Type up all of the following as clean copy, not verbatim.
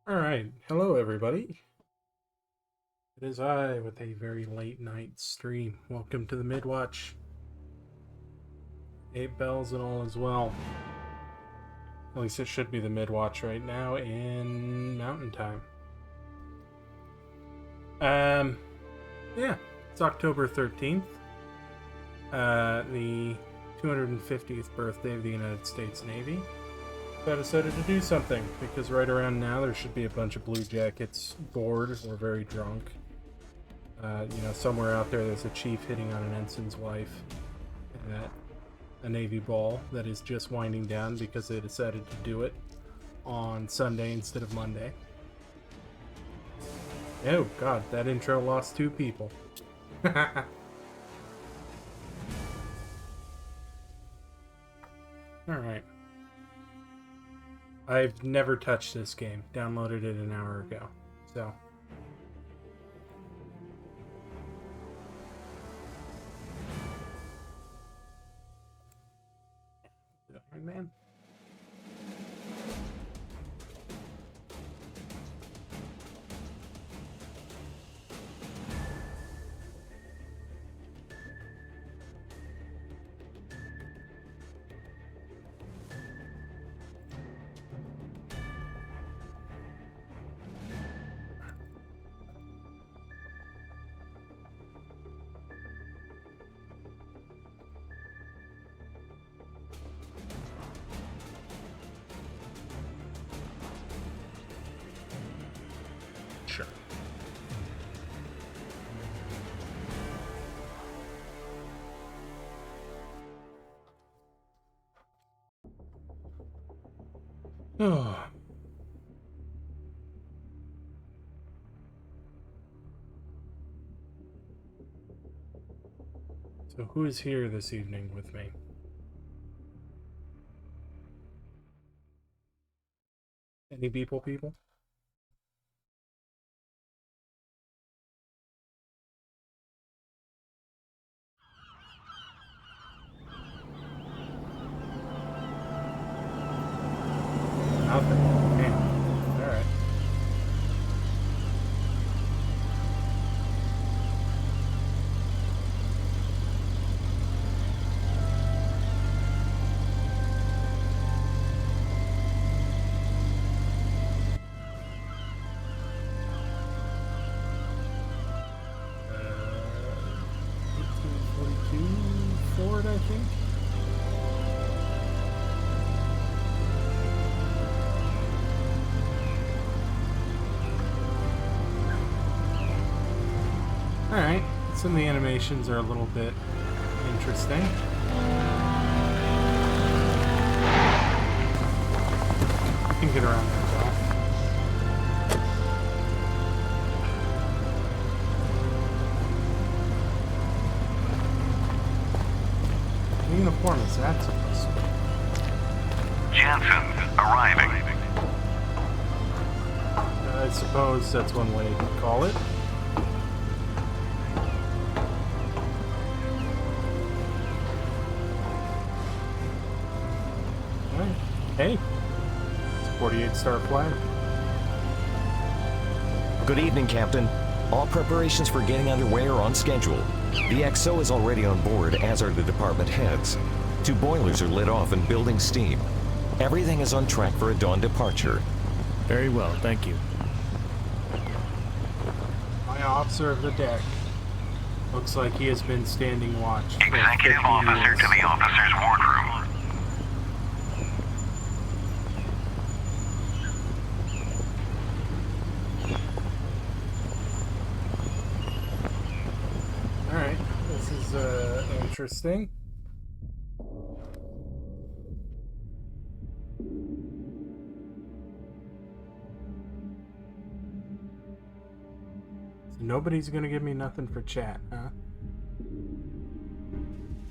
Alright, hello everybody. It is I with a very late night stream. Welcome to the MidWatch. 8 bells and all as well. At least it should be the MidWatch right now in Mountain Time. Yeah, it's October 13th. The 250th birthday of the United States Navy. So I decided to do something, because right around now there should be a bunch of Blue Jackets bored or very drunk. Somewhere out there there's a chief hitting on an ensign's wife at a Navy ball that is just winding down because they decided to do it on Sunday instead of Monday. Oh god, that intro lost 2 people. Alright. I've never touched this game. Downloaded it an hour ago. So. Iron Man. Sure. Oh. So who is here this evening with me? Any people? Nothing. Damn. Alright. Uh, 1842 Ford, I think. Alright, some of the animations are a little bit interesting. I can get around there as well. What uniform is that supposed to be? Jensen's arriving. I suppose that's one way to call it. Hey, it's a 48-star flag. Good evening, Captain. All preparations for getting underway are on schedule. The XO is already on board, as are the department heads. 2 boilers are lit off and building steam. Everything is on track for a dawn departure. Very well, thank you. My officer of the deck. Looks like he has been standing watch for Executive 50 officer years. to the officer's wardroom. Alright, this is interesting. So nobody's gonna give me nothing for chat, huh?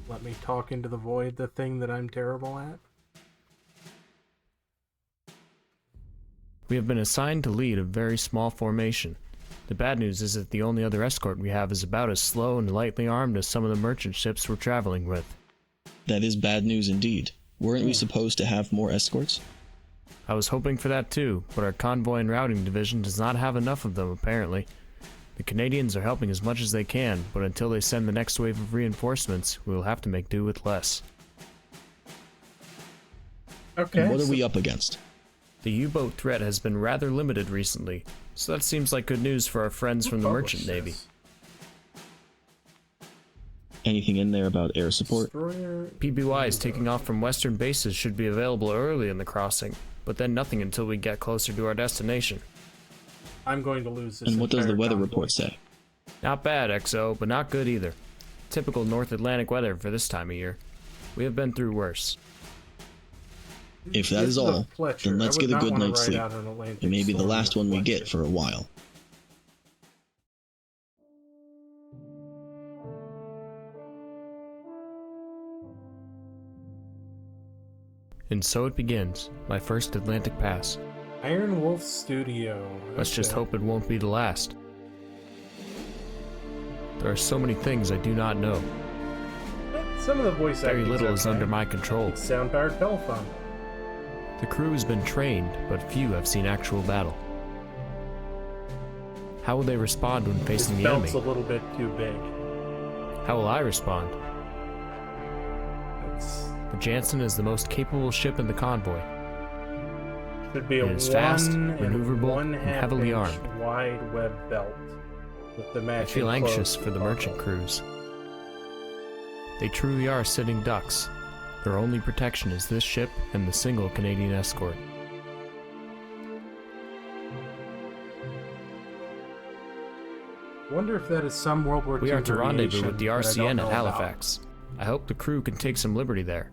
Let me talk into the void, the thing that I'm terrible at? We have been assigned to lead a very small formation. The bad news is that the only other escort we have is about as slow and lightly armed as some of the merchant ships we're traveling with. That is bad news indeed. Weren't we supposed to have more escorts? I was hoping for that too, but our convoy and routing division does not have enough of them apparently. The Canadians are helping as much as they can, but until they send the next wave of reinforcements, we will have to make do with less. Okay. And what are we up against? The U-boat threat has been rather limited recently, so that seems like good news for our friends from the Merchant Navy. Anything in there about air support? Destroyer. PBYs taking off from western bases should be available early in the crossing, but then nothing until we get closer to our destination. I'm going to lose this. And what does the entire weather convoy. report say? Not bad, XO, but not good either. Typical North Atlantic weather for this time of year. We have been through worse. If that This is a all, Fletcher. then let's I would get a not good wanna night's ride sleep. out an Atlantic It may be the storm last with one we Fletcher. get for a while. And so it begins, my first Atlantic pass. Iron Wolf Studio. Let's just Okay. hope it won't be the last. There are so many things I do not know. Some of the voice Very acting's little is okay. under my control. It's sound-powered telephone. The crew has been trained, but few have seen actual battle. How will they respond when This facing the belt's enemy? a little bit too big. How will I respond? It's The Jansen is the most capable ship in the convoy. should be a It is fast, 1 and maneuverable, and 1/2 heavily inch armed. wide web belt with the I matching feel anxious closed for the merchant buckle. crews. They truly are sitting ducks. Their only protection is this ship and the single Canadian escort. Wonder if that is some World War II We are to rendezvous variation with the that I don't RCN know at about. Halifax. I hope the crew can take some liberty there.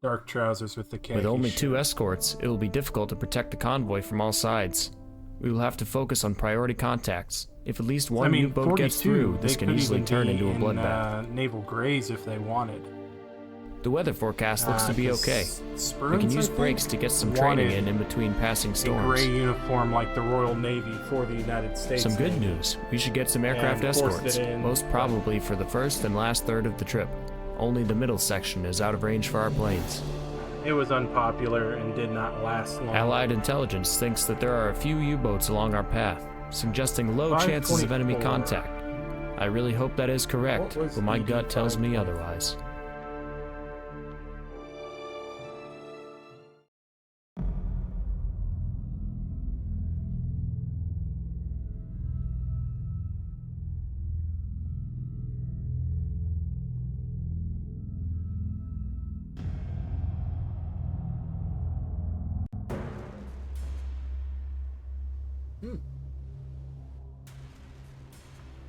Dark trousers with the khaki With only shirt. 2 escorts, it will be difficult to protect the convoy from all sides. We will have to focus on priority contacts. If at least one I mean, U-boat gets 42, through, this they can could easily even turn be into a in, bloodbath. Naval Grays if they wanted. The weather forecast looks to be 'Cause okay. Spurns, We can I use think, brakes to get some training in between passing a storms. gray uniform like the Royal Navy for the United States. Some good Navy. news. We should get some aircraft And forced escorts, it in. most probably for the first and last third of the trip. Only the middle section is out of range for our planes. It was unpopular and did not last long. Allied intelligence thinks that there are a few U-boats along our path, suggesting low chances of enemy 524. contact. I really hope that is correct, What was but my ED gut tells me 524? otherwise.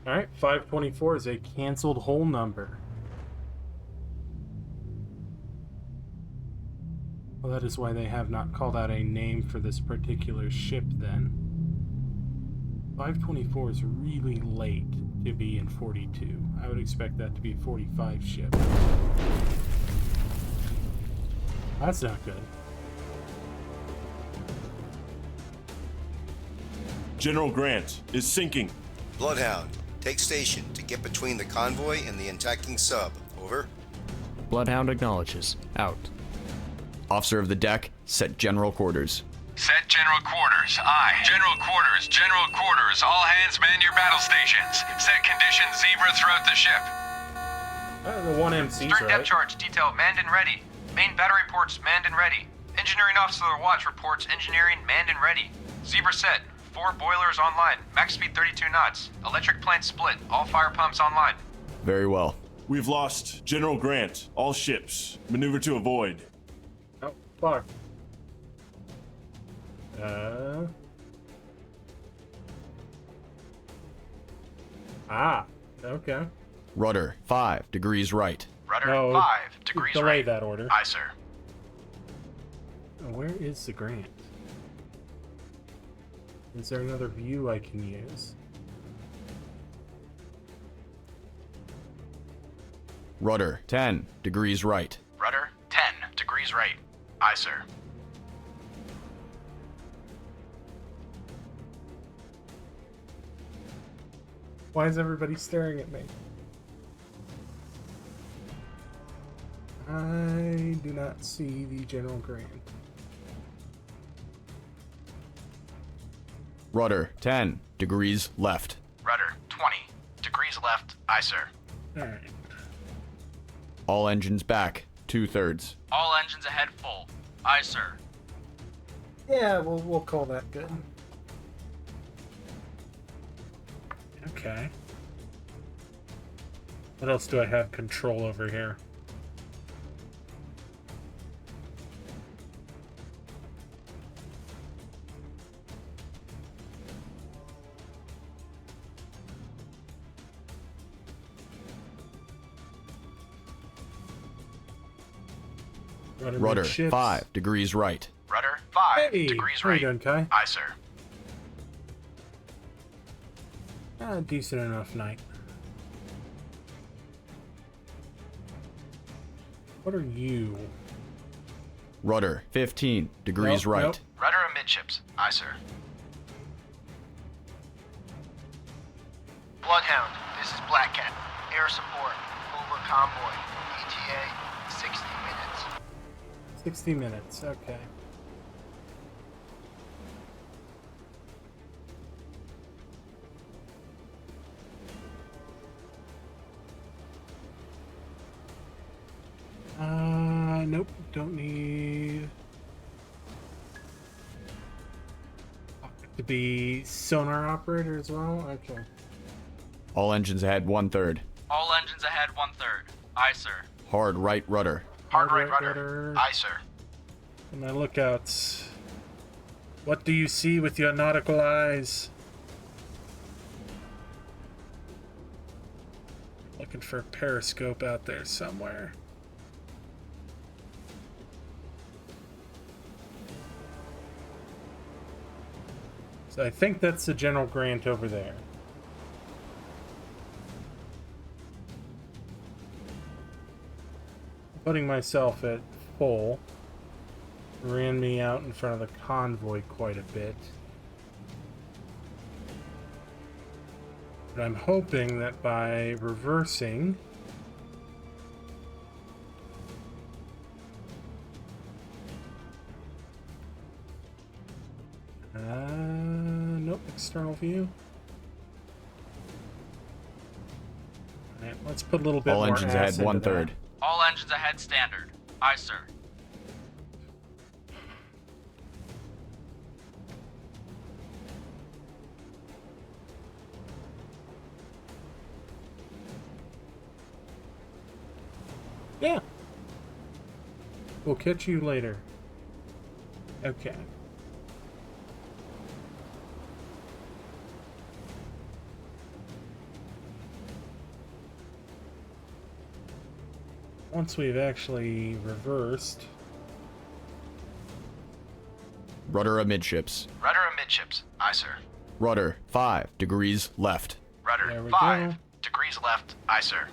Alright, 524 is a canceled whole number. Well, that is why they have not called out a name for this particular ship then. 524 is really late to be in 42. I would expect that to be a 45 ship. That's not good. General Grant is sinking. Bloodhound, take station to get between the convoy and the attacking sub. Over. Bloodhound acknowledges. Out. Officer of the deck, set general quarters. Set general quarters. Aye. General quarters. General quarters. All hands man your battle stations. Set conditions zebra throughout the ship. The 1MC's Stern depth right. charge detail manned and ready. Main battery ports manned and ready. Engineering officer of the watch reports engineering manned and ready. Zebra set. 4 boilers online. Max speed 32 knots. Electric plant split. All fire pumps online. Very well. We've lost General Grant. All ships. Maneuver to avoid. Oh, fuck. Okay. Rudder, 5 degrees right. Rudder No, 5 degrees delay right. that order. Aye, sir. Where is the Grant? Is there another view I can use? Rudder, 10 degrees right. Rudder 10 degrees right. Aye, sir. Why is everybody staring at me? I do not see the General Grant. Rudder, 10 degrees left. Rudder, 20 degrees left. Aye, sir. Alright. All engines back, 2/3. All engines ahead full. Aye, sir. Yeah, we'll call that good. Okay. What else do I have control over here? Rudder, midships. 5 degrees right. Rudder, 5 Hey, degrees how you right. doing, Kai? Aye, sir. Decent enough night. What are you? Rudder, 15 degrees Nope, right. nope. Rudder amidships. Aye, sir. Bloodhound, this is Black Cat. Air support. Over convoy. ETA, 60 minutes. 60 minutes, okay. Nope, don't need to be sonar operator as well. Okay. All engines ahead, 1/3. All engines ahead, 1/3. Aye, sir. Hard right rudder. Hard right Hard right rudder. rudder. Aye, sir. And my lookouts. What do you see with your nautical eyes? Looking for a periscope out there somewhere. So I think that's the General Grant over there. Putting myself at full ran me out in front of the convoy quite a bit. But I'm hoping that by reversing nope, external view. Alright, let's put a little bit All more engines ass ahead, into 1/3. that. All engines ahead standard. Aye, sir. Yeah. We'll catch you later. Okay. Once we've actually reversed, Rudder amidships. Rudder amidships. Aye, sir. Rudder, 5 degrees left. Rudder, There we 5 go. degrees left. Aye, sir.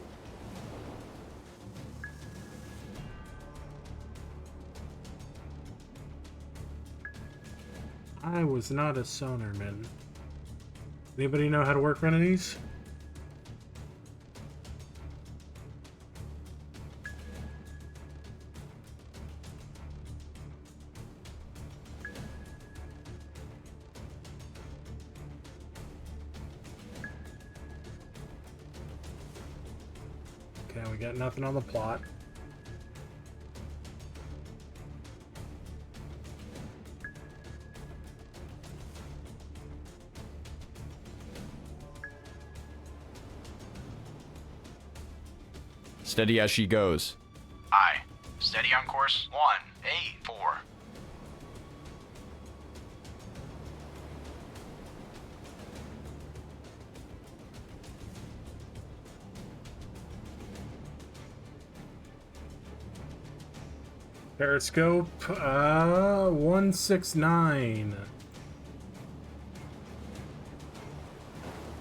I was not a sonarman. Anybody know how to work one of these? Okay, we got nothing on the plot. Steady as she goes. Aye. Steady on course. 184. Periscope, 169.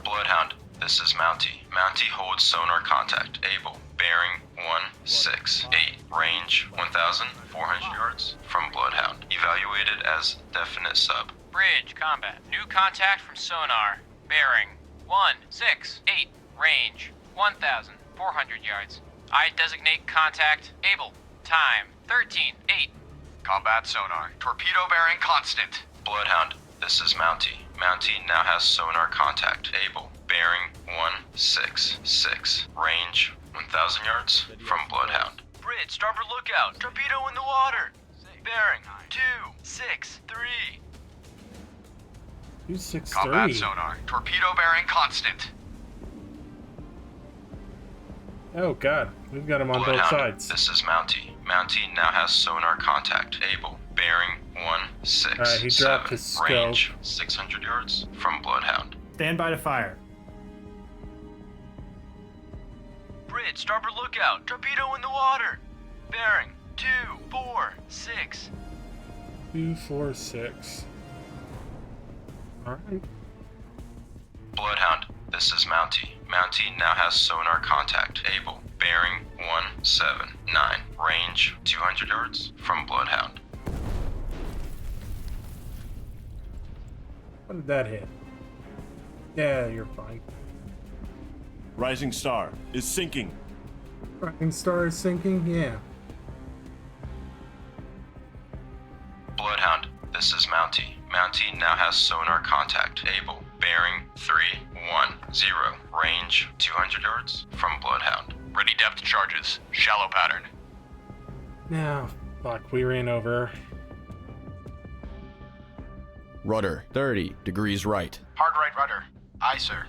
Bloodhound, this is Mountie. Mountie holds sonar contact. Able. Bearing 168. Range 1,400 yards from Bloodhound. Evaluated as definite sub. Bridge, combat. New contact from sonar. Bearing 168. Range 1,400 yards. I designate contact. Able. Time 13:8. Combat sonar. Torpedo bearing constant. Bloodhound, this is Mountie. Mountie now has sonar contact. Able. Bearing 166. Range 1,000 yards from Bloodhound. Bridge, starboard lookout. Torpedo in the water. Bearing 263. 263. Combat sonar. Torpedo bearing constant. Oh god, we've got him on both Bloodhound, sides. this is Mountie. Mountie now has sonar contact. Able. Bearing 167. He dropped his scope. Range 600 yards from Bloodhound. Stand by to fire. Bridge, starboard lookout. Torpedo in the water. Bearing 246. 246. Alright. Bloodhound, this is Mountie. Mountie now has sonar contact. Able. Bearing 179. Range 200 yards from Bloodhound. What did that hit? Yeah, you're fine. Rising Star is sinking. Rising Star is sinking? Yeah. Bloodhound, this is Mountie. Mountie now has sonar contact. Able. Bearing 310. Range 200 yards from Bloodhound. Ready depth charges. Shallow pattern. Now, fuck, we ran over. Rudder 30 degrees right. Hard right rudder. Aye, sir.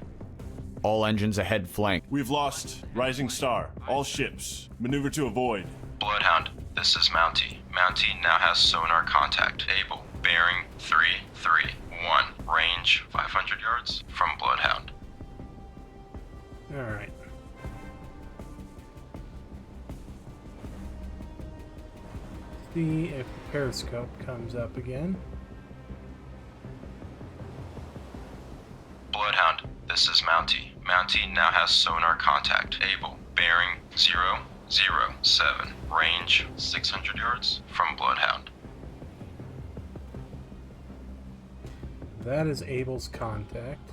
All engines ahead flank. We've lost Rising Star. All ships, maneuver to avoid. Bloodhound, this is Mountie. Mountie now has sonar contact. Able. Bearing 331. Range 500 yards from Bloodhound. Alright. See if the periscope comes up again. Bloodhound, this is Mountie. Mountie now has sonar contact. Able. Bearing 007. Range 600 yards from Bloodhound. That is Abel's contact.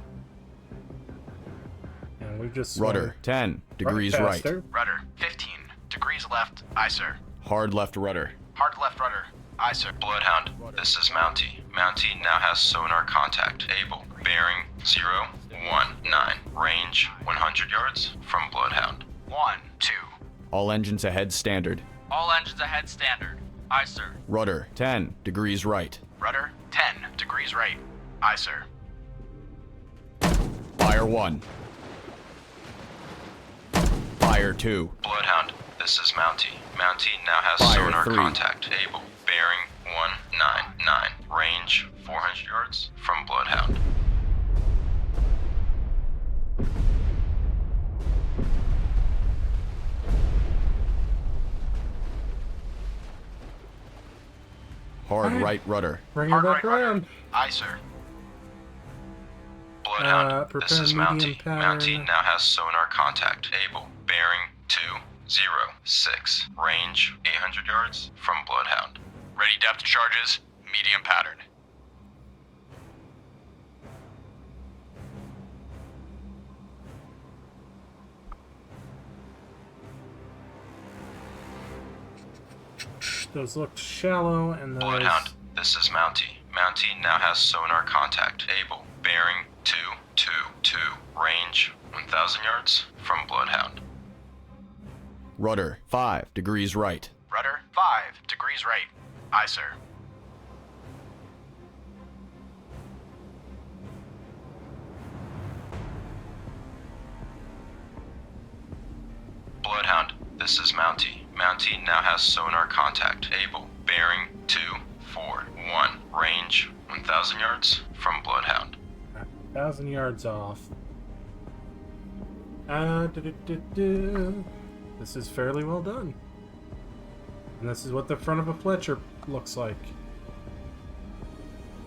And we've just Rudder 10 degrees right. Rudder 15 degrees left. Aye, sir. Hard left rudder. Hard left rudder. Aye, sir. Bloodhound, this is Mountie. Mountie now has sonar contact. Able. Bearing 019. Range 100 yards from Bloodhound. 1, 2. All engines ahead standard. All engines ahead standard. Aye, sir. Rudder 10 degrees right. Rudder 10 degrees right. Aye, sir. Fire 1. Fire 2. Bloodhound, this is Mountie. Mountie now has Fire sonar 3. contact. Able. Bearing 199. Range 400 yards from Bloodhound. Hard right rudder. Bring her back around. Aye, sir. Bloodhound, this prepare is medium Mountie. pattern. Mountie now has sonar contact. Able. Bearing 206. Range 800 yards from Bloodhound. Ready depth charges. Medium pattern. Those looked shallow, and those... Bloodhound, this is Mountie. Mountie now has sonar contact. Able. Bearing 222. Range 1,000 yards from Bloodhound. Rudder 5 degrees right. Rudder 5 degrees right. Aye, sir. Bloodhound, this is Mountie. Mountie now has sonar contact. Able. Bearing 241. Range 1,000 yards from Bloodhound. 1,000 yards off. This is fairly well done. And this is what the front of a Fletcher looks like.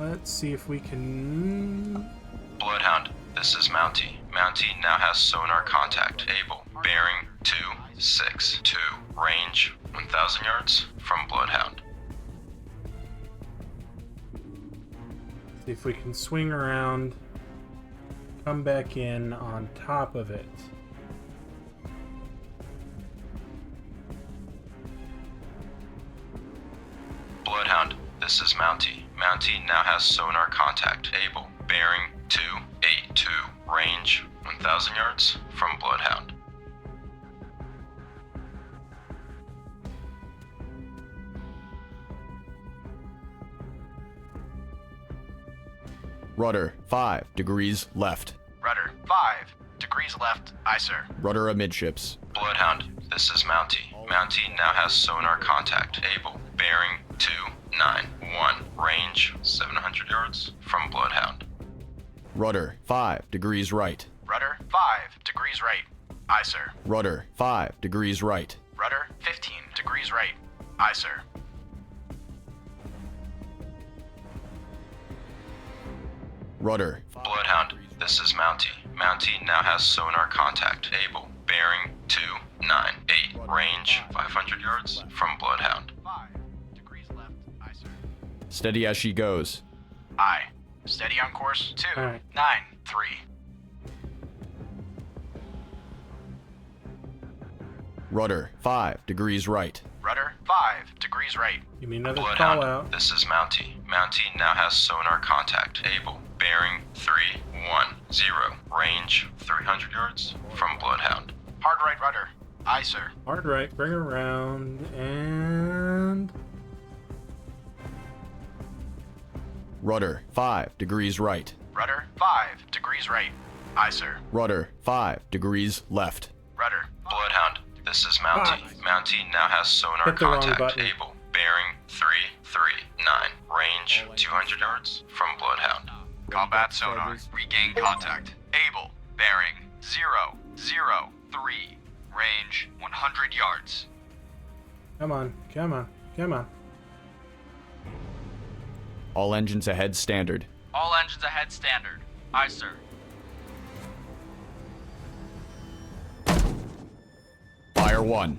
Let's see if we can... Bloodhound, this is Mountie. Mountie now has sonar contact. Able. Bearing 262. Range 1,000 yards from Bloodhound. See if we can swing around, come back in on top of it. Bloodhound, this is Mountie. Mountie now has sonar contact. Able. bearing 282, range 1,000 yards from Bloodhound. Rudder 5 degrees left. Rudder 5 degrees left. Aye, sir. Rudder amidships. Bloodhound, this is Mountie. Mountie now has sonar contact. Able. Bearing 291. Range 700 yards from Bloodhound. Rudder 5 degrees right. Rudder 5 degrees right. Aye, sir. Rudder 5 degrees right. Rudder 15 degrees right. Aye, sir. Rudder. Bloodhound, this is Mountie. Mountie now has sonar contact. Able. Bearing 298. Range 500 yards from Bloodhound. 5 degrees left. Aye, sir. Steady as she goes. Aye. Steady on course 293. Rudder 5 degrees right. Rudder 5 degrees right. Give me another call Bloodhound, out. this is Mountie. Mountie now has sonar contact. Able. Bearing 310. Range 300 yards from Bloodhound. Hard right rudder. Aye, sir. Hard right, bring her around, and... Rudder 5 degrees right. Rudder 5 degrees right. Aye, sir. Rudder 5 degrees left. Rudder. Bloodhound, this is Mountie. Mountie now has sonar Hit the wrong contact. button. Able. Bearing 339. Range 200 yards from Bloodhound. Combat sonar. Regain contact. Able. Bearing 003. Range 100 yards. Come on, come on, come on. All engines ahead standard. All engines ahead standard. Aye, sir. Fire 1.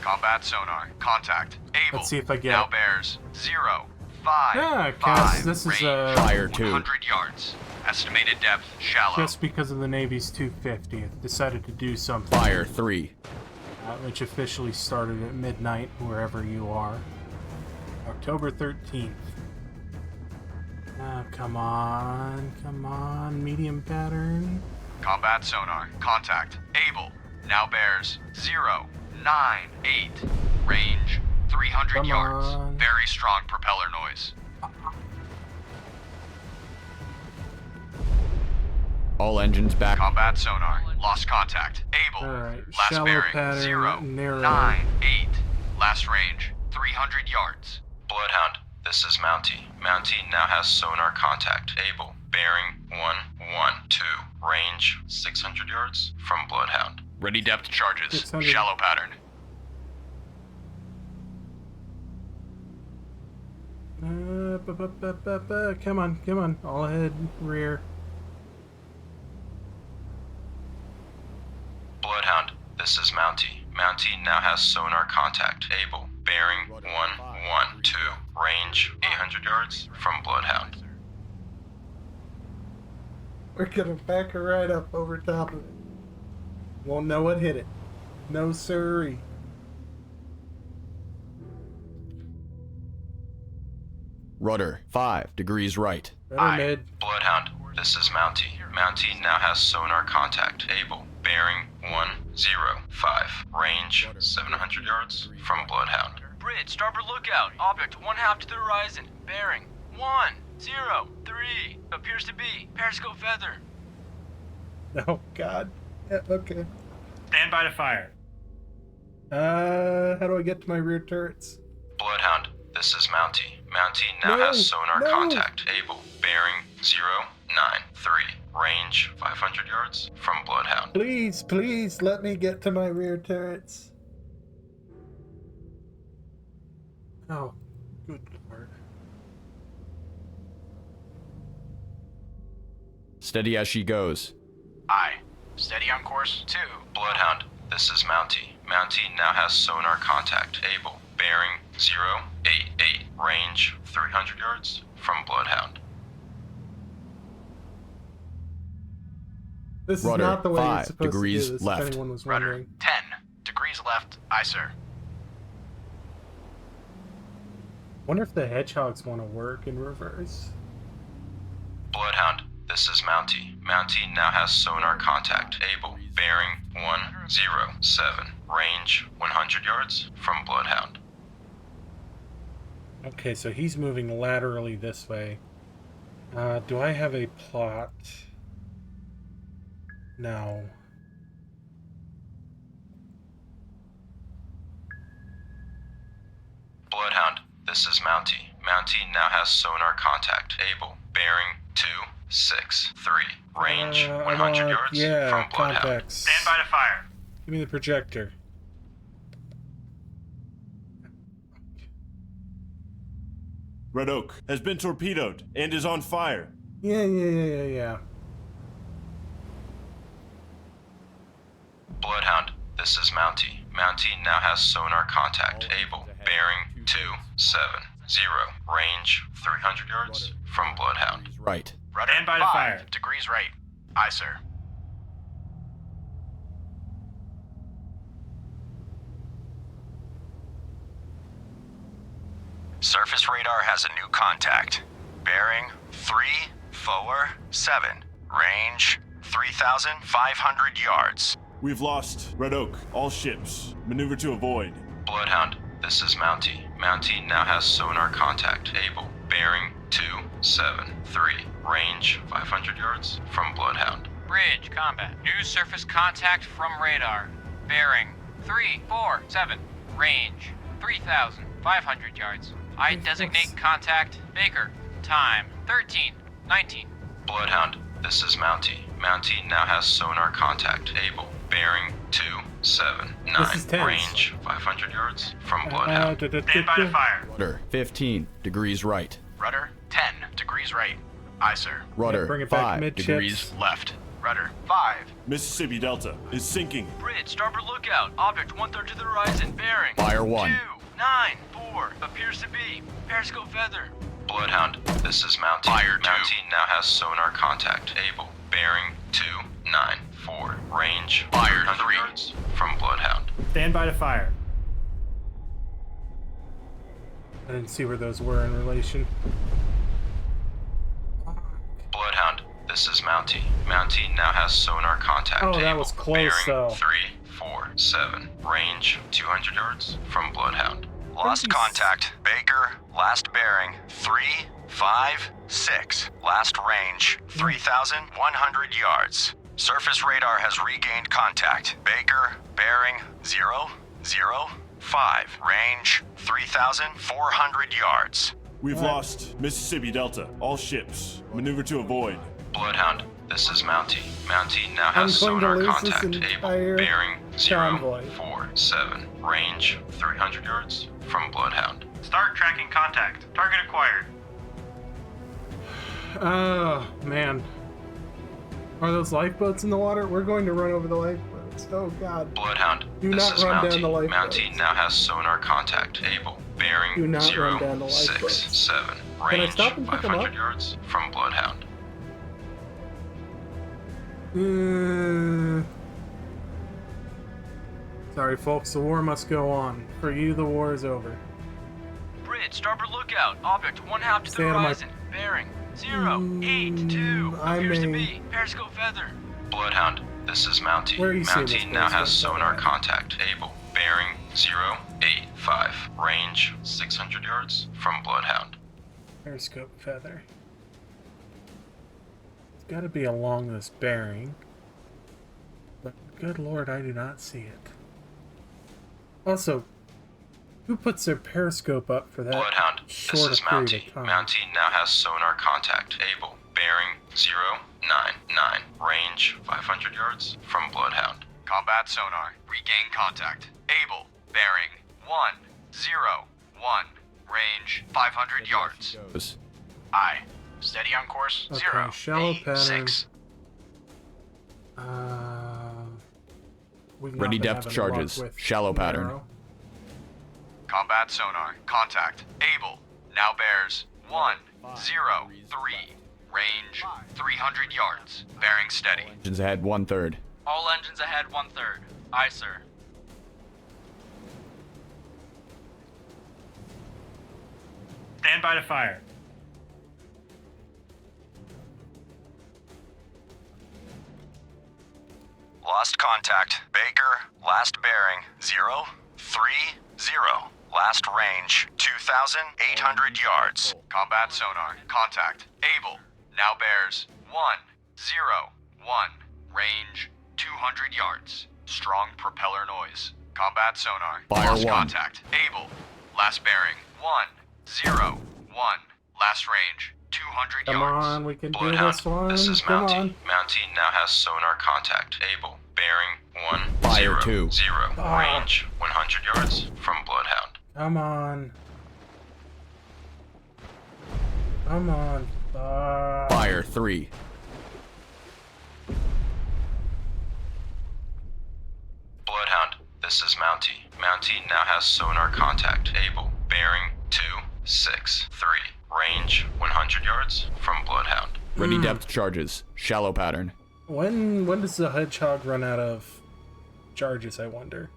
Combat sonar. Contact. Able. Let's see if I get now it. bears 055. Yeah, Cass, this is, range Fire 2. 100 yards. Estimated depth shallow. Just because of the Navy's 250, it decided to do something. Fire 3. Which officially started at midnight, wherever you are. October 13th. Oh, come on, medium pattern. Combat sonar. Contact. Able. Now bears 098. Range 300 Come yards. on. Very strong propeller noise. All engines back. Combat sonar. Lost contact. Able. Alright, Last shallow bearing pattern, narrow. 098. Last range 300 yards. Bloodhound, this is Mountie. Mountie now has sonar contact. Able. Bearing 112. Range 600 yards from Bloodhound. Ready depth charges. 600. Shallow pattern. Come on, all ahead, rear. Bloodhound, this is Mountie. Mountie now has sonar contact. Able. Bearing 112. Range 800 yards from Bloodhound. We're gonna back her right up over top of it. Won't know what hit it. No siree. Rudder 5 degrees right. Better mid. Bloodhound, this is Mountie. Mountie now has sonar contact. Able. Bearing 105. Range 700 yards from Bloodhound. Bridge, starboard lookout. Object 1/2 to the horizon. Bearing 103. Appears to be periscope feather. Oh God. Yeah, okay. Stand by to fire. How do I get to my rear turrets? Bloodhound, this is Mountie. Mountie now No, has sonar no. contact. Able. Bearing 093. Range 500 yards from Bloodhound. Please, let me get to my rear turrets. Oh, good lord. Steady as she goes. Aye. Steady on course 2. Bloodhound, this is Mountie. Mountie now has sonar contact. Able. Bearing 088. Range 300 yards from Bloodhound. This is Rudder not the way 5 it's supposed degrees to do this, left. if anyone was Rudder wondering. 10 degrees left. Aye, sir. Wonder if the hedgehogs want to work in reverse. Bloodhound, this is Mountie. Mountie now has sonar contact. Able. Bearing 107. Range 100 yards from Bloodhound. Okay, so he's moving laterally this way. Do I have a plot? No. Bloodhound, this is Mountie. Mountie now has sonar contact. Able. Bearing 263. Range 100 yards yeah, from Bloodhound. contacts. Stand by to fire. Give me the projector. Red Oak has been torpedoed and is on fire. Yeah. Bloodhound, this is Mountie. Mountie now has sonar contact. Able. Bearing 270. Range 300 yards from Bloodhound. Right. Rudder Stand by to 5 fire. degrees right. Aye, sir. Surface radar has a new contact. Bearing 347. Range 3,500 yards. We've lost Red Oak. All ships. Maneuver to avoid. Bloodhound, this is Mountie. Mountie now has sonar contact. Able. Bearing 273. Range 500 yards from Bloodhound. Bridge, combat. New surface contact from radar. Bearing 347. Range 3,500 yards. I designate contact Baker. Time 13:19. Bloodhound, this is Mountie. Mountie now has sonar contact. Able. Bearing 279. This is tense. Range 500 yards from Bloodhound. Stand by to fire. Rudder 15 degrees right. Rudder 10 degrees right. Aye, sir. Rudder bring it back 5 midships. degrees Left. Rudder 5. Mississippi Delta is sinking. Bridge, starboard lookout. Object 1/3 to the horizon. Bearing. Fire 1. 294. Appears to be. Periscope feather. Bloodhound, this is Mountie. Fire 2. Mountie now has sonar contact. Able. Bearing 294. Range Fire 300 3. yards from Bloodhound. Stand by to fire. I didn't see where those were in relation. Bloodhound, this is Mountie. Mountie now has sonar contact. Oh, that Able. was close, Bearing though. 347. Range 200 yards from Bloodhound. Lost contact. Baker, last bearing 356. Last range 3,100 yards. Surface radar has regained contact. Baker, bearing 005. Range 3,400 yards. We've lost Mississippi Delta. All ships. Maneuver to avoid. Bloodhound, this is Mountie. Mountie now I'm has going to sonar lose this contact. entire Able. Bearing convoy. 047. Range 300 yards from Bloodhound. Start tracking contact. Target acquired. Oh, man. Are those lifeboats in the water? We're going to run over the lifeboats. Oh, God. Bloodhound, Do this not is run Mountie. down the lifeboats. Mountie now has sonar contact. Able. Bearing Do not run down the lifeboats. 067. Can I Range stop and pick 'em 500 up? yards from Bloodhound. Sorry, folks. The war must go on. For you, the war is over. Bridge, starboard lookout. Object 1/2 to Stay the out of my- horizon. Bearing 082. I Appears to may- be. Periscope feather. Bloodhound, this is Mountie. Where are you seeing this Mountie now place? has sonar contact. Able. Bearing 085. Range 600 yards from Bloodhound. Periscope feather. It's got to be along this bearing. But good lord, I do not see it. Also, who puts their periscope up for that Bloodhound, this short is a period Mountie. of time? Mountie now has sonar contact. Able. Bearing 099. Range 500 yards from Bloodhound. Combat sonar. Regain contact. Able. Bearing 101. Range 500 yards. Aye. Steady on course. Okay, 0. shallow 8, pattern. 6. We've not Ready been depth having luck charges. with Shallow pattern. narrow. Combat sonar. Contact. Able. Now bears 103. Range 300 yards. Bearing steady. Engines ahead 1/3. All engines ahead 1/3. Aye, sir. Stand by to fire. Lost contact. Baker, last bearing, 030. Last range, 2,800 yards. Combat sonar. Contact. Able. Now bears 101. Range 200 yards. Strong propeller noise. Combat sonar. Fire Lost 1. contact. Able. Last bearing 101. Last range 200 Come yards. on, we can do Bloodhound, this one. this is Come Mountie. on. Mountie now has sonar contact. Able. Bearing 2. 100. Range 100 yards from Bloodhound. Come on. Come on. Fire 3. Bloodhound, this is Mountie. Mountie now has sonar contact. Able. Bearing 263. Range 100 yards from Bloodhound. Ready depth charges. Shallow pattern. When does the hedgehog run out of charges, I wonder?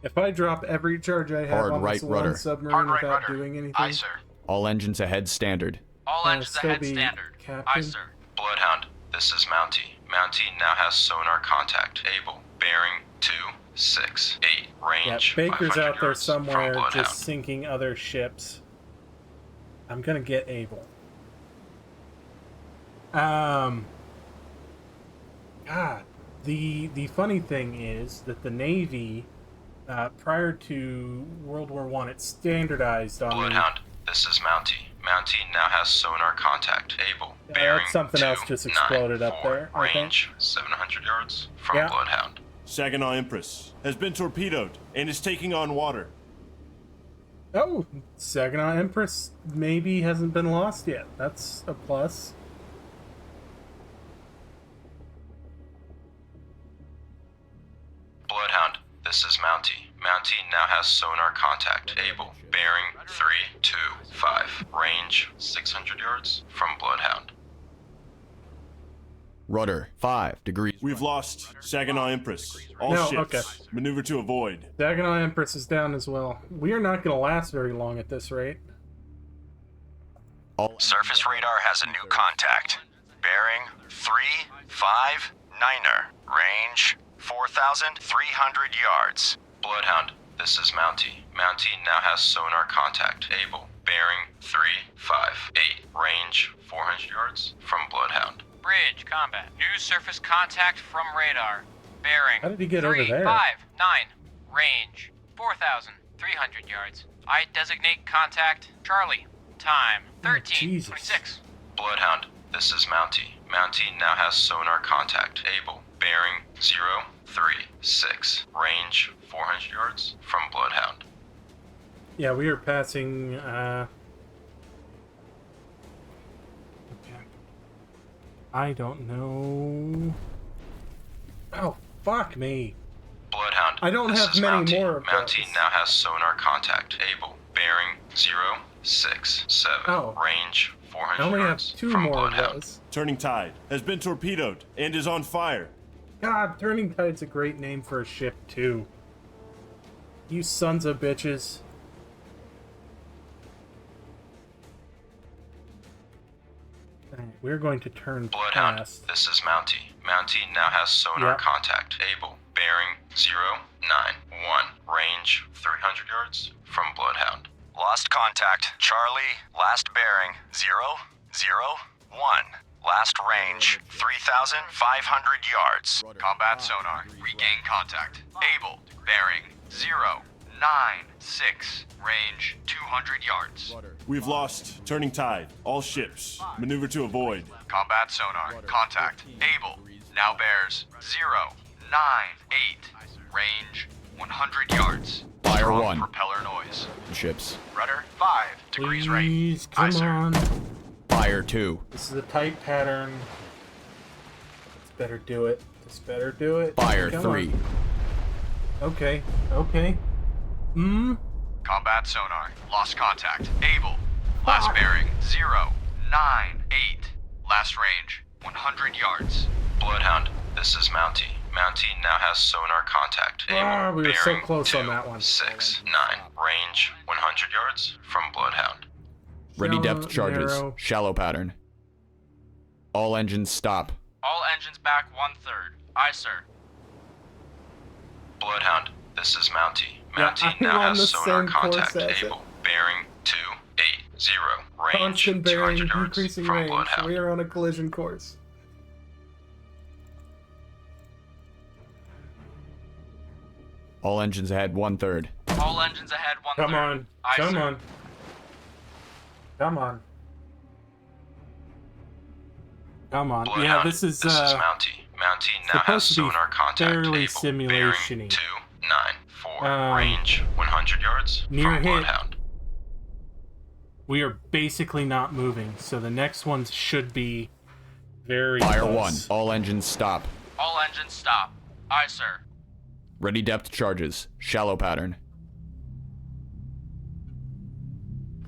If I drop every charge I have Hard on right this rudder. one submarine Hard right without rudder. doing anything, Aye, sir. All engines ahead standard. All engines still ahead be standard. Captain? Aye, sir. Bloodhound, this is Mountie. Mountie now has sonar contact. Able. Bearing 268. Yeah, Range Baker's 500 out there yards from somewhere Bloodhound. just sinking other ships. I'm gonna get Able. God, the funny thing is that the Navy, prior to World War I, it standardized on Bloodhound, this is Mountie. Mountie now has sonar contact. Able. Yeah, Bearing something else just exploded up 294. there, I think. Range 700 yards from Yeah. Bloodhound. Saginaw Empress has been torpedoed and is taking on water. Oh, Saginaw Empress maybe hasn't been lost yet. That's a plus. Bloodhound, this is Mountie. Mountie now has sonar contact. Able. Bearing 325. Range 600 yards from Bloodhound. Rudder 5 degrees. We've lost Saginaw Empress. All No, ships okay. maneuver to avoid. Saginaw Empress is down as well. We are not going to last very long at this rate. All Surface radar has a new contact. Bearing 359er. Range 4,300 yards. Bloodhound, this is Mountie. Mountie now has sonar contact. Able. Bearing 358. Range 400 yards from Bloodhound. Bridge, combat. New surface contact from radar. Bearing. How did he get over there? 359. Range. 4,300 yards. I designate contact. Charlie. Time. 13:26. Bloodhound, this is Mountie. Mountie now has sonar contact. Able. Bearing 036. Range 400 yards from Bloodhound. Yeah, we are passing, I don't know. Oh, fuck me. Bloodhound, I don't this have is many Mountie. more of Mountie those. now has sonar contact. Able. Bearing 067. Oh. Range 400 I only have yards 2 from more of Bloodhound. those. Turning Tide has been torpedoed and is on fire. God, Turning Tide's a great name for a ship, too. You sons of bitches. Alright, we're going to turn Bloodhound, past. this is Mountie. Mountie now has sonar Yep. contact. Able. Bearing 091. Range 300 yards from Bloodhound. Lost contact. Charlie, last bearing 001. Last range 3,500 yards. Combat sonar. Regain contact. Able. Bearing 096. Range 200 yards. We've lost Turning Tide. All ships maneuver to avoid. Combat sonar. Contact. Able. Now bears 098. Range 100 yards. Fire Strong 1. propeller noise. Ships. Rudder 5 degrees right. Please, Aye, come sir. on. Fire 2. This is a tight pattern. This better do it. This better do it. Fire Come 3. on. Okay, okay. Combat sonar. Lost contact. Able. Last bearing 098. Last range 100 yards. Bloodhound, this is Mountie. Mountie now has sonar contact. Able. We were so Bearing close on that one. 269. Range 100 yards from Bloodhound. Ready depth Shallow, charges. narrow. Shallow pattern. All engines stop. All engines back 1/3. Aye, sir. Bloodhound, this is Mountie. Yeah, Mountie I'm now on has the sonar same course contact. as it. Able. Bearing 280. Range Constant bearing, 200 yards decreasing from range. Bloodhound. We are on a collision course. All engines ahead 1/3. All engines ahead, 1/3. Come on. Aye, Come sir. on. Come on. Come on. Bloodhound, Yeah, this is Mountie. Mountie now has supposed to be sonar contact. fairly Able. simulation-y. Bearing 294. Um, Range 100 yards near from hit. Bloodhound. We are basically not moving, so the next ones should be very Fire close. 1. All engines stop. All engines stop. Aye, sir. Ready depth charges. Shallow pattern.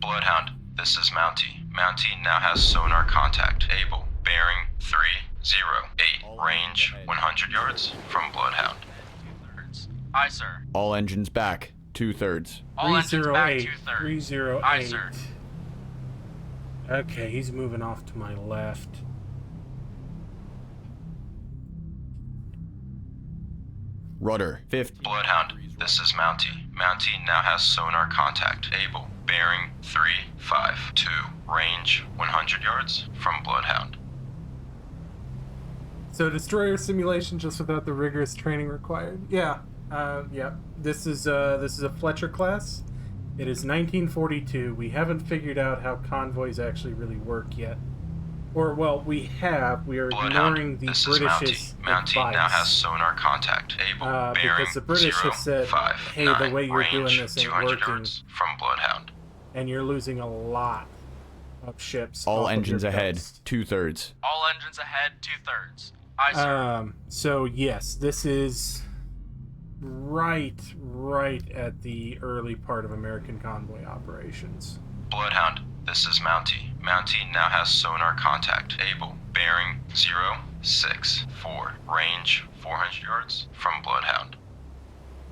Bloodhound, this is Mountie. Mountie now has sonar contact. Able. Bearing 308. Range 100 yards from Bloodhound. 2/3. Aye, sir. All engines back 2/3. All engines back 308. 2/3. 308. Aye, sir. Okay, he's moving off to my left. Rudder 50. Bloodhound, this is Mountie. Mountie now has sonar contact. Able. Bearing 352. Range 100 yards from Bloodhound. So destroyer simulation just without the rigorous training required. Yeah. Yeah. This is a Fletcher class. It is 1942. We haven't figured out how convoys actually really work yet. Or, well, we have. We are ignoring the This is British's Mountie. Mountie advice. now has sonar contact. Able. Bearing Because the British have said, 059. hey, the way you're doing Range this ain't 200 working, yards from Bloodhound. and you're losing a lot of ships. All off of engines your ahead coast. 2/3. All engines ahead, 2/3. Aye, sir. So yes, this is right at the early part of American convoy operations. Bloodhound, this is Mountie. Mountie now has sonar contact. Able. Bearing 064. Range 400 yards from Bloodhound.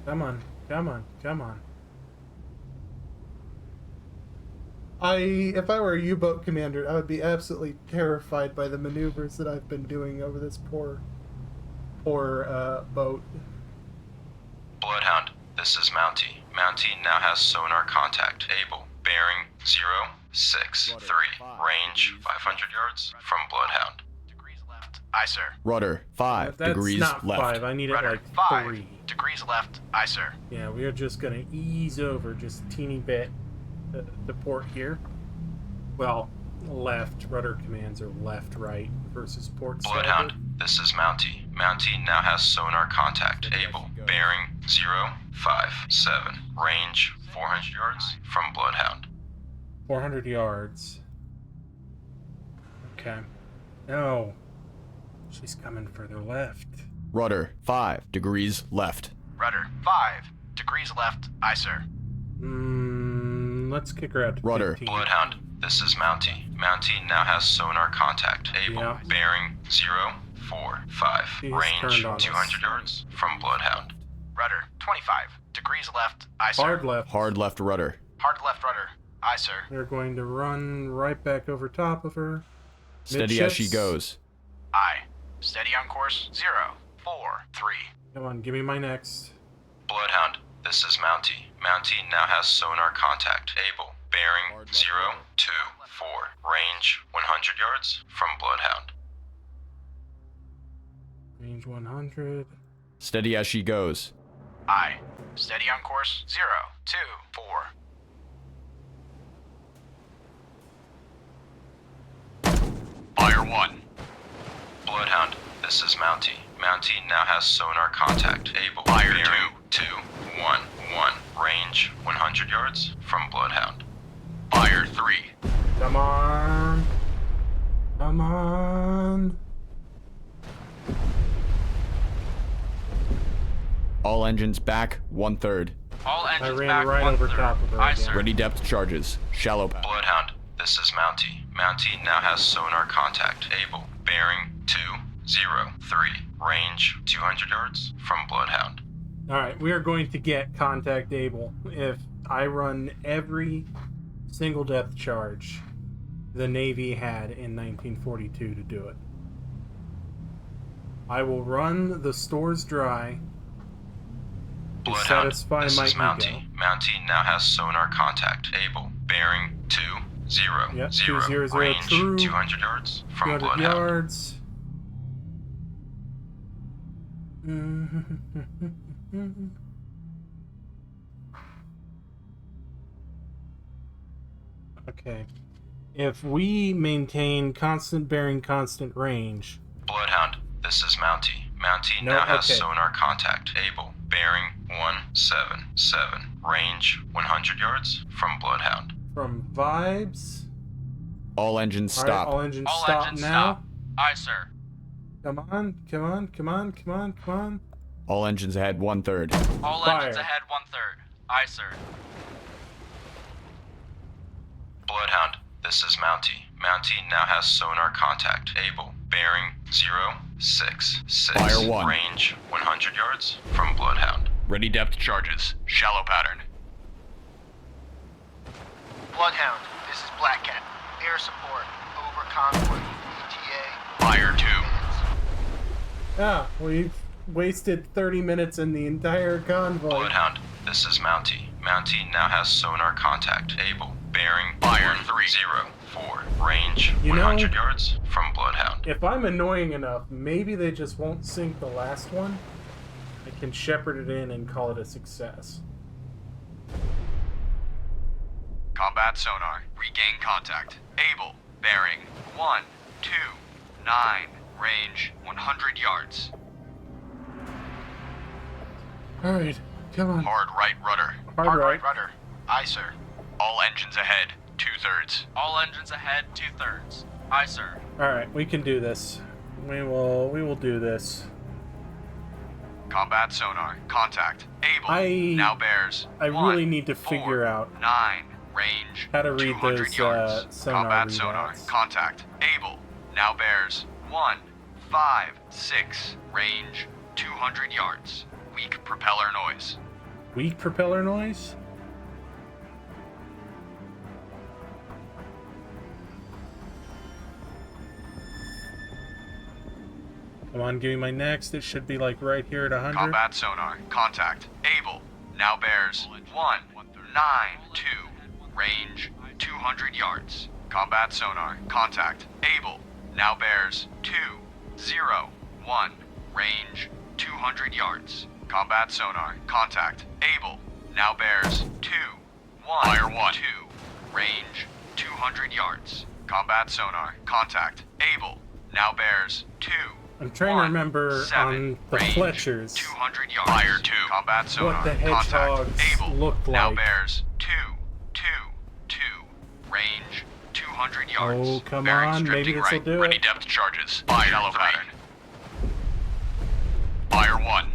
Come on, come on, come on. If I were a U-boat commander, I would be absolutely terrified by the maneuvers that I've been doing over this poor boat. Bloodhound, this is Mountie. Mountie now has sonar contact. Able. Bearing 063. Range 500 yards from Bloodhound. Degrees left. Aye, sir. Rudder 5 That's degrees not left. 5. I need it Rudder, like 5. 3. Degrees left. Aye, sir. Yeah, we are just gonna ease over just a teeny bit the port here. Well, left. Rudder commands are left, right versus port Bloodhound, starboard. this is Mountie. Mountie now has sonar contact. Able. Bearing 057. Range 400 yards from Bloodhound. 400 yards. Okay. No. She's coming further left. Rudder 5 degrees left. Rudder, 5. Degrees left. Aye, sir. Let's kick her out to Rudder. 15. Bloodhound, this is Mountie. Mountie now has sonar contact. Able. Yeah. Bearing 045. She's Range turned on us. 200 yards from Bloodhound. Rudder, 25. Degrees left. Aye, sir. Hard left. Hard left rudder. Hard left rudder. Aye, sir. They're going to run right back over top of her. Steady as she Midships. goes. Aye. Steady on course. 043. Come on, give me my next. Bloodhound, this is Mountie. Mountie now has sonar contact. Able. Bearing 024. Range 100 yards from Bloodhound. Range 100. Steady as she goes. Aye. Steady on course. 024. Fire 1. Bloodhound, this is Mountie. Mountie now has sonar contact. Able. Fire Bearing 211. Range 100 yards from Bloodhound. Fire 3. Come on. Come on. All engines back 1/3. All I engines ran back right over 1/3. top of her Aye, again. sir. Ready depth charges. Shallow pattern. Bloodhound, this is Mountie. Mountie now has sonar contact. Able. Bearing 203. Range 200 yards from Bloodhound. Alright, we are going to get contact able if I run every single depth charge the Navy had in 1942 to do it. I will run the stores dry Bloodhound, satisfy this my is ego. Mountie. Mountie now has sonar contact. Able. Bearing 20. Yep, 200 Range true. 200 yards from 200 Bloodhound. yards. Okay. If we maintain constant bearing, constant range. Bloodhound, this is Mountie. Mountie now has sonar contact. Able. Bearing 177. Range 100 yards from Bloodhound. From vibes. All engines stop. All right, all engines All stop engines now. stop. Aye, sir. Come on, come on, come on, come on, come on. All engines ahead 1/3. All engines ahead 1/3. Aye, sir. Bloodhound, this is Mountie. Mountie now has sonar contact. Able. Bearing 066. Fire 1. Range 100 yards from Bloodhound. Ready depth charges. Shallow pattern. Bloodhound, this is Black Cat. Air support. Over convoy. ETA. Fire 2. Ah, we've wasted 30 minutes in the entire convoy. Bloodhound, this is Mountie. Mountie now has sonar contact. Able. Bearing Fire 304. Range You know, 100 yards from Bloodhound. If I'm annoying enough, maybe they just won't sink the last one. I can shepherd it in and call it a success. Combat sonar. Regain contact. Able. Bearing 129. Range 100 yards. Alright, come on. Hard right rudder. Hard right. Rudder. Aye, sir. All engines ahead 2/3. All engines ahead 2/3. Aye, sir. Alright, we can do this. We will do this. Combat sonar. Contact. Able. Now bears. I really need to figure out 9. Range. how to read 200 those yards. sonar Combat readouts. sonar. Contact. Able. Now bears. 156. Range. 200 yards. Weak propeller noise. Weak propeller noise? Come on, give me my next. It should be like right here at 100. Combat sonar. Contact. Able. Now bears. 192. Range. 200 yards. Combat sonar. Contact. Able. Now bears. 201. Range. 200 yards. Combat sonar. Contact. Able. Now bears. 2-1. Fire 1. 2. Range. 200 yards. Combat sonar. Contact. Able. Now bears. 2. I'm trying to remember on the range, Fletchers 200 yards. Fire 2. Combat sonar. what the hedgehogs Contact. Able. looked Now like. bears. 2. Range. 200 yards. Oh, come Bearing on, maybe drifting this'll right. do Ready it. depth charges. Fire shallow pattern. Fire 1.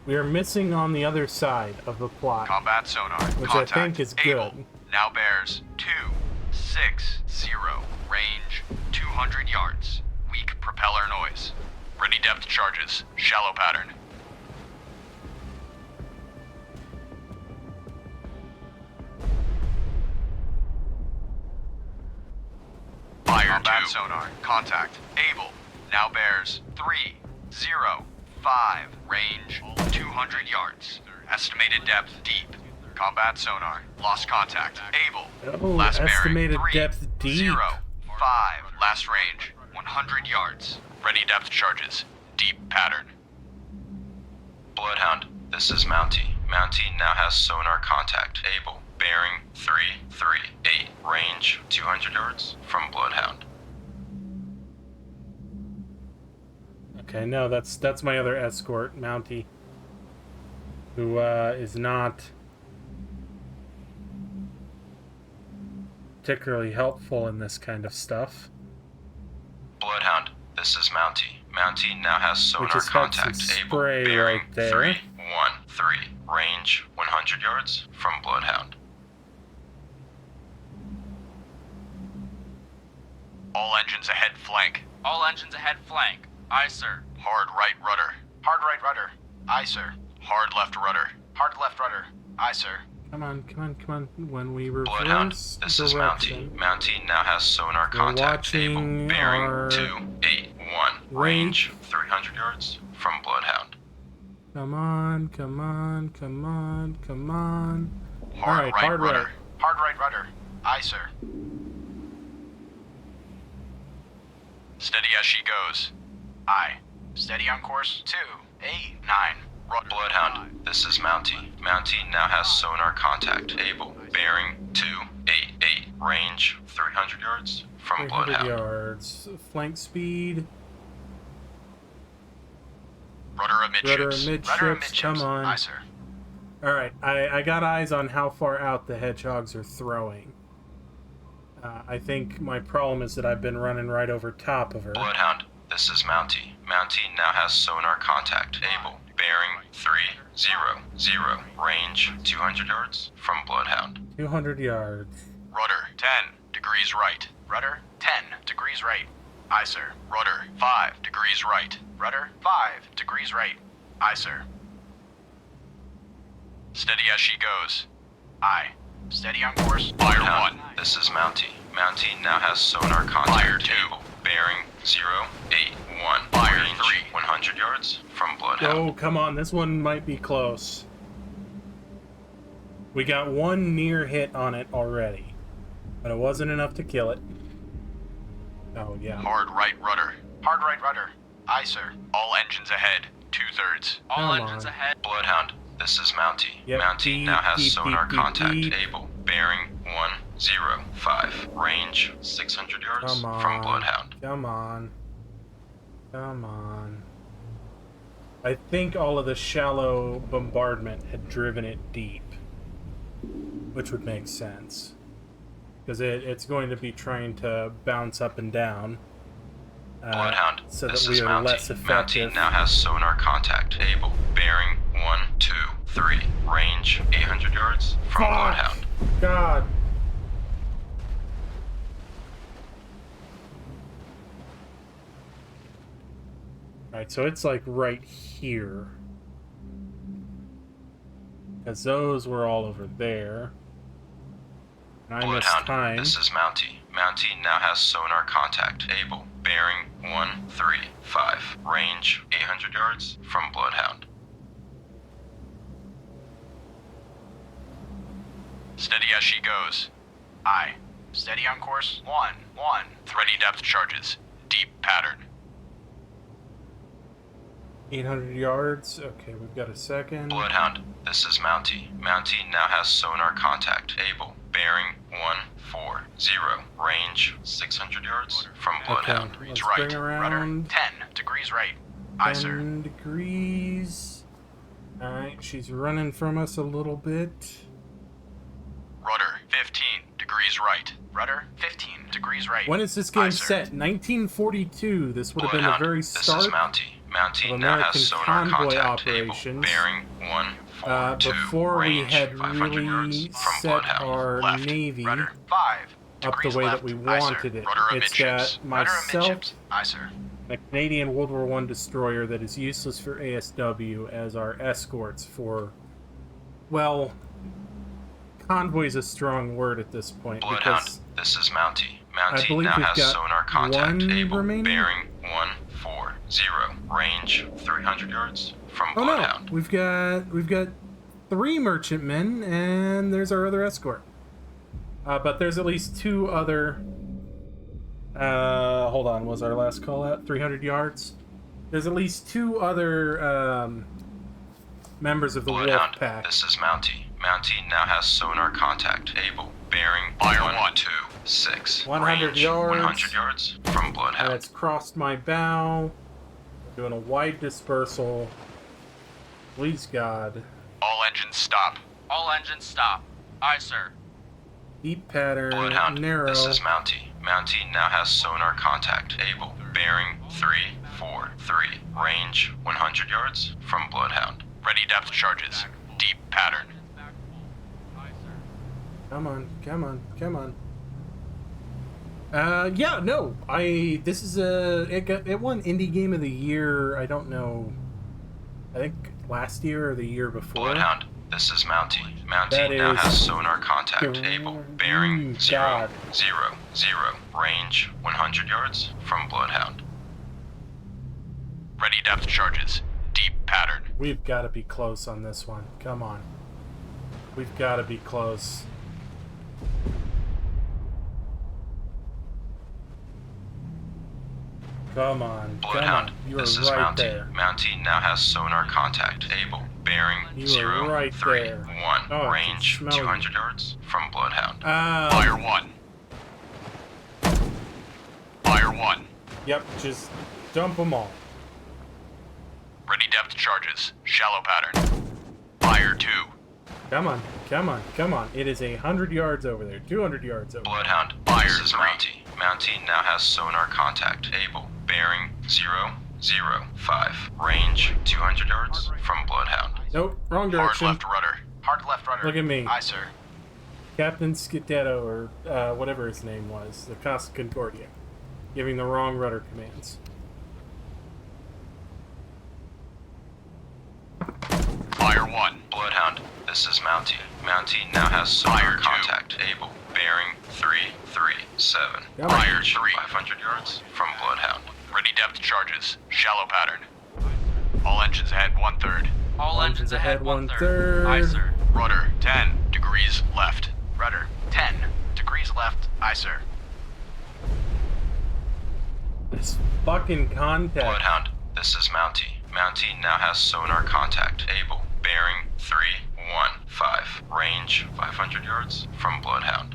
We are missing on the other side of the plot. Combat sonar. Which Contact. I think is Able. good. Now bears 260. Range 200 yards. Weak propeller noise. Ready depth charges. Shallow pattern. Fire combat 2. Sonar. Contact. Able. Now bears 305. Range 200 yards. Estimated depth deep. Combat sonar. Lost contact. Able. Oh, Last estimated bearing 3, depth deep. 0, 5. Last range 100 yards. Ready depth charges. Deep pattern. Bloodhound, this is Mountie. Mountie now has sonar contact. Able. Bearing 338. Range 200 yards from Bloodhound. Okay, no, that's my other escort, Mountie, who is not particularly helpful in this kind of stuff. Bloodhound, this is Mountie. Mountie now has sonar just got some contact. Able. spray Bearing right there. 313. Range 100 yards from Bloodhound. All engines ahead flank. All engines ahead flank. Aye, sir. Hard right rudder. Hard right rudder. Aye, sir. Hard left rudder. Hard left rudder. Aye, sir. Come on, come on, come on. When we Bloodhound, reverse this is direction, Mountie. Mountie now has sonar we're contact. Able. watching Bearing our 281. Range 300 yards from Bloodhound. Come on, come on, come on, come on. Hard Alright, right hard rudder. right. Hard right rudder. Aye, sir. Steady as she goes. Aye. Steady on course 289. Bloodhound, this is Mountie. Mountie now has sonar contact. Able. Bearing 288. Range 300 yards from 300 Bloodhound. yards. Flank speed. Rudder amidships. Rudder amidships. Rudder amidships. Come on. Aye, sir. Alright, I got eyes on how far out the hedgehogs are throwing. I think my problem is that I've been running right over top of her. Bloodhound, this is Mountie. Mountie now has sonar contact. Able. Bearing 300. Range 200 yards from Bloodhound. 200 yards. Rudder 10 degrees right. Rudder 10 degrees right. Aye, sir. Rudder 5 degrees right. Rudder 5 degrees right. Aye, sir. Steady as she goes. Aye. Steady on course. Fire Bloodhound, 1. this is Mountie. Mountie now has sonar contact. Fire 2. Able. Bearing 081. Fire Range 3. 100 yards from Bloodhound. Oh, come on. This one might be close. We got one near hit on it already. But it wasn't enough to kill it. Oh, yeah. Hard right rudder. Hard right rudder. Aye, sir. All engines ahead. 2/3. All Come engines on. ahead. Bloodhound, this is Mountie. Yep, Mountie beep, now has beep, sonar beep, beep, contact. beep. Able. Bearing 105. Range 600 yards Come on. from Bloodhound. Come on. Come on. I think all of the shallow bombardment had driven it deep. Which would make sense. Because it's going to be trying to bounce up and down. Bloodhound, So this that we is are Mountie. less effective. Mountie now has sonar contact. Able. Bearing 123. Range 800 yards from Fuck! Bloodhound. God. Alright, so it's like right here. Because those were all over there. And I missed Bloodhound, time. this is Mountie. Mountie now has sonar contact. Able. Bearing 135. Range 800 yards from Bloodhound. Steady as she goes. Aye. Steady on course 1. Ready depth charges. Deep pattern. 800 yards. Okay, we've got a second. Bloodhound, this is Mountie. Mountie now has sonar contact. Able. Bearing 140. Range 600 yards from Bloodhound. Okay, let's right. bring around. 10 degrees right. Aye, 10 sir. degrees. Alright, she's running from us a little bit. Rudder 15 degrees right. Rudder 15 degrees right. When is this Aye, game sir. set? 1942. This would have been the Bloodhound, very this is start Mountie. Mountie of now American has sonar convoy contact. Able. operations. Bearing 142. before we Range had 500 really yards from set Bloodhound. our Left. navy Rudder 5 up the degrees way left. that we Aye, sir. wanted it. Rudder It's amidships. got Rudder myself, amidships. Aye, sir. a Canadian World War I destroyer that is useless for ASW as our escorts for, well, convoy is a strong word at this point. Bloodhound, Because this is Mountie. I Mountie believe now we've has got sonar contact. one Able. remaining? Bearing 140. Range 300 yards from oh Bloodhound. no, we've got 3 merchantmen and there's our other escort. But there's at least 2 other. Hold on, was our last call out 300 yards? There's at least 2 other members of the wolf Bloodhound, pack. this is Mountie. Mountie now has sonar contact. Able. Bearing Fire 126. 100 Range yards. 100 yards from And Bloodhound. it's crossed my bow. We're doing a wide dispersal. Please God. All engines stop. All engines stop. Aye, sir. Deep pattern, Bloodhound, narrow. this is Mountie. Mountie now has sonar contact. Able. Bearing 343. Range 100 yards from Bloodhound. Ready depth charges. Deep pattern. Come on, come on, come on. Yeah, no, this is it won Indie Game of the Year, I don't know, I think last year or the year before. Bloodhound, this is Mountie. That Mountie now is has sonar contact. Able. Bearing God. 000. Range 100 yards from Bloodhound. Ready depth charges. Deep pattern. We've got to be close on this one. Come on. We've got to be close. Come on. Bloodhound, Come on. You this are is right Mountie. there. Mountie now has sonar contact. Able. Bearing You are 0, right 3, there. 1. Oh, I can Range smell you. 200 yards from Bloodhound. Fire 1. Fire 1. Yep, just dump them all. Ready depth charges. Shallow pattern. Fire 2. Come on, come on, come on. It is 100 yards over there, 200 yards over Bloodhound, Fire this is 3. Mountie. Mountie now has sonar contact. Able. Bearing 0, 0, 5. Range 200 yards from Bloodhound. there. Nope, wrong Hard direction. left rudder. Hard left rudder. Look at me. Aye, sir. Captain Scudetto, or whatever his name was, the Costa Concordia, giving the wrong rudder commands. Fire 1. Bloodhound, this is Mountie. Mountie now has sonar Fire 2. contact. Able. Bearing 3, 3, 7. Come on. Fire Range 3. 500 yards from Bloodhound. Ready depth charges. Shallow pattern. All engines ahead 1/3. All engines ahead 1/3. Aye, sir. Rudder 10 degrees left. Rudder 10 degrees left. Aye, sir. This fucking contact. Bloodhound, this is Mountie. Mountie now has sonar contact. Able. Bearing 3, 1, 5. Range 500 yards from Bloodhound.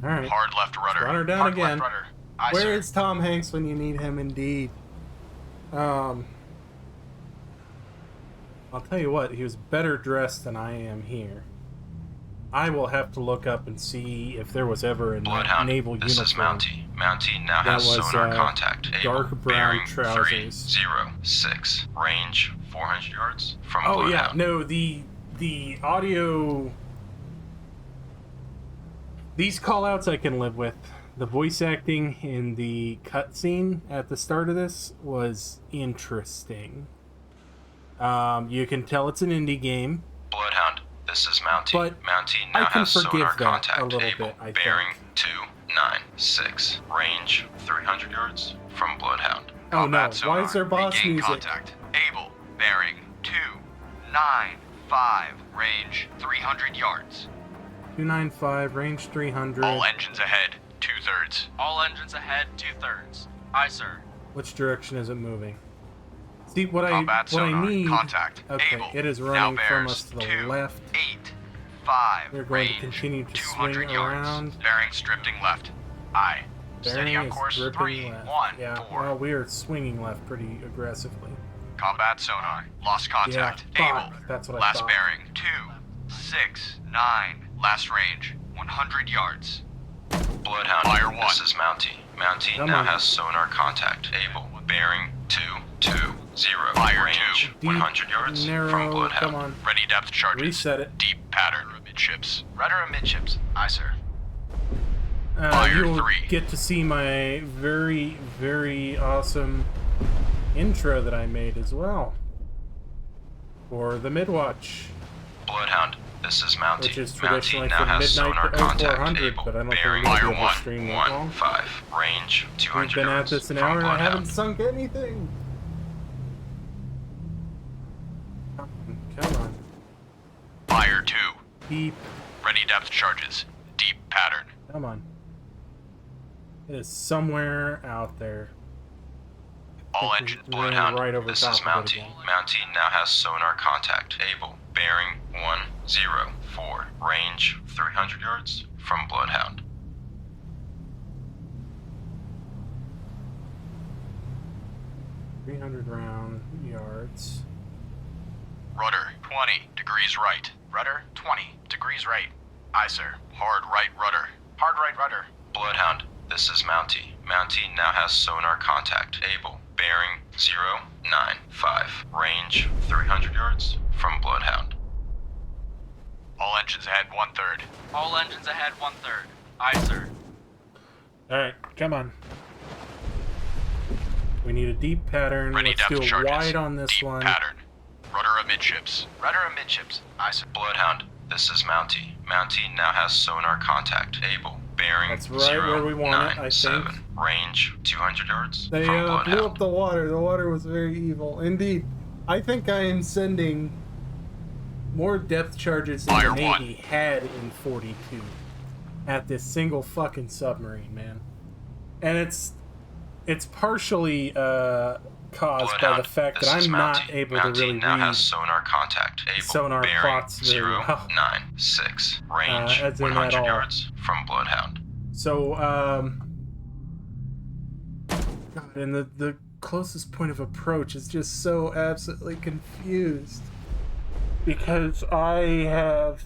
Alright, Hard left rudder. run her down Hard again. left rudder. Aye, Where sir. is Tom Hanks when you need him indeed? I'll tell you what, he was better dressed than I am here. I will have to look up and see if there was ever a Bloodhound, naval this uniform. is Mountie. Mountie now That has was, sonar contact. Able. dark brown Bearing 3, trousers. 0, 6. Range 400 yards from Oh yeah, Bloodhound. no, the audio. These callouts I can live with. The voice acting in the cutscene at the start of this was interesting. You can tell it's an indie game. Bloodhound, this is Mountie. But Mountie I now can has forgive sonar that contact. a little Able. bit, I Bearing think. 2, 9, 6. Range 300 yards from Bloodhound. Oh no, Combat why is there boss Regain music? contact. Able. Bearing 2, 9, 5. Range 300 yards. 295, range 300. All engines ahead 2/3. All engines ahead 2/3. Aye, sir. Which direction is it moving? See, what Combat I sonar. need... Contact. Okay, Able. it is Now running from bears us to the 2, left. 8, 5. We're going to Range continue to 200 swing yards. around. Bearing drifting left. Aye. Bearing Steady on is course. dripping 3, left. 1, Yeah, 4. well, we are swinging left pretty aggressively. Combat sonar. Lost contact. Yeah, Able. that's what I Last thought. bearing 2, 6, 9. Last range 100 yards. Bloodhound, Fire 1. this is Mountie. Mountie Come now on. has sonar contact. Able. Bearing 2, 2, 0. Fire Range 2. 100 yards narrow, from Bloodhound. come on. Ready depth charges. Reset it. Deep pattern midships. Rudder amidships. Aye, sir. Fire You'll 3. get to see my very, very awesome intro that I made as well. For the MidWatch. Bloodhound, this is Mountie. Which is Mountie traditionally now from has midnight sonar to contact. 0400, Able. but I don't think Bearing we're gonna be 1, able to stream that 1, long. 5. Range 200 We've been at yards this an from hour and I Bloodhound. haven't sunk anything. Come on. Fire 2. Deep. Ready depth charges. Deep pattern. Come on. It is somewhere out there. All I think we engines ran Bloodhound, right over this top is of it Mountie. again. Mountie now has sonar contact. Able. Bearing 1, 0, 4. Range 300 yards from Bloodhound. round yards. Rudder 20 degrees right. Rudder 20 degrees right. Aye, sir. Hard right rudder. Hard right rudder. Bloodhound, this is Mountie. Mountie now has sonar contact. Able. Bearing 0, 9, 5. Range 300 yards from Bloodhound. All engines ahead 1/3. All engines ahead 1/3. Aye, sir. Alright, come on. We need a deep pattern. Ready Let's do depth a charges. wide on this Deep one. pattern. Rudder amidships. Rudder amidships. Aye, sir. Bloodhound, this is Mountie. Mountie now has sonar contact. Able. Bearing That's right 0, where we want it, 9, I 7. think. Range 200 yards They from blew Bloodhound. up the water. The water was very evil. Indeed. I think I am sending more depth charges than the Navy had in 42 at this single fucking submarine, man. And it's partially caused by the fact that I'm not able to really now read has sonar contact. Able. sonar Bearing plots very well. 096. Range as in 100 at all. yards from Bloodhound. So, God, and the closest point of approach is just so absolutely confused. Because I have...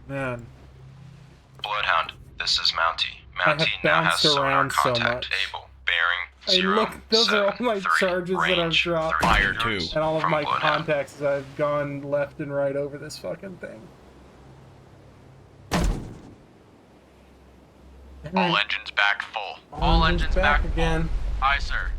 Man. Bloodhound, this is Mountie. Mountie I have now has bounced sonar around so contact. much. Able. Bearing Hey, look, those are all my charges that I've dropped. Fire 2. And all of my contacts that I've gone left and right over this fucking thing. All engines back full. All engines back again. full. Aye, sir.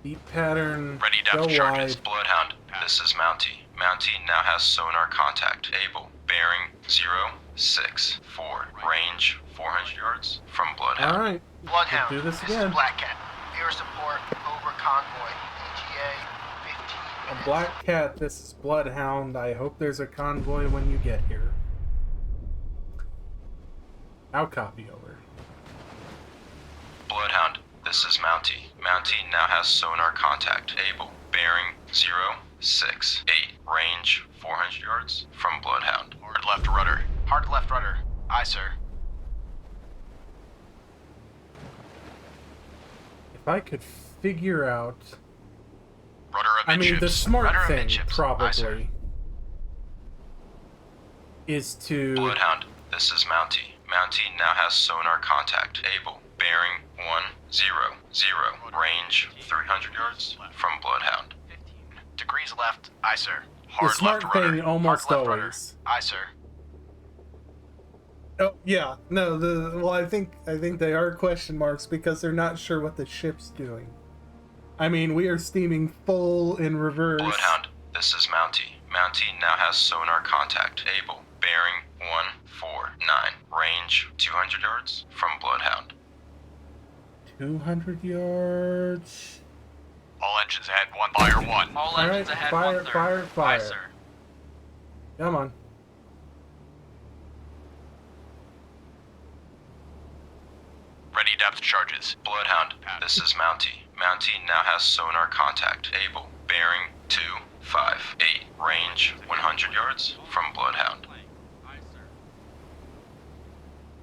Deep pattern. Ready go depth charges. wide. Bloodhound, this is Mountie. Mountie now has sonar contact. Able. Bearing 064. Range 400 yards from Bloodhound. All right. Bloodhound, do this this again. is Black Cat. Air support over convoy. ETA 15 minutes. A Black Cat, this is Bloodhound. I hope there's a convoy when you get here. Now copy over. Bloodhound, this is Mountie. Mountie now has sonar contact. Able. Bearing 068. Range 400 yards from Bloodhound. Hard left rudder. Hard left rudder. Aye, sir. If I could figure out... Rudder I mean, the amidships. smart Rudder thing, amidships. Aye, sir. probably, is to... Bloodhound, this is Mountie. Mountie now has sonar contact. Able. Bearing 100. Range 300 yards from Bloodhound. 15 degrees left. Aye, sir. The Hard smart left thing rudder. almost Hard left rudder. always... Aye, sir. Oh, yeah. No, well, I think they are question marks because they're not sure what the ship's doing. I mean, we are steaming full in reverse. Bloodhound, this is Mountie. Mountie now has sonar contact. Able. Bearing 149. Range 200 yards from Bloodhound. 200 yards. All engines ahead. Fire 1. All All engines right, ahead, fire, 1/3. fire, fire. Aye, sir. Come on. Ready depth charges. Bloodhound, this is Mountie. Mountie now has sonar contact. Able. Bearing 258. Range 100 yards from Bloodhound.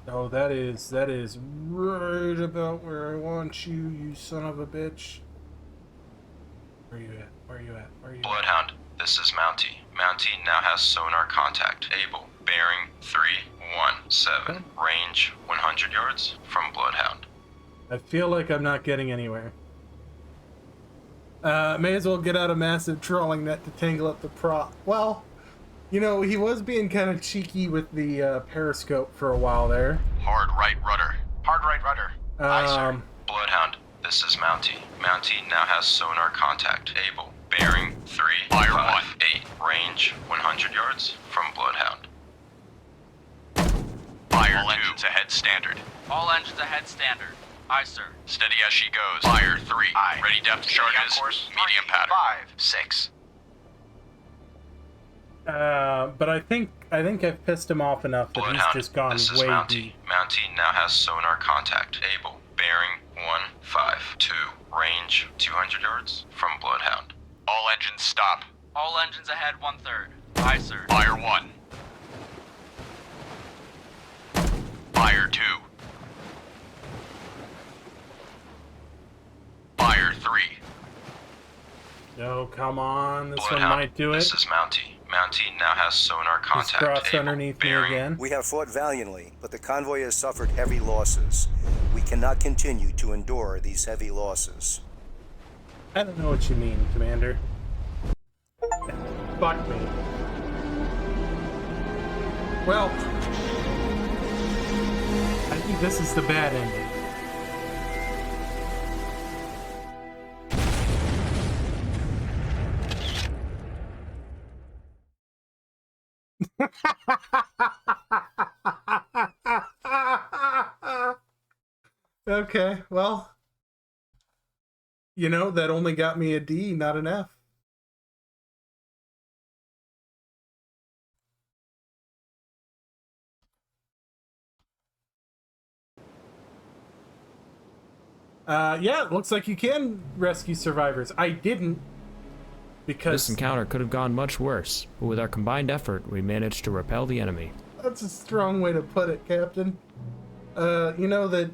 Oh, that is right about where I want you, you son of a bitch. Where you at? Where you at? Where you at? Bloodhound, this is Mountie. Mountie now has sonar contact. Able. Bearing 317. Range 100 yards from Bloodhound. I feel like I'm not getting anywhere. May as well get out a massive trolling net to tangle up the prop. Well, you know, he was being kind of cheeky with the periscope for a while there. Hard right rudder. Hard right rudder. Aye, sir. Bloodhound, this is Mountie. Mountie now has sonar contact. Able. Bearing 358. Range 100 yards from Bloodhound. Fire 2. Engines ahead standard. All engines ahead, standard. Aye, sir. Steady as she goes. Fire 3. Aye. Ready depth Steady on charges. course. Medium 3, pattern. 5, 6. But I think I've pissed him off enough that Bloodhound, he's just gone this is way Mountie. deep. Mountie now has sonar contact. Able. Bearing 152. Range 200 yards from Bloodhound. All engines stop. All engines ahead, 1/3. Aye, sir. Fire 1. Fire 2. Fire 3. No, come on. This one Bloodhound, might do it. This is Mountie. Mountie now has sonar He's contact. crossed Able. underneath me Bearing again. We have fought valiantly, but the convoy has suffered heavy losses. We cannot continue to endure these heavy losses. I don't know what you mean, Commander. Fuck me. Well, I think this is the bad ending. Okay, well, You know, that only got me a D, not an F. Yeah, it looks like you can rescue survivors. I didn't, because... This encounter could have gone much worse, but with our combined effort, we managed to repel the enemy. That's a strong way to put it, Captain. You know that...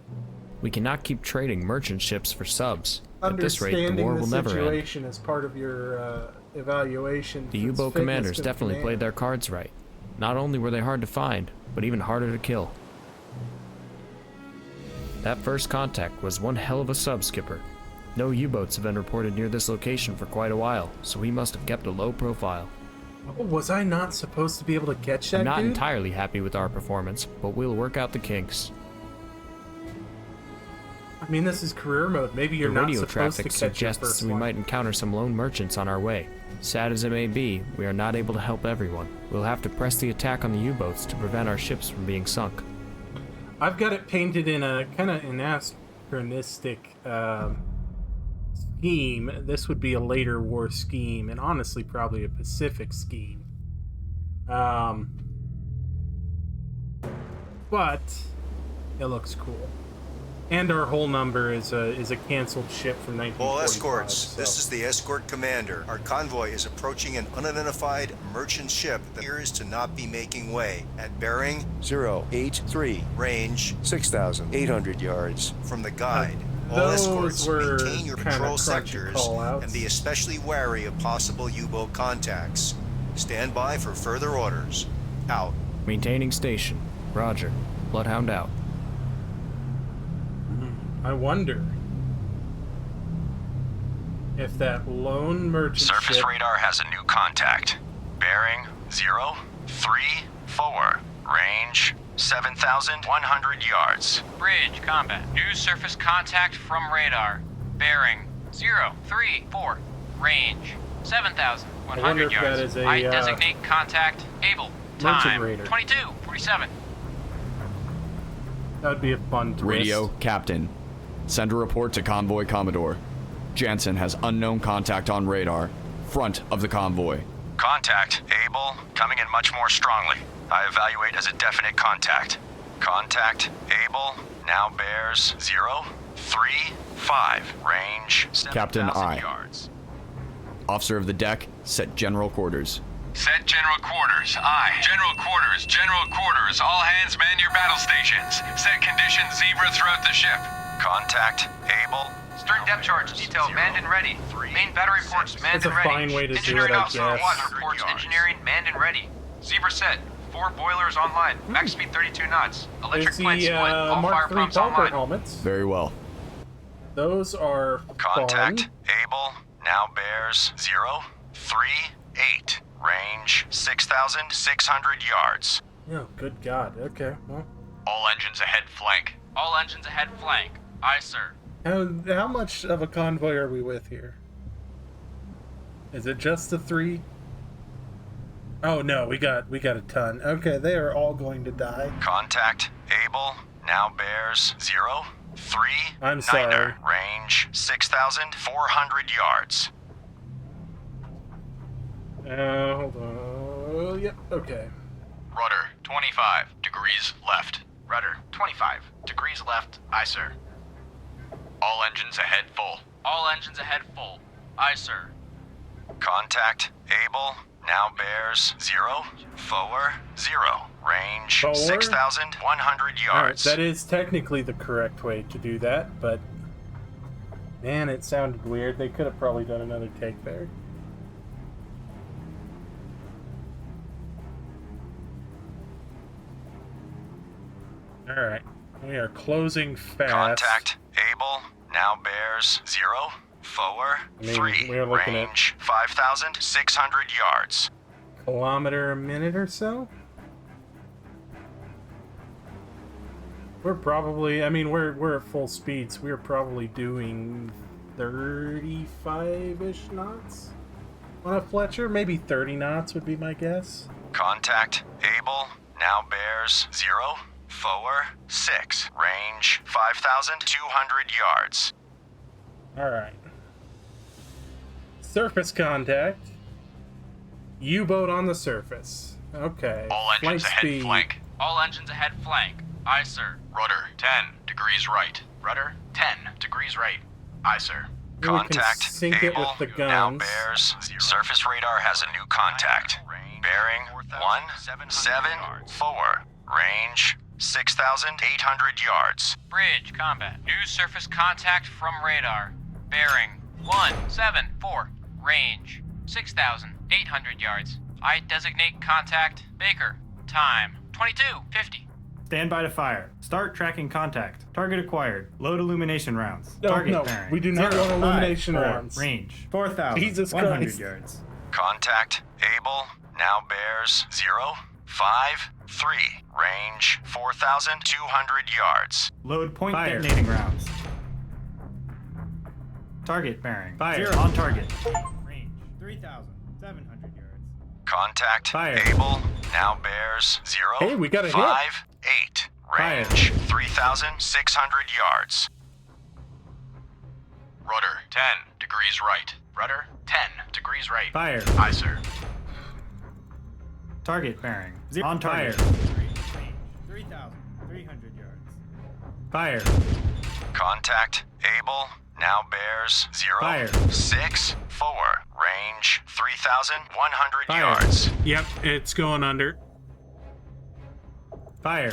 We cannot keep trading merchant ships for subs. At this rate, the understanding war the will never end. situation as part of your evaluation. The U-boat commanders definitely played their cards right. Not only were they hard to find, but even harder to kill. That first contact was one hell of a sub, Skipper. No U-boats have been reported near this location for quite a while, so he must have kept a low profile. Oh, was I not supposed to be able to catch that I'm not dude? entirely happy with our performance, but we'll work out the kinks. I mean, this is career mode. Maybe you're The not radio supposed to traffic catch your suggests first we one. might encounter some lone merchants on our way. Sad as it may be, we are not able to help everyone. We'll have to press the attack on the U-boats to prevent our ships from being sunk. I've got it painted in a kind of anachronistic scheme. This would be a later war scheme, and honestly, probably a Pacific scheme. But it looks cool. And our whole number is a canceled ship from 1945. All escorts, so. this is the escort commander. Our convoy is approaching an unidentified merchant ship that appears to not be making way at bearing 083, range 6,800 yards. From the guide, all escorts, maintain your patrol sectors and be especially wary of possible U-boat contacts. Stand by for further orders. Out. Maintaining station. Roger. Bloodhound out. I wonder if that lone merchant Surface ship... radar has a new contact. Bearing 034. Range 7,100 yards. Bridge combat. New surface contact from radar. Bearing 034. Range 7,100 if that yards. is a, I designate contact able. merchant Time raider. 22:47. That would be a fun twist. Radio, Captain. Send a report to Convoy Commodore. Jansen has unknown contact on radar. Front of the convoy. Contact. Able. Coming in much more strongly. I evaluate as a definite contact. Contact. Able. Now bears 035. Range 7,000 Captain I. yards. Officer of the deck, set general quarters. Set general quarters. Aye. General quarters. General quarters. All hands man your battle stations. Set condition Zebra throughout the ship. Contact. Able. Stern depth charge detail manned and ready. Main battery reports manned That's a and ready. fine way to do Engineering it, I officer on guess. watch reports engineering manned and ready. Zebra set. 4 boilers online. Max speed 32 knots. Electric It's plant the split. All Mark fire III pumps Pauper online. helmets. Very well. Those are Contact. fun. Able. Now bears 038. Range 6,600 yards. Oh, good God. Okay, well. All engines ahead flank. All engines ahead flank. Aye, sir. How much of a convoy are we with here? Is it just the 3? Oh no, we got a ton. Okay, they are all going to die. Contact. Able. Now bears 039. I'm sorry. Range 6,400 yards. Hold on. Yep, okay. Rudder 25 degrees left. Rudder 25 degrees left. Aye, sir. All engines ahead full. All engines ahead full. Aye, sir. Contact. Able. Now bears 040. Range Forward? 6,100 yards. Alright, that is technically the correct way to do that, but man, it sounded weird. They could have probably done another take there. Alright, we are closing fast. Contact. Able. Now bears 043. we're looking at Range 5,600 yards. kilometer a minute or so. We're probably, I mean, we're at full speed, so we're probably doing 35-ish knots on a Fletcher. Maybe 30 knots would be my guess. Contact. Able. Now bears 046. Range 5,200 yards. All right. Surface contact. U-boat on the surface. Okay. All engines Flight ahead speed. flank. All engines ahead flank. Aye, sir. Rudder 10 degrees right. Rudder 10 degrees right. Aye, sir. Maybe we can Contact. sync it Able. with the Now guns. bears. Surface radar has a new contact. Bearing 174. Range 6,800 yards. Bridge combat. New surface contact from radar. Bearing 174. Range 6,800 yards. I designate contact Baker. Time 22:50. Stand by to fire. Start tracking contact. Target acquired. Load illumination rounds. No, Target no, bearing. we do not want illumination 0, 5, 4, rounds. Range Jesus 4,100 Christ. yards. Contact. Able. Now bears 053. Range 4,200 yards. Load point Fire. detonating rounds. Target bearing. Fire. 0 on target. Range 3,700 yards. Contact. Fire. Able. Now bears 0. Hey, we got a hit. 5-8. Fire. Range 3,600 yards. Rudder 10 degrees right. Rudder 10 degrees right. Fire. Aye, sir. Target bearing. 0 on target. Fire. Range 3,300 yards. Fire. Contact. Able. Now bears 0. Fire. 6-4. Range 3,100 Fire. yards. Yep, it's going under. Fire.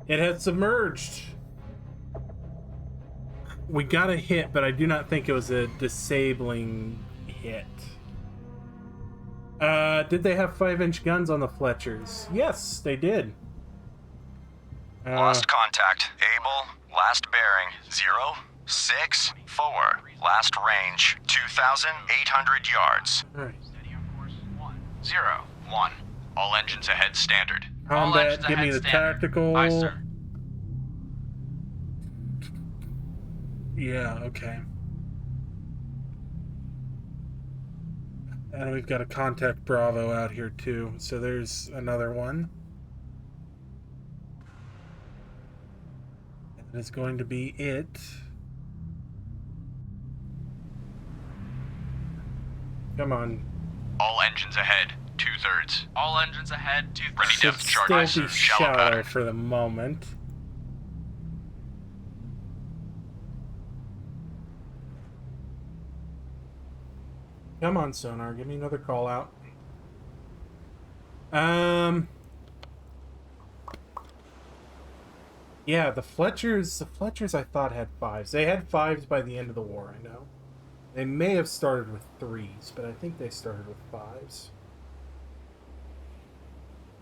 It had submerged. We got a hit, but I do not think it was a disabling hit. Did they have 5-inch guns on the Fletchers? Yes, they did. Lost contact. Able. Last bearing 0-6-4. Last range 2,800 yards. Alright. 0-1. All engines ahead standard. All Combat, engines give me ahead the standard. tactical. Aye, sir. Yeah, okay. And we've got a contact Bravo out here too. So there's another one. And it's going to be it. Come on. All engines ahead 2/3. All engines ahead 2/3. Ready Should depth still charges. be Shallow shallow pattern. for the moment. Come on, sonar. Give me another call out. Yeah, the Fletchers I thought had 5s. They had 5s by the end of the war, I know. They may have started with 3s, but I think they started with 5s.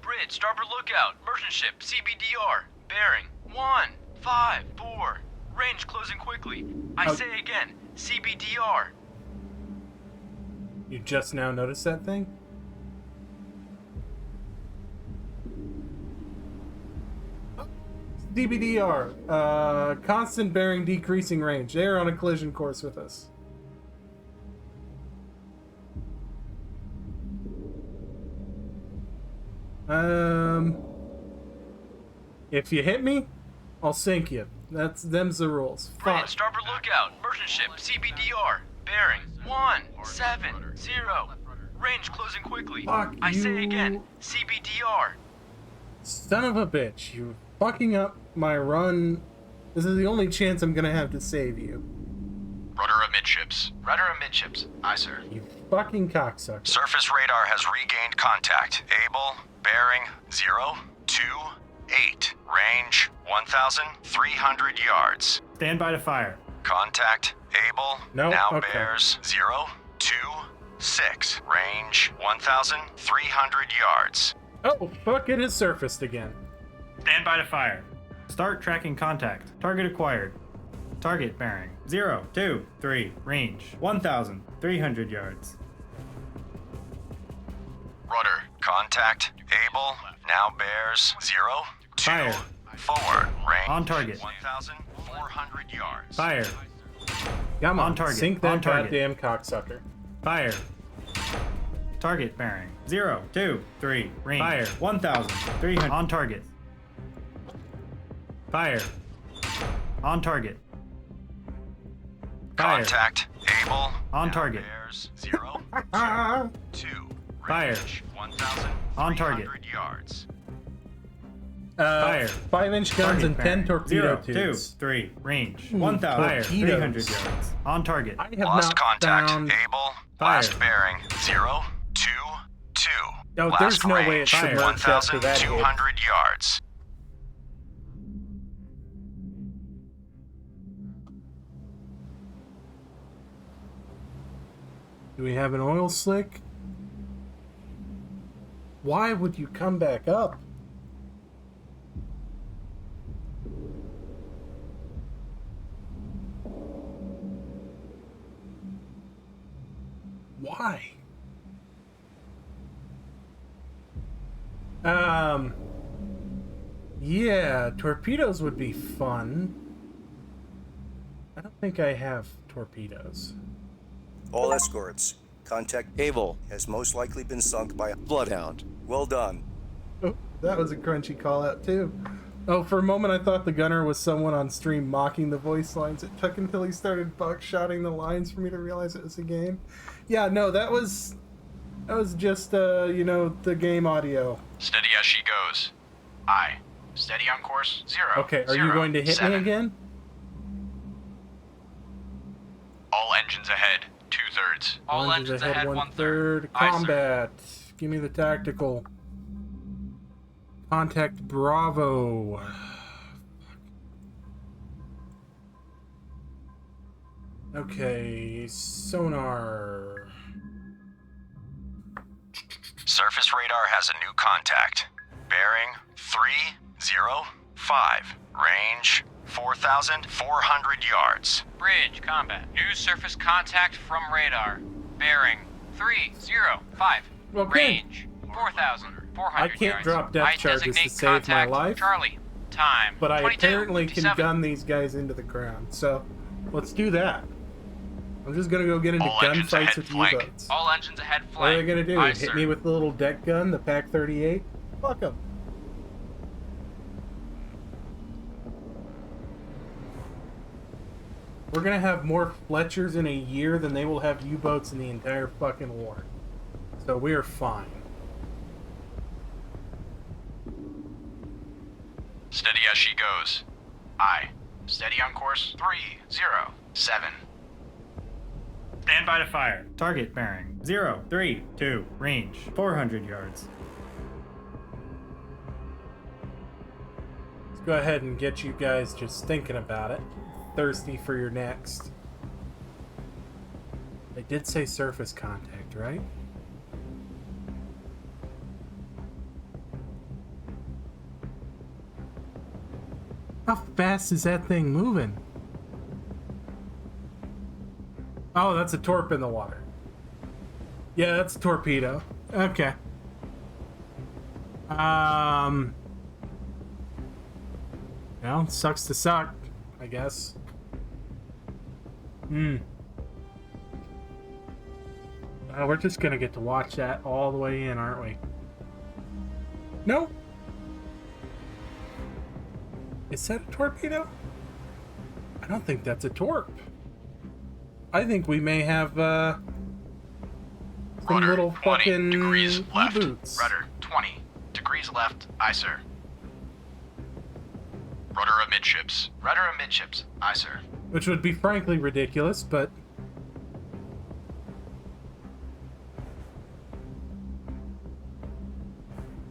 Bridge, starboard lookout. Merchant ship, CBDR. Bearing 154. Range closing quickly. I say again, CBDR. You just now noticed that thing? DBDR, constant bearing decreasing range. They are on a collision course with us. If you hit me, I'll sink you. Them's the rules. Bridge, Fuck. starboard lookout. Merchant ship, CBDR. Bearing 170. Range closing quickly. Fuck I say you. again, CBDR. Son of a bitch, you're fucking up my run. This is the only chance I'm gonna have to save you. Rudder amidships. Rudder amidships. Aye, sir. You fucking cocksucker. Surface radar has regained contact. Able. Bearing 028. Range 1,300 yards. Stand by to fire. Contact. Able. No, Now okay. bears 026. Range 1,300 yards. Oh, fuck, it is surfaced again. Stand by to fire. Start tracking contact. Target acquired. Target bearing 023. Range 1,300 yards. Rudder. Contact. Able. Now bears 024. Fire. Range On target. 1,400 yards. Fire. Come on, On target. sink that On target. goddamn cocksucker. Fire. Target bearing 023. Range Fire. 1,300. On target. Fire. On target. Fire. Contact. Able. On Now target. Bears 0, 2. Fire. Range 1,300 On target. yards. Fire. 5-inch guns and 10 torpedo 0, 2, tubes. 3. Range. Ooh, 1,300 torpedoes. yards. On target. I have Lost not contact. found... Able. Fire. Last bearing 0, 2, 2. No, Last there's no way range, it submerged after that hit. 1,200 yards. Do we have an oil slick? Why would you come back up? Why? Yeah, torpedoes would be fun. I don't think I have torpedoes. All escorts, contact Able has most likely been sunk by a bloodhound. Well done. Oh, that was a crunchy call out too. Oh, for a moment I thought the gunner was someone on stream mocking the voice lines. It took until he started buckshotting the lines for me to realize it was a game. Yeah, no, that was just you know, the game audio. Steady as she goes. Aye. Steady on course. 0. Okay, are 0, you going to hit 7. me again? All engines ahead. 2/3. All engines ahead, 1/3. Aye, sir. Combat. Give me the tactical. Contact Bravo. Okay, sonar. Surface radar has a new contact. Bearing 305. Range 4,400 yards. Bridge combat. New surface contact from radar. Bearing 305. Okay. Range 4,400 I can't yards. drop depth I charges to designate save my contact life. Charlie. Time. But I 22, apparently can 57. gun these guys into the ground. So let's do that. I'm just gonna go get into All engines gunfights ahead, with flank. U-boats. All engines ahead flank. What are they gonna do? Aye, Hit sir. me with the little deck gun, the PAC-38? Fuck them. We're gonna have more Fletchers in a year than they will have U-boats in the entire fucking war. So we are fine. Steady as she goes. Aye. Steady on course. 307. Stand by to fire. Target bearing 0, 3, 2. Range 400 yards. Let's go ahead and get you guys just thinking about it. Thirsty for your next. I did say surface contact, right? How fast is that thing moving? Oh, that's a torp in the water. Yeah, that's a torpedo. Okay. Well, sucks to suck, I guess. We're just gonna get to watch that all the way in, aren't we? No. Is that a torpedo? I don't think that's a torp. I think we may have some Rudder, little 20 fucking degrees left. U-boots. Rudder 20 degrees left. Aye, sir. Rudder amidships. Rudder amidships. Aye, sir. Which would be frankly ridiculous, but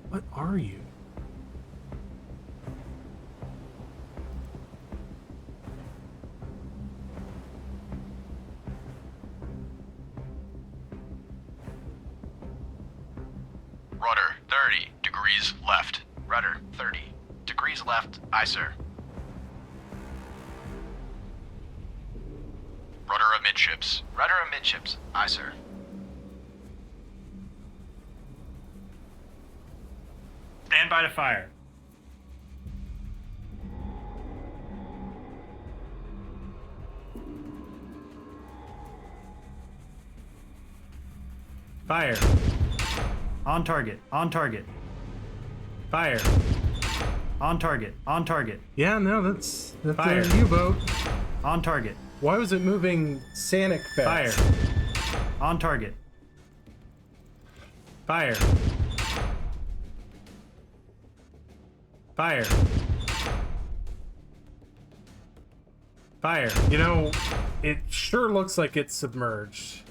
what are you? Rudder 30 degrees left. Rudder 30 degrees left. Aye, sir. Rudder amidships. Rudder amidships. Aye, sir. Stand by to fire. Fire. On target. On target. Fire. On target. On target. Yeah, no, that's Fire. a U-boat. On target. Why was it moving Sanic back? Fire. On target. Fire. Fire. Fire. You know, it sure looks like it's submerged.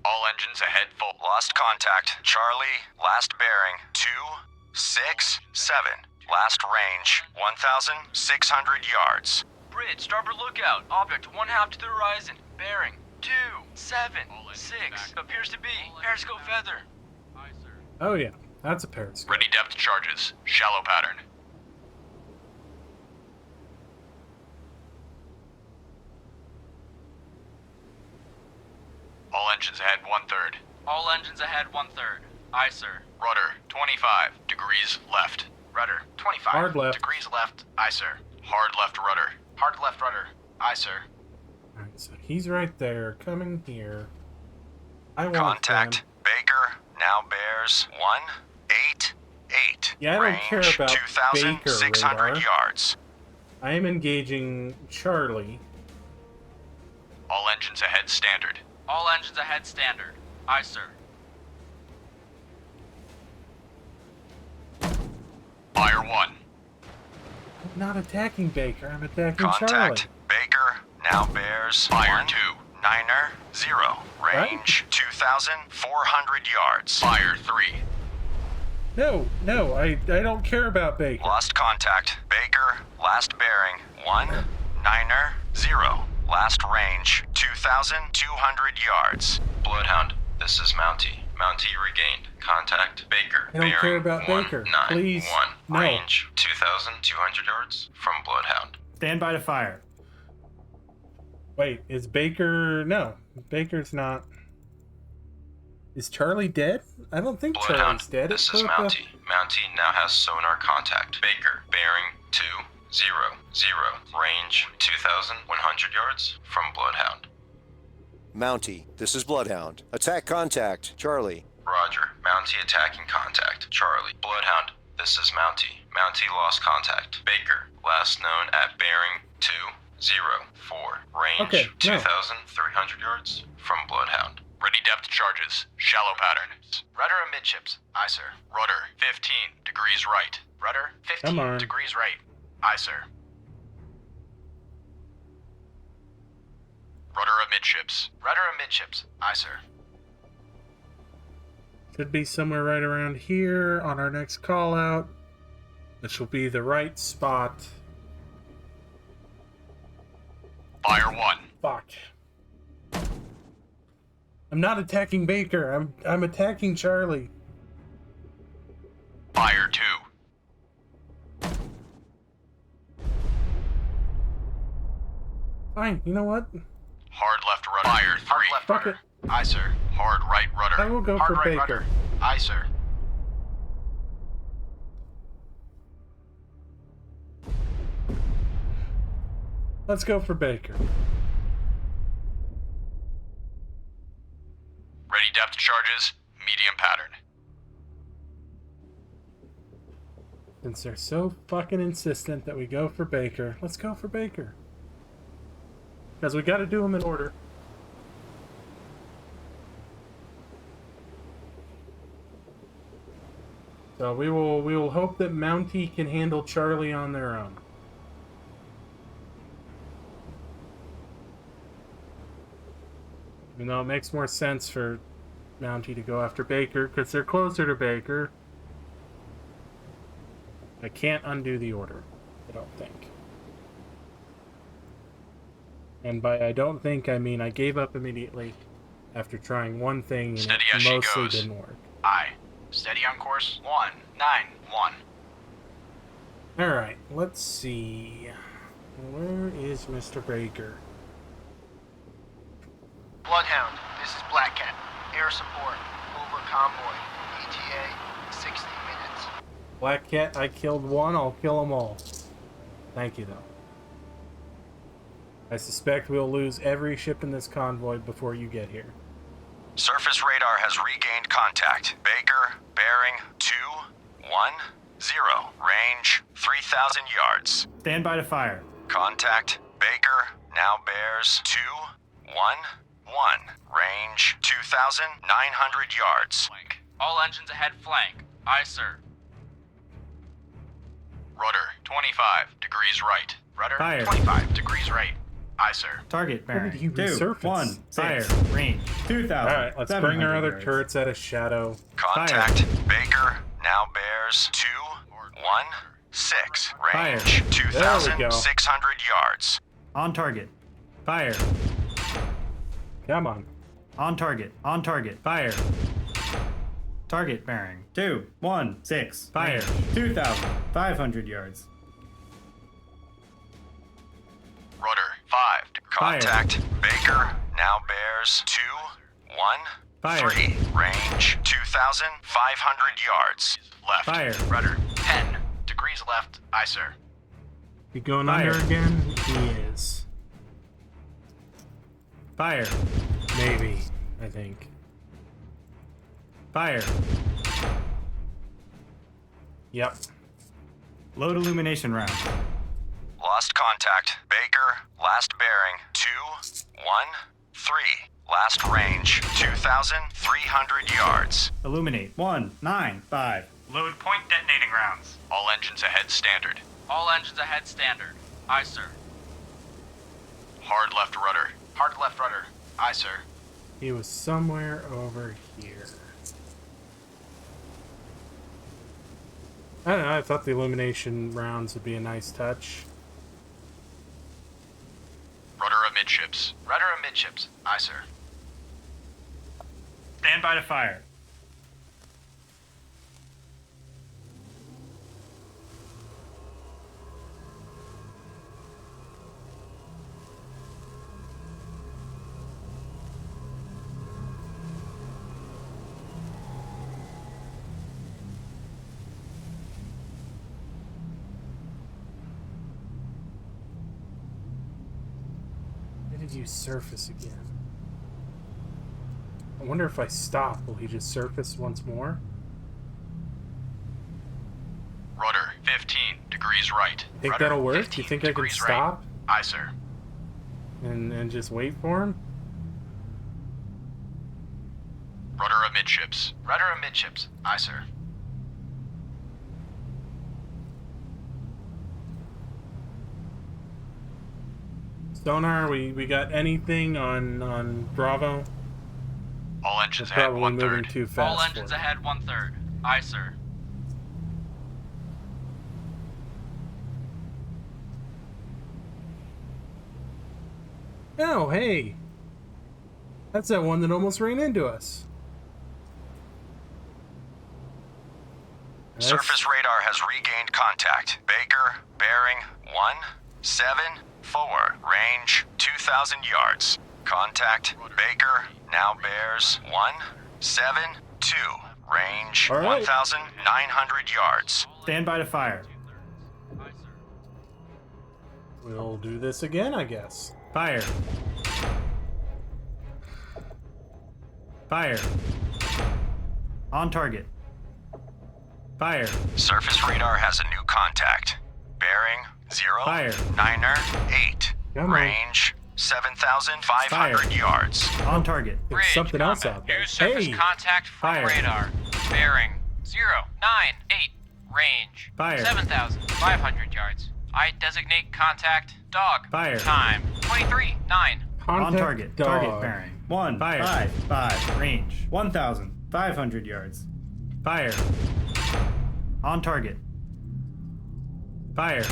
All engines ahead full. Lost contact. Charlie, last bearing 267. Last range 1,600 yards. Bridge, starboard lookout. Object 1/2 to the horizon. Bearing 276. Appears to be periscope feather. Oh yeah, that's a periscope. Ready depth charges. Shallow pattern. All engines ahead 1/3. All engines ahead 1/3. Aye, sir. Rudder 25 degrees left. Rudder, 25 Hard left. degrees left. Aye, sir. Hard left rudder. Hard left rudder. Aye, sir. Alright, so he's right there, coming here. I want Contact. him. Baker now bears 188. Yeah, I don't Range care about 2,600 Baker radar. yards. I am engaging Charlie. All engines ahead standard. All engines ahead standard. Aye, sir. Fire 1. I'm not attacking Baker, I'm attacking Contact. Charlie. Baker now bears Fire 2. 190. Range 2,400 yards. Fire 3. No, I don't care about Baker. Lost contact. Baker, last bearing 190. Last range 2,200 yards. Bloodhound, this is Mountie. Mountie regained. Contact Baker. I don't care bearing about Baker. 191. Please, no. Range 2,200 yards from Bloodhound. Stand by to fire. Wait, is Baker... No, Baker's not... Is Charlie dead? I don't think Bloodhound, Charlie's dead. this It is put up a- Mountie. Mountie now has sonar contact. Baker, bearing 200. Range 2,100 yards from Bloodhound. Mountie, this is Bloodhound. Attack contact. Charlie. Roger. Mountie attacking contact. Charlie. Bloodhound, this is Mountie. Mountie lost contact. Baker, last known at bearing 204. Range Okay, no. 2,300 yards from Bloodhound. Ready depth charges. Shallow pattern. Rudder amidships. Aye, sir. Rudder 15 degrees right. Rudder, Come 15 on. degrees right. Aye, sir. Rudder amidships. Rudder amidships. Aye, sir. Should be somewhere right around here on our next call out. This will be the right spot. Fire 1. Fuck. I'm not attacking Baker. I'm attacking Charlie. Fire 2. Fine, you know what? Hard left rudder. Fire 3. Hard left Fuck rudder. Aye, sir. Hard right rudder. I will go Hard for right Baker. rudder. Aye, sir. Let's go for Baker. Ready depth charges. Medium pattern. Since they're so fucking insistent that we go for Baker, let's go for Baker. Because we gotta do them in order. So we will hope that Mountie can handle Charlie on their own. Even though it makes more sense for Mountie to go after Baker, because they're closer to Baker. I can't undo the order, I don't think. And by I don't think, I mean I gave up immediately after trying one thing and Steady it as she mostly goes. didn't work. Aye. Steady on course. 191. Alright, let's see. Where is Mr. Baker? Bloodhound, this is Black Cat. Air support. Over convoy. ETA 60 minutes. Black Cat, I killed one, I'll kill them all. Thank you, though. I suspect we'll lose every ship in this convoy before you get here. Surface radar has regained contact. Baker, bearing 210. Range 3,000 yards. Stand by to fire. Contact. Baker, now bears 211. Range 2,900 yards. Flank. All engines ahead flank. Aye, sir. Rudder, 25 degrees right. Rudder, Fire. 25 degrees right. Aye, sir. Target bearing. did he 2, resurface? 1, fire. Range 2,000. Alright, let's bring our other yards. turrets out of shadow. Contact. Baker now bears 216. Fire. Range There we go. 2,600 yards. On target. Fire. Come on. On target. On target. Fire. Target bearing. 2, 1, 6. Fire. 2,500 yards. Rudder 5. Contact. Baker now bears 213. Range 2,500 yards. Left. Fire. Rudder, 10 degrees left. Aye, sir. You going Fire. under again? He is. Fire. Maybe, I think. Fire. Yep. Load illumination round. Lost contact. Baker, last bearing 213. Last range 2,300 yards. Illuminate. 1, 9, 5. Load point detonating rounds. All engines ahead standard. All engines ahead standard. Aye, sir. Hard left rudder. Hard left rudder. Aye, sir. He was somewhere over here. I don't know, I thought the illumination rounds would be a nice touch. Rudder amidships. Rudder amidships. Aye, sir. Stand by to fire. Why did you surface again? I wonder if I stop, will he just surface once more? Rudder, 15 degrees right. You think Rudder, that'll work? 15 You think I can degrees right. stop Aye, sir. and just wait for him? Rudder amidships. Rudder amidships. Aye, sir. Sonar, we got anything on Bravo? All engines We're ahead probably 1/3. moving too fast. All engines for it. ahead 1/3. Aye, sir. Oh, hey! That's that one that almost ran into us. That's- Surface radar has regained contact. Baker, bearing 174. Range 2,000 yards. Contact. Baker now bears 172. Range All right. 1,900 yards. Stand by to fire. We'll do this again, I guess. Fire. Fire. On target. Fire. Surface radar has a new contact. Bearing Fire. 098. Come on. Range 7,500 Fire. yards. On target. There's something else combat. out there. New surface Hey! contact from Fire. radar. Bearing 098. Range Fire. 7,500 yards. I designate contact dog. Fire. Time 23:09. On Contact target. dog. Target bearing. 1, Fire. 5, 5. Range 1,500 yards. Fire. On target. Fire.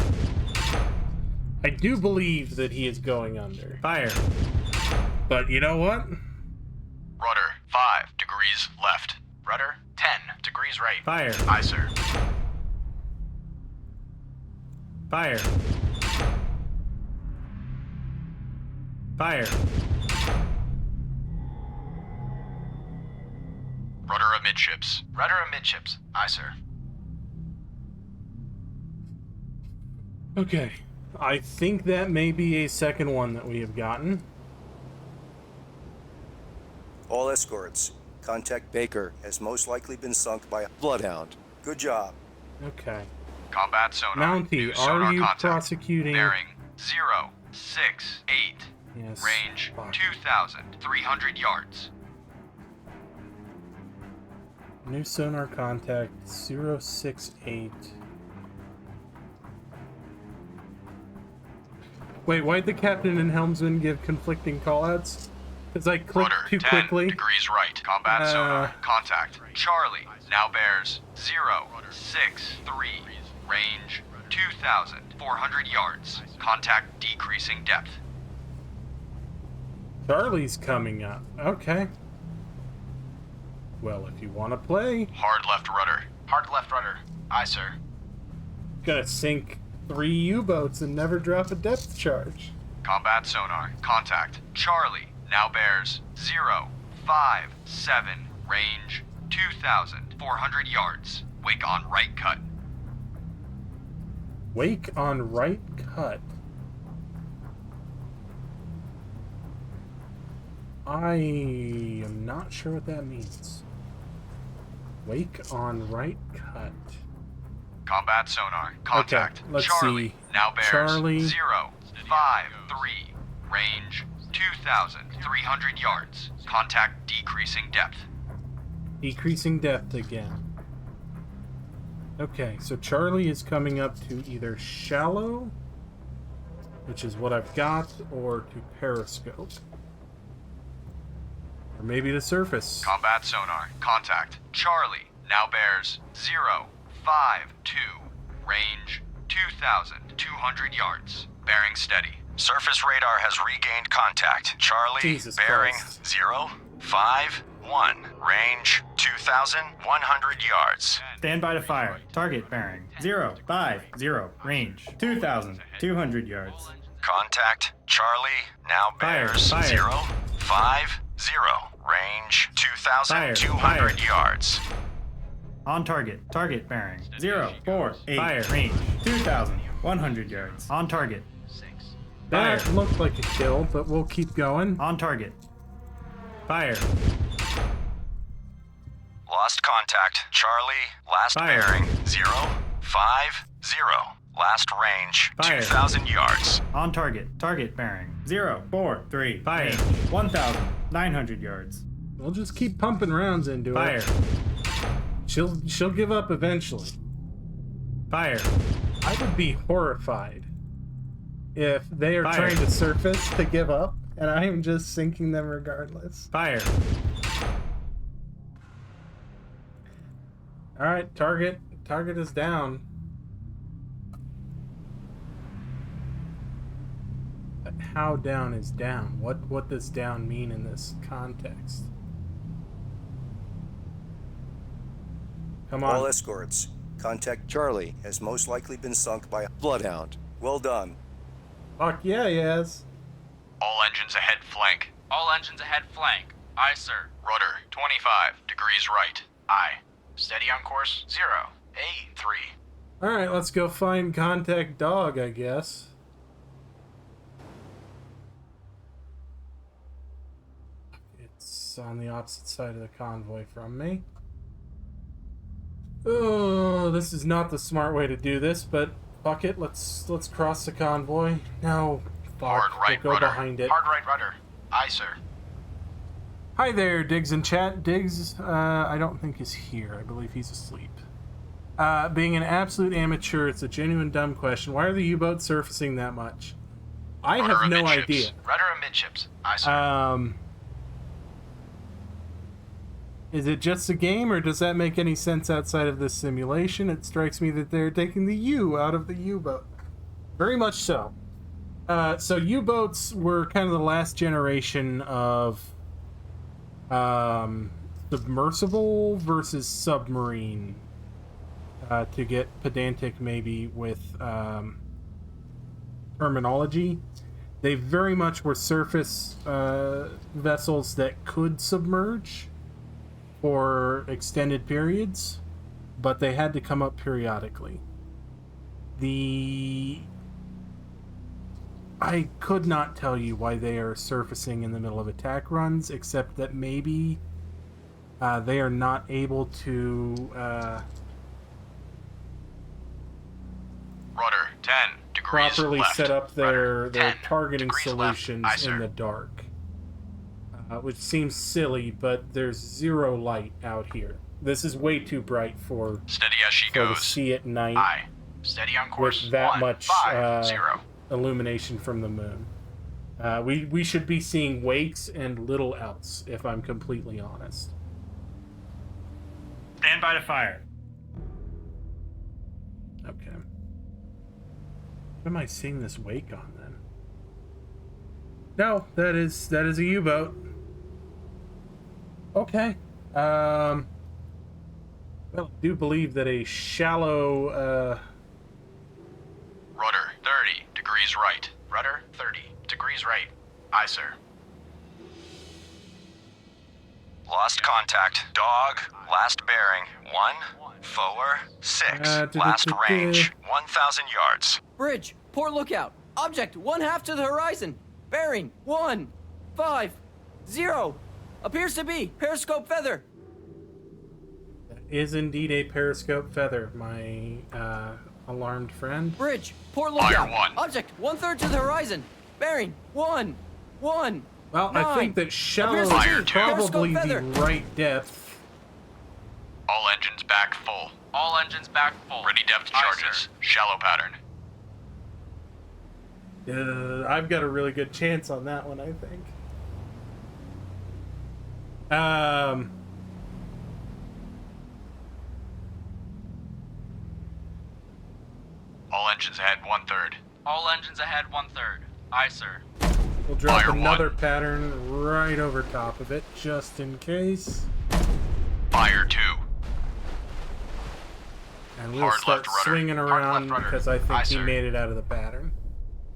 I do believe that he is going under. Fire. But you know what? Rudder, 5 degrees left. Rudder, 10 degrees right. Fire. Aye, sir. Fire. Fire. Rudder amidships. Rudder amidships. Aye, sir. Okay. I think that may be a second one that we have gotten. All escorts, contact Baker has most likely been sunk by a bloodhound. Good job. Okay. Combat sonar. Mountie, New are sonar you contact. prosecuting- Bearing 468. Yes. Range Fuck. 2,300 yards. New sonar contact 068. Wait, why'd the captain and helmsman give conflicting callouts? Because I clicked Rudder too 10 quickly. degrees right. Combat sonar. Contact. Charlie now bears 063. Range 2,400 yards. Contact decreasing depth. Charlie's coming up. Okay. Well, if you want to play, Hard left rudder. Hard left rudder. Aye, sir. gonna sink 3 U-boats and never drop a depth charge. Combat sonar. Contact. Charlie now bears 057. Range 2,400 yards. Wake on right cut. Wake on right cut. I am not sure what that means. Wake on right cut. Combat sonar. Contact. Okay, let's Charlie see. now bears Charlie. 053. Range 2,300 yards. Contact decreasing depth. Decreasing depth again. Okay, so Charlie is coming up to either shallow, which is what I've got, or to periscope. Or maybe the surface. Combat sonar. Contact. Charlie now bears 052. Range 2,200 yards. Bearing steady. Surface radar has regained contact. Charlie, Jesus bearing Christ. 051. Range 2,100 yards. Stand by to fire. Target bearing 050. Range 2,200 yards. Contact. Charlie now Fire, bears fire. 050. Range 2,200 yards. On target. Target bearing 048. Fire. Range 2,100 yards. On target. That Fire. looked like a kill, but we'll keep going. On target. Fire. Lost contact. Charlie, last Fire. bearing 050. Last range Fire. 2,000 yards. On target. Target bearing 043. Fire. 1,900 yards. We'll just keep pumping rounds into Fire. it. She'll give up eventually. Fire. I would be horrified if they are Fire. trying to surface to give up, and I am just sinking them regardless. Fire. All right, target is down. But how down is down? What does down mean in this context? Come on. All escorts, contact Charlie has most likely been sunk by a bloodhound. Well done. Fuck yeah, yes. All engines ahead flank. All engines ahead flank. Aye, sir. Rudder 25 degrees right. Aye. Steady on course 083. All right, let's go find contact dog, I guess. It's on the opposite side of the convoy from me. Oh, this is not the smart way to do this, but fuck it. Let's cross the convoy. No, fuck. Hard right we'll go rudder. behind it. Hard right rudder. Aye, sir. Hi there, Diggs in chat. Diggs, I don't think is here. I believe he's asleep. Being an absolute amateur, it's a genuine dumb question. Why are the U-boats surfacing that much? I Rudder have no amidships. idea. Rudder amidships. Aye, sir. Is it just a game, or does that make any sense outside of this simulation? It strikes me that they're taking the U out of the U-boat. Very much so. So U-boats were kind of the last generation of submersible versus submarine. To get pedantic maybe with terminology. They very much were surface vessels that could submerge for extended periods, but they had to come up periodically. I could not tell you why they are surfacing in the middle of attack runs, except that maybe they are not able to... Rudder 10 degrees properly left. set up their 10 targeting degrees left. solutions Aye, sir. in the dark. Which seems silly, but there's zero light out here. This is way too bright for Steady as she the goes. sea at night Aye. Steady on course. with that much 150. illumination from the moon. We should be seeing wakes and little else, if I'm completely honest. Stand by to fire. Okay. What am I seeing this wake on then? No, that is a U-boat. Okay. Well, I do believe that a shallow Rudder 30 degrees right. Rudder 30 degrees right. Aye, sir. Lost contact. Dog. Last bearing. 146. Last range. 1,000 yards. Bridge, port lookout. Object 1/2 to the horizon. Bearing 150. Appears to be periscope feather. That is indeed a periscope feather, my alarmed friend. Bridge, port Fire lookout. 1. Object 1/3 to the horizon. Bearing 1. Well, I think that shallow Appears to Fire is two. probably Periscope the feather. right depth. All engines back full. All engines back full. Ready depth Aye, charges. sir. Shallow pattern. I've got a really good chance on that one, I think. All engines ahead 1/3. All engines ahead 1/3. Aye, sir. We'll drop Fire another 1. pattern right over top of it, just in case. Fire 2. And we'll Hard start left rudder. swinging Hard around left rudder. because I think Aye, he sir. made it out of the pattern.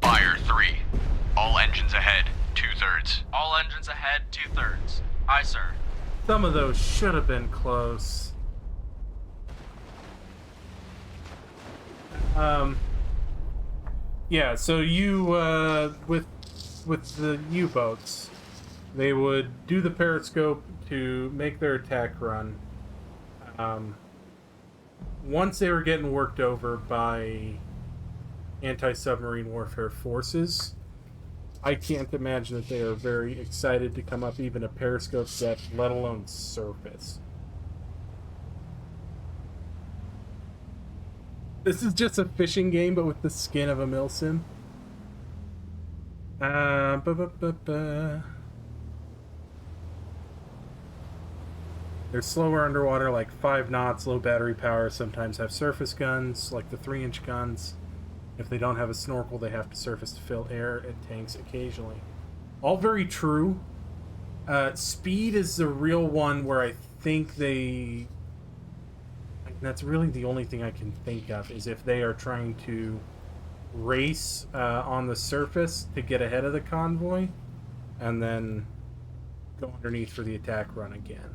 Fire 3. All engines ahead 2/3. All engines ahead 2/3. Aye, sir. Some of those should have been close. Yeah, so you, with the U-boats, they would do the periscope to make their attack run. Once they were getting worked over by anti-submarine warfare forces, I can't imagine that they are very excited to come up even a periscope depth, let alone surface. This is just a fishing game, but with the skin of a milsim. They're slower underwater, like 5 knots, low battery power, sometimes have surface guns, like the 3-inch guns. If they don't have a snorkel, they have to surface to fill air at tanks occasionally. All very true. Speed is the real one where I think they... That's really the only thing I can think of, is if they are trying to race on the surface to get ahead of the convoy, and then go underneath for the attack run again.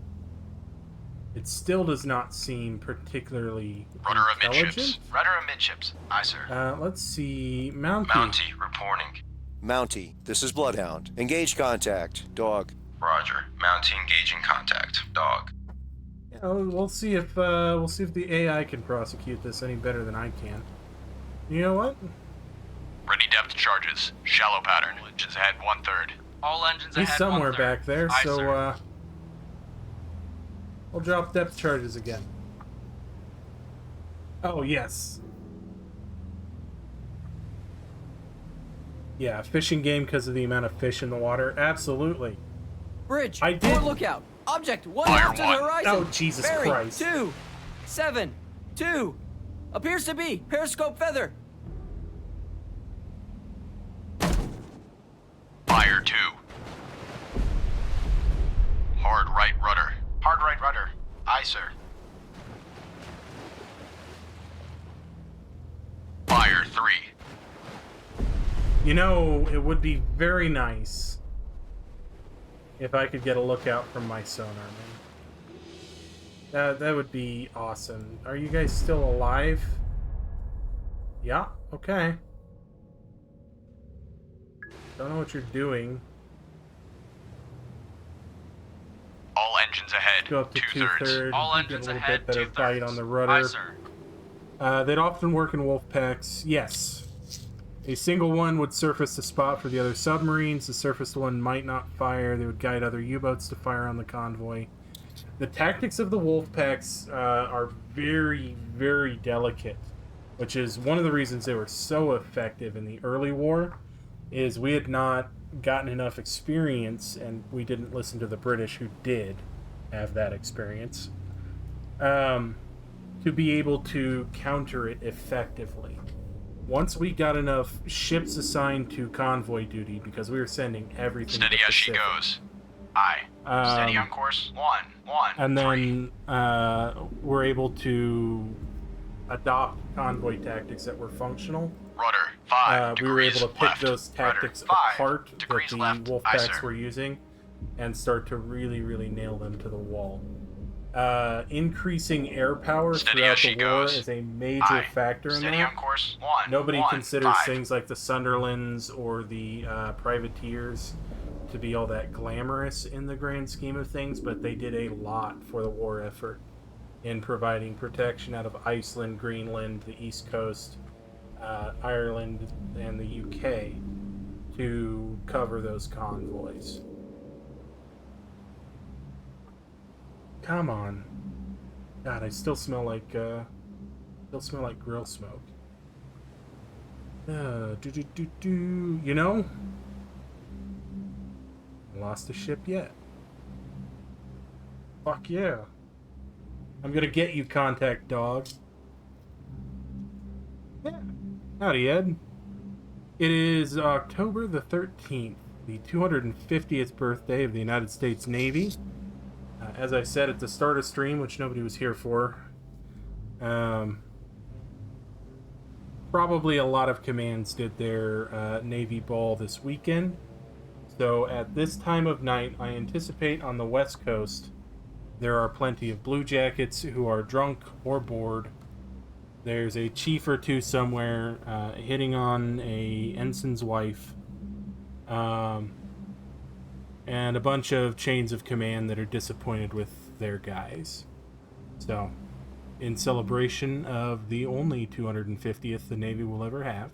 It still does not seem particularly Rudder intelligent. amidships. Rudder amidships. Aye, sir. Let's see. Mountie. Mountie reporting. Mountie, this is Bloodhound. Engage contact. Dog. Roger. Mountie engaging contact. Dog. Yeah, we'll see if the AI can prosecute this any better than I can. You know what? Ready depth charges. Shallow pattern. Engines ahead 1/3. All engines He's ahead somewhere 1/3. back there, Aye, so sir. we'll drop depth charges again. Oh yes. Yeah, fishing game because of the amount of fish in the water. Absolutely. Bridge, I did- port lookout. Object 1/2 Fire to the 1. horizon. Oh, Jesus Bearing Christ. 272. Appears to be periscope feather. Fire 2. Hard right rudder. Hard right rudder. Aye, sir. Fire 3. You know, it would be very nice if I could get a lookout from my sonar, man. That would be awesome. Are you guys still alive? Yeah, okay. Don't know what you're doing. All engines ahead Go up to 2/3. two-thirds. All Get engines a little ahead bit better 2/3. bite on the rudder. Aye, sir. They'd often work in wolf packs. Yes. A single one would surface the spot for the other submarines. The surfaced one might not fire. They would guide other U-boats to fire on the convoy. The tactics of the wolf packs are very, very delicate, which is one of the reasons they were so effective in the early war, is we had not gotten enough experience, and we didn't listen to the British, who did have that experience, to be able to counter it effectively. Once we got enough ships assigned to convoy duty, because we were sending everything Steady to the as she Pacific, goes. Aye. Steady on course. 1, 1, and 3. then we're able to adopt convoy tactics that were functional. Rudder, 5 we were degrees able to pick left. those tactics Rudder, 5 apart that degrees the left. wolf Aye, packs sir. were using, and start to really, really nail them to the wall. Increasing air power Steady throughout as she the war goes. is a major Aye. factor in Steady that. on course. 1, Nobody 1, considers 5. things like the Sunderlands or the privateers to be all that glamorous in the grand scheme of things, but they did a lot for the war effort in providing protection out of Iceland, Greenland, the East Coast, Ireland, and the UK to cover those convoys. Come on. God, I still smell like grill smoke. You know? Lost a ship yet. Fuck yeah. I'm gonna get you, contact dog. Yeah. Howdy, Ed. It is October the 13th, the 250th birthday of the United States Navy. As I said at the start of stream, which nobody was here for, probably a lot of commands did their Navy ball this weekend. So at this time of night, I anticipate on the West Coast, there are plenty of blue jackets who are drunk or bored. There's a chief or two somewhere hitting on a ensign's wife. And a bunch of chains of command that are disappointed with their guys. So, in celebration of the only 250th the Navy will ever have,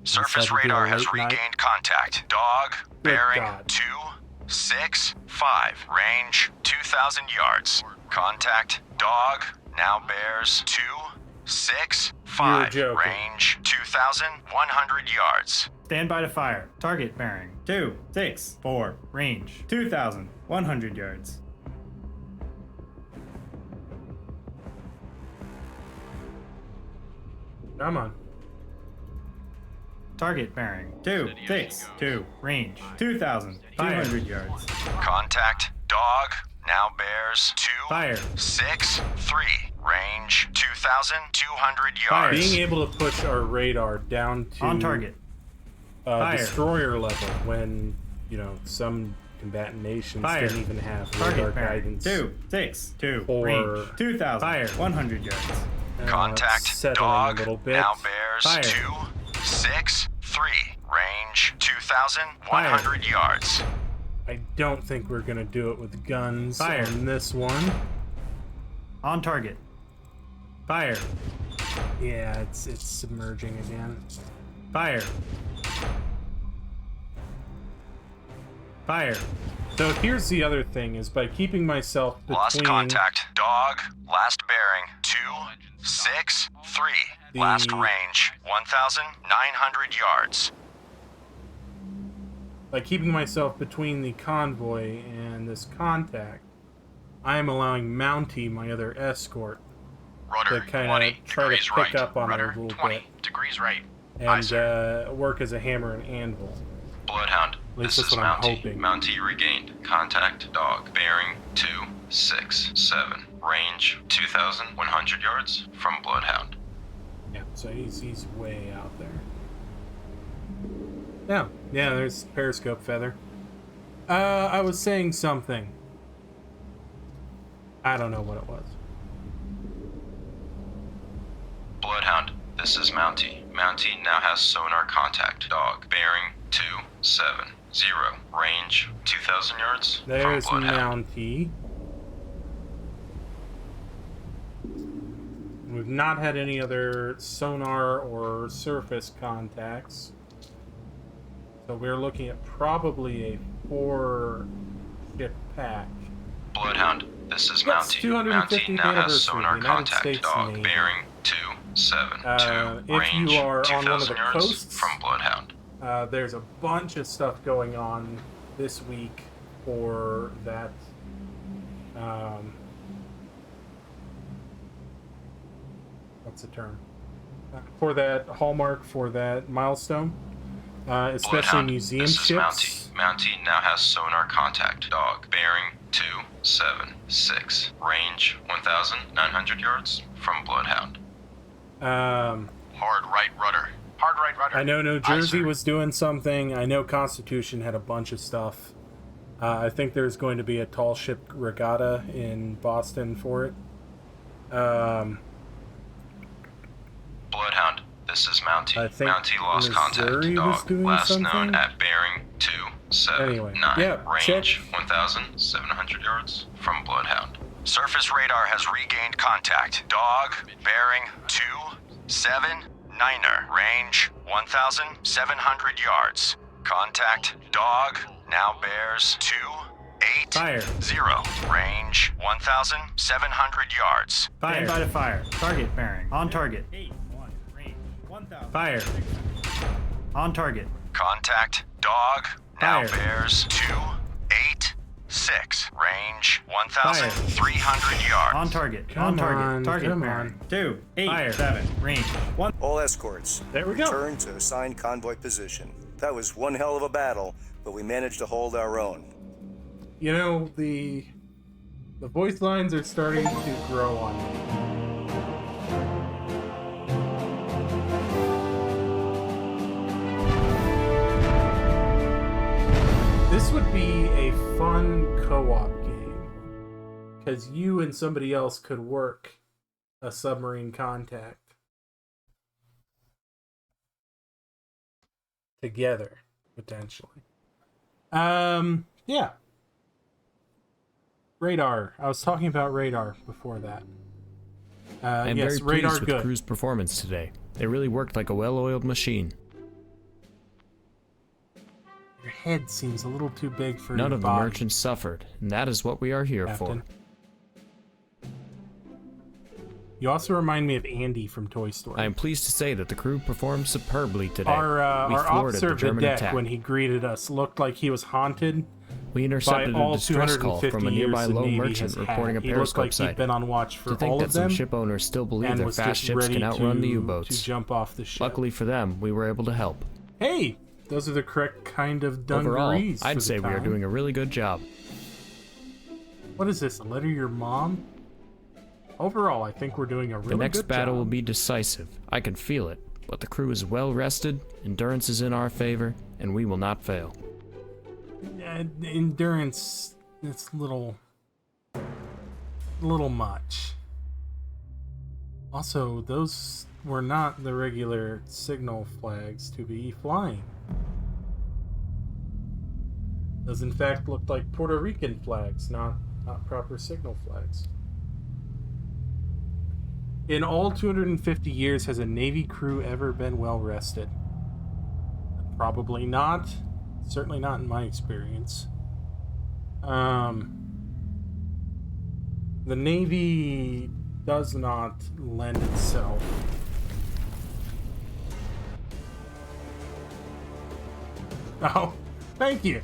Surface radar has regained contact. Dog, bearing 265, range 2,000 yards. Contact, dog, now bears 265, range 2,100 yards. Stand by to fire. Target bearing 264, range 2,100 yards. Come on. Target bearing 262, range 2,200 yards. Contact, dog, now bears 263, range 2,200 yards. Being able to push our radar down to on target. Destroyer level when, you know, some combatant nations didn't even have radar guidance. 262, or range 2,100 yards. Contact, dog, a little bit. now bears 263, range 2,100 yards. I don't think we're gonna do it with guns on this one. On target. Fire. Yeah, it's submerging again. Fire. Fire. So here's the other thing, is by keeping myself between... Lost contact. Dog, last bearing 263. Last range 1,900 yards. By keeping myself between the convoy and this contact, I am allowing Mountie, my other escort, Rudder, to kind 20 of try to degrees pick right. up on Rudder, it a little 20 bit. degrees right. And work as a hammer and anvil. Bloodhound, At least this that's is what I'm Mountie. hoping. Mountie regained. Contact dog. Bearing 267. Range 2,100 yards from Bloodhound. Yeah, so he's way out there. Yeah, there's Periscope Feather. I was saying something. I don't know what it was. Bloodhound, this is Mountie. Mountie now has sonar contact. Dog. Bearing 270. Range 2,000 yards There's from Bloodhound. Mountie. We've not had any other sonar or surface contacts. So we're looking at probably a 4-ship pack. Bloodhound, this is Yes, Mountie. 250th Mountie now has anniversary, sonar United contact. States Dog Navy. bearing 272. If Range you are on 2,000 one of the yards coasts, from Bloodhound. there's a bunch of stuff going on this week for that. What's the term? For that hallmark, for that milestone, especially Bloodhound, museum this is ships. Mountie now has sonar contact. Dog bearing 276. Range 1,900 yards from Bloodhound. Hard right rudder. Hard right rudder. I know New Aye, Jersey sir. was doing something. I know Constitution had a bunch of stuff. I think there's going to be a tall ship regatta in Boston for it. Bloodhound, this is Mountie. I think Mountie lost Missouri contact. was Dog doing last known something. at bearing 279. Anyway, yeah, Range check. 1,700 yards from Bloodhound. Surface radar has regained contact. Dog, bearing 279er. Range 1,700 yards. Contact, dog, now bears 280. Range 1,700 yards. Stand by to fire. Target bearing. On target. 8-1. Range 1,000. Fire. On target. Contact, dog, now Fire. bears 286. Range 1,300 yards. On target. Come on target. on, Target come bearing. on. 287. Range 1. All escorts. There we go. Return to assigned convoy position. That was one hell of a battle, but we managed to hold our own. You know, the voice lines are starting to grow on me. This would be a fun co-op game, because you and somebody else could work a submarine contact together, potentially. Yeah. Radar. I was talking about radar before that. I'm yes, very radar pleased with good. the crew's performance today. They really worked like a well-oiled machine. Your head seems a little too big for None your of the body, merchants suffered, and that is what we are here Captain. for. You also remind me of Andy from Toy Story. I am pleased to say that the crew performed superbly today. Our we thwarted officer the of the German deck, attack. when he greeted us, looked like he was haunted. We intercepted by all a distress call 250 from a nearby years the low Navy merchant has reporting a had. He looked periscope like site. he'd been on watch for To think all that of some them, ship owners still believe and their was fast just ships ready can outrun the to U-boats. jump off the ship. Luckily for them, we were able to help. Hey, those are the correct kind of Overall, dungarees. I'd for say the we are time. doing a really good job. What is this? A letter to your mom? Overall, I think we're doing a really The next good battle job. will be decisive. I can feel it. But the crew is well rested, endurance is in our favor, and we will not fail. Endurance, it's little much. Also, those were not the regular signal flags to be flying. Those in fact looked like Puerto Rican flags, not proper signal flags. In all 250 years, has a Navy crew ever been well rested? Probably not. Certainly not in my experience. The Navy does not lend itself. Oh, thank you.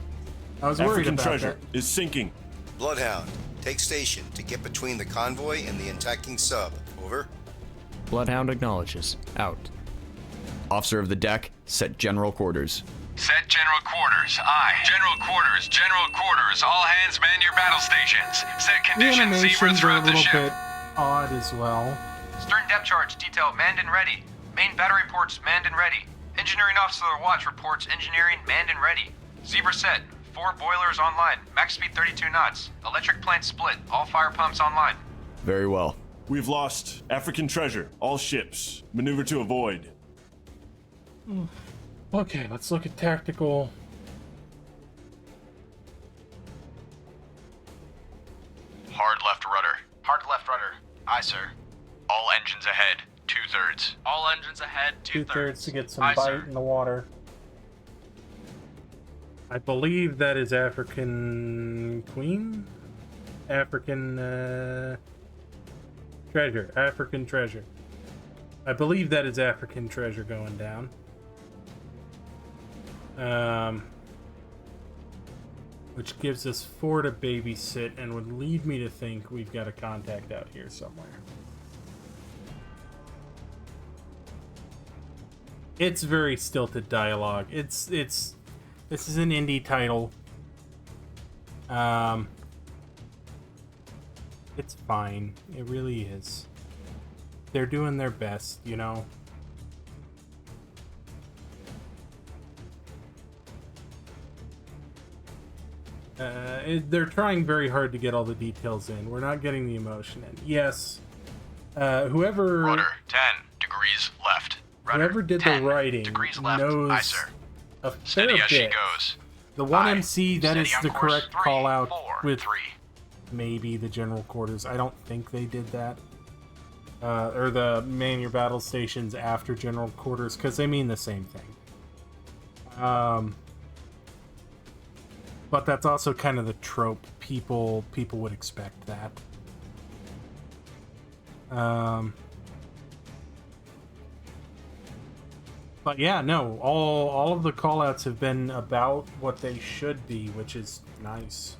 I was worried African about treasure that. is sinking. Bloodhound, take station to get between the convoy and the attacking sub. Over. Bloodhound acknowledges. Out. Officer of the deck, set general quarters. Set general quarters. Aye. General quarters. General quarters. All hands man your battle stations. Set The conditions. Zebra animations are a throughout the little ship. bit odd as well. Stern depth charge detail manned and ready. Main battery ports manned and ready. Engineering officer of the watch reports engineering manned and ready. Zebra set. 4 boilers online. Max speed 32 knots. Electric plant split. All fire pumps online. Very well. We've lost African treasure. All ships. Maneuver to avoid. Okay, let's look at tactical. Hard left rudder. Hard left rudder. Aye, sir. All engines engines ahead, 2/3. All engines ahead, 2/3 to get some Aye, bite sir. in the water. I believe that is African Queen? African Treasure. African Treasure. I believe that is African Treasure going down. Which gives us 4 to babysit and would lead me to think we've got a contact out here somewhere. It's very stilted dialogue. This is an indie title. It's fine. It really is. They're doing their best, you know. They're trying very hard to get all the details in. We're not getting the emotion in. Yes. Whoever... Rudder, 10 degrees left. Rudder, Whoever did 10 the writing degrees left. knows Aye, sir. a fair Steady as she bit. goes. The one Aye. MC, that Steady is on the course. correct 3, call out 4, with 3. maybe the general quarters. I don't think they did that. Or the man your battle stations after general quarters, because they mean the same thing. But that's also kind of the trope. People would expect that. But yeah, no, all of the callouts have been about what they should be, which is nice.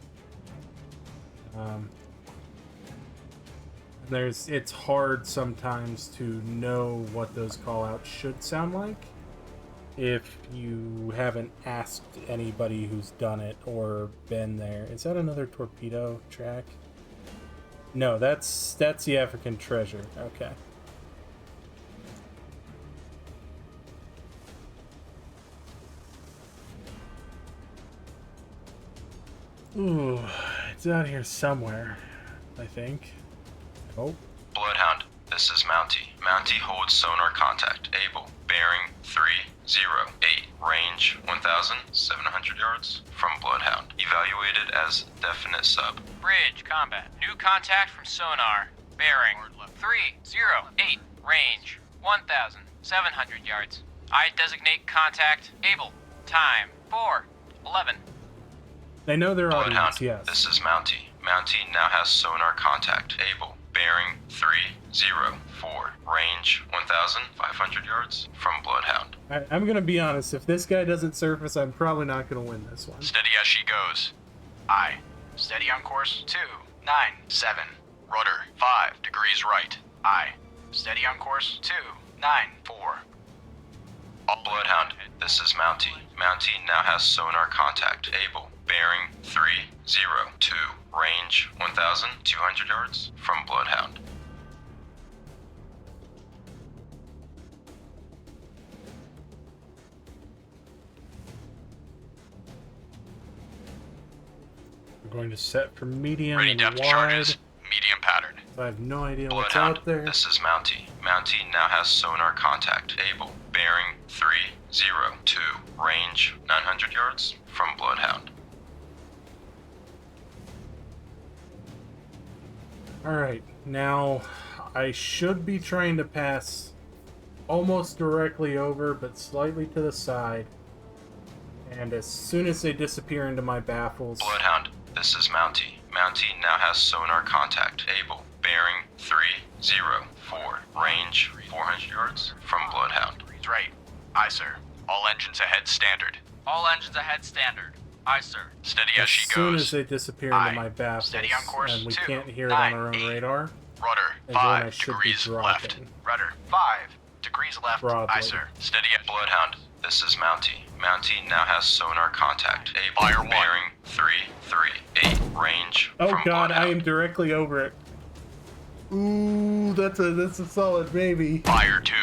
It's hard sometimes to know what those callouts should sound like if you haven't asked anybody who's done it or been there. Is that another torpedo track? No, that's the African Treasure. Okay. Ooh, it's out here somewhere, I think. Oh. Bloodhound, this is Mountie. Mountie holds sonar contact. Able. Bearing 308. Range 1,700 yards from Bloodhound. Evaluated as definite sub. Bridge, combat. New contact from sonar. Bearing 308. Range 1,700 yards. I designate contact. Able. Time 4:11. They know their Bloodhound, audience, yes. this is Mountie. Mountie now has sonar contact. Able. Bearing 304. Range 1,500 yards from Bloodhound. I'm gonna be honest, if this guy doesn't surface, I'm probably not gonna win this one. Steady as she goes. Aye. Steady on course 297. Rudder, 5 degrees right. Aye. Steady on course 294. Bloodhound, this is Mountie. Mountie now has sonar contact. Able. Bearing 302. Range 1,200 yards from Bloodhound. We're going to set for medium Ready and depth wide. charges. Medium pattern. I have no idea what's Bloodhound, out there. this is Mountie. Mountie now has sonar contact. Able. Bearing 302. Range 900 yards from Bloodhound. Alright, now I should be trying to pass almost directly over, but slightly to the side. And as soon as they disappear into my baffles... Bloodhound, this is Mountie. Mountie now has sonar contact. Able. Bearing 304. Range 400 yards from Bloodhound. He's right. Aye, sir. All engines ahead standard. All engines ahead standard. Aye, sir. Steady as she As soon goes. as they disappear Aye. into my baffles, Steady on course and we 2, can't hear it on our own 9, 8. radar, Rudder, is when I 5 should be degrees left. dropping. Rudder 5 degrees left. Broadly. Aye, sir. Steady as Bloodhound, this is Mountie. Mountie now has sonar contact. Able. Fire 1. Bearing 338. Range Oh from god, I Bloodhound. am directly over it. Ooh, that's a solid maybe. Fire 2.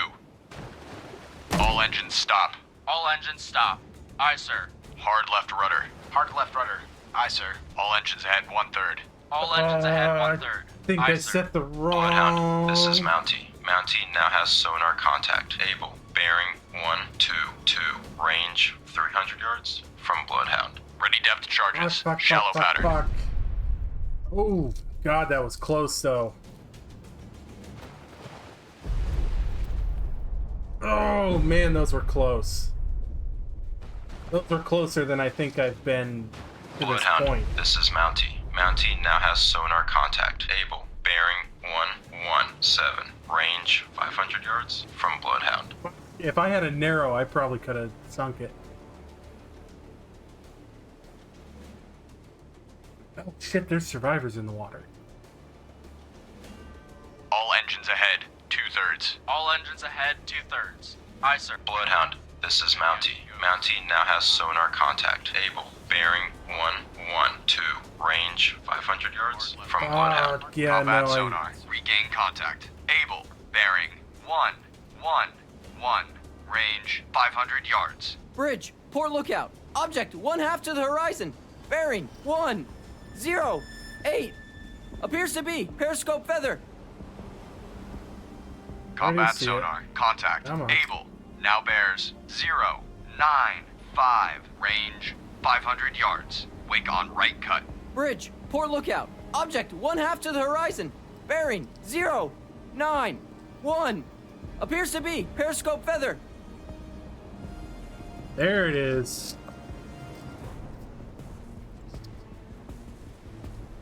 All engines stop. All engines stop. Aye, sir. Hard left rudder. Hard left rudder. Aye, sir. All engines ahead 1/3. All engines ahead I 1/3. think Aye, I sir. set the Bloodhound, this is wrong... Mountie. Mountie now has sonar contact. Able. Bearing 122. Range 300 yards from Bloodhound. Ready depth charges. Fuck, Shallow fuck, pattern. fuck. Oh, god, that was close though. Oh man, those were close. Those were closer than I think I've been to this Bloodhound, point. this is Mountie. Mountie now has sonar contact. Able. Bearing 117. Range 500 yards from Bloodhound. If I had a narrow, I probably could have sunk it. Oh shit, there's survivors in the water. All engines ahead, 2/3. All engines ahead, 2/3. Aye, sir. Bloodhound, this is Mountie. Mountie now has sonar contact. Able. Bearing 112. Range 500 yards from Bloodhound. Yeah, Combat no, sonar. Regain contact. Able. Bearing 111. Range 500 yards. Bridge, port lookout. Object 1/2 to the horizon. Bearing 108. Appears to be periscope feather. Combat see sonar. Contact. Come on. Able. Now bears 095. Range 500 yards. Wake on right cut. Bridge, port lookout. Object 1/2 to the horizon. Bearing 091. Appears to be periscope feather. There it is.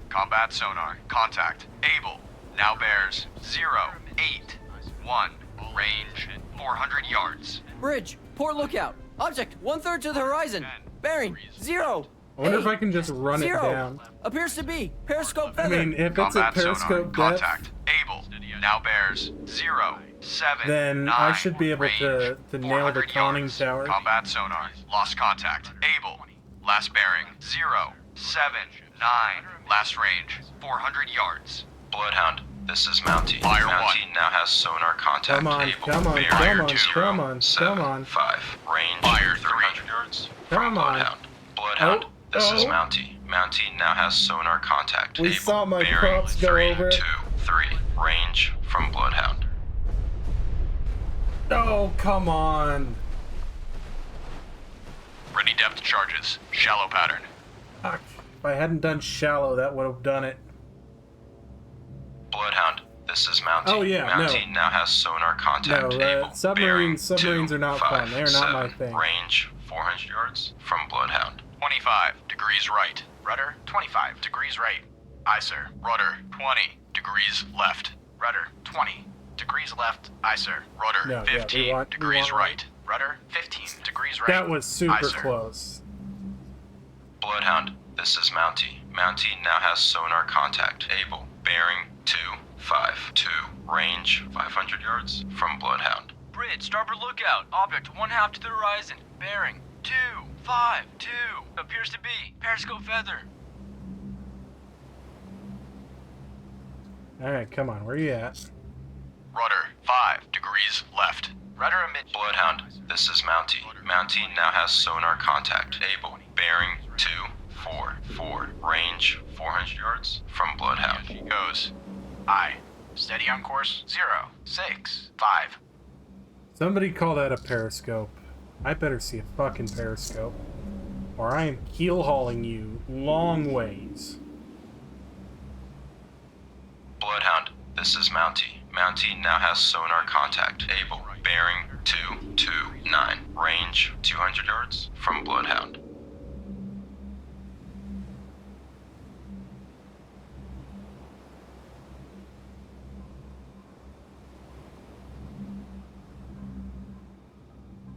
Combat sonar. Contact. Able. Now bears 081. Range 400 yards. Bridge, port lookout. Object 1/3 to the horizon. Bearing 0. I wonder if I can just run it 0. down. Appears to be periscope I feather. mean, if it's a Combat sonar. periscope depth, Contact. Able. Now bears 079. then I should be able to nail the 400 conning yards. tower. Combat sonar. Lost contact. Able. Last bearing 079. Last range 400 yards. Bloodhound, this is Mountie. Fire Mountie now has sonar contact. Come on, Able. come on, Bearing come on, 2, come on, 7, come on. 5. Range Fire 300 yards Come from on. Bloodhound. Bloodhound, this is oh. Mountie. Mountie now has sonar contact. We Able. saw my Bearing props go 3, over it. 2, 3. Range from Bloodhound. Oh, come on. Ready depth charges. Shallow pattern. Fuck. If I hadn't done shallow, that would have done it. Bloodhound, this is Mountie. Oh, yeah, no. Mountie now has sonar contact. No, Able. submarines Bearing are not 2, 5, fun. They are not my 7. thing. Range 400 yards from Bloodhound. 25 degrees right. Rudder, 25 degrees right. Aye, sir. Rudder 20 degrees left. Rudder, 20 degrees left. Aye, sir. Rudder No, yeah, we 15 want- we degrees want- right. Rudder, 15 degrees right. That was super Aye, sir. close. Bloodhound, this is Mountie. Mountie now has sonar contact. Able. Bearing 252. Range 500 yards from Bloodhound. Bridge, starboard lookout. Object 1/2 to the horizon. Bearing 252. Appears to be periscope feather. Alright, come on. Where you at? Rudder 5 degrees left. Rudder amid. Bloodhound, this is Mountie. Mountie now has sonar contact. Able. Bearing 244. Range 400 yards from Bloodhound. Goes. Aye. Steady on course. 065. Somebody call that a periscope. I better see a fucking periscope. Or I am keel hauling you long ways. Bloodhound, this is Mountie. Mountie now has sonar contact. Able. Bearing 229. Range 200 yards from Bloodhound.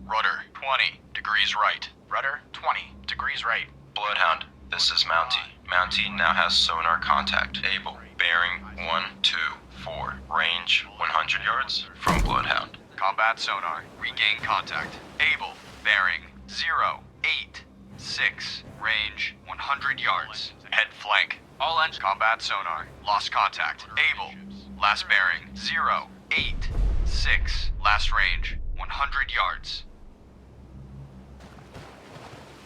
Rudder 20 degrees right. Rudder, 20 degrees right. Bloodhound, this is Mountie. Mountie now has sonar contact. Able. Bearing 124. Range 100 yards from Bloodhound. Combat sonar. Regain contact. Able. Bearing 086. Range 100 yards. Head flank. All engines. Combat sonar. Lost contact. Able. Last bearing 086. Last range 100 yards.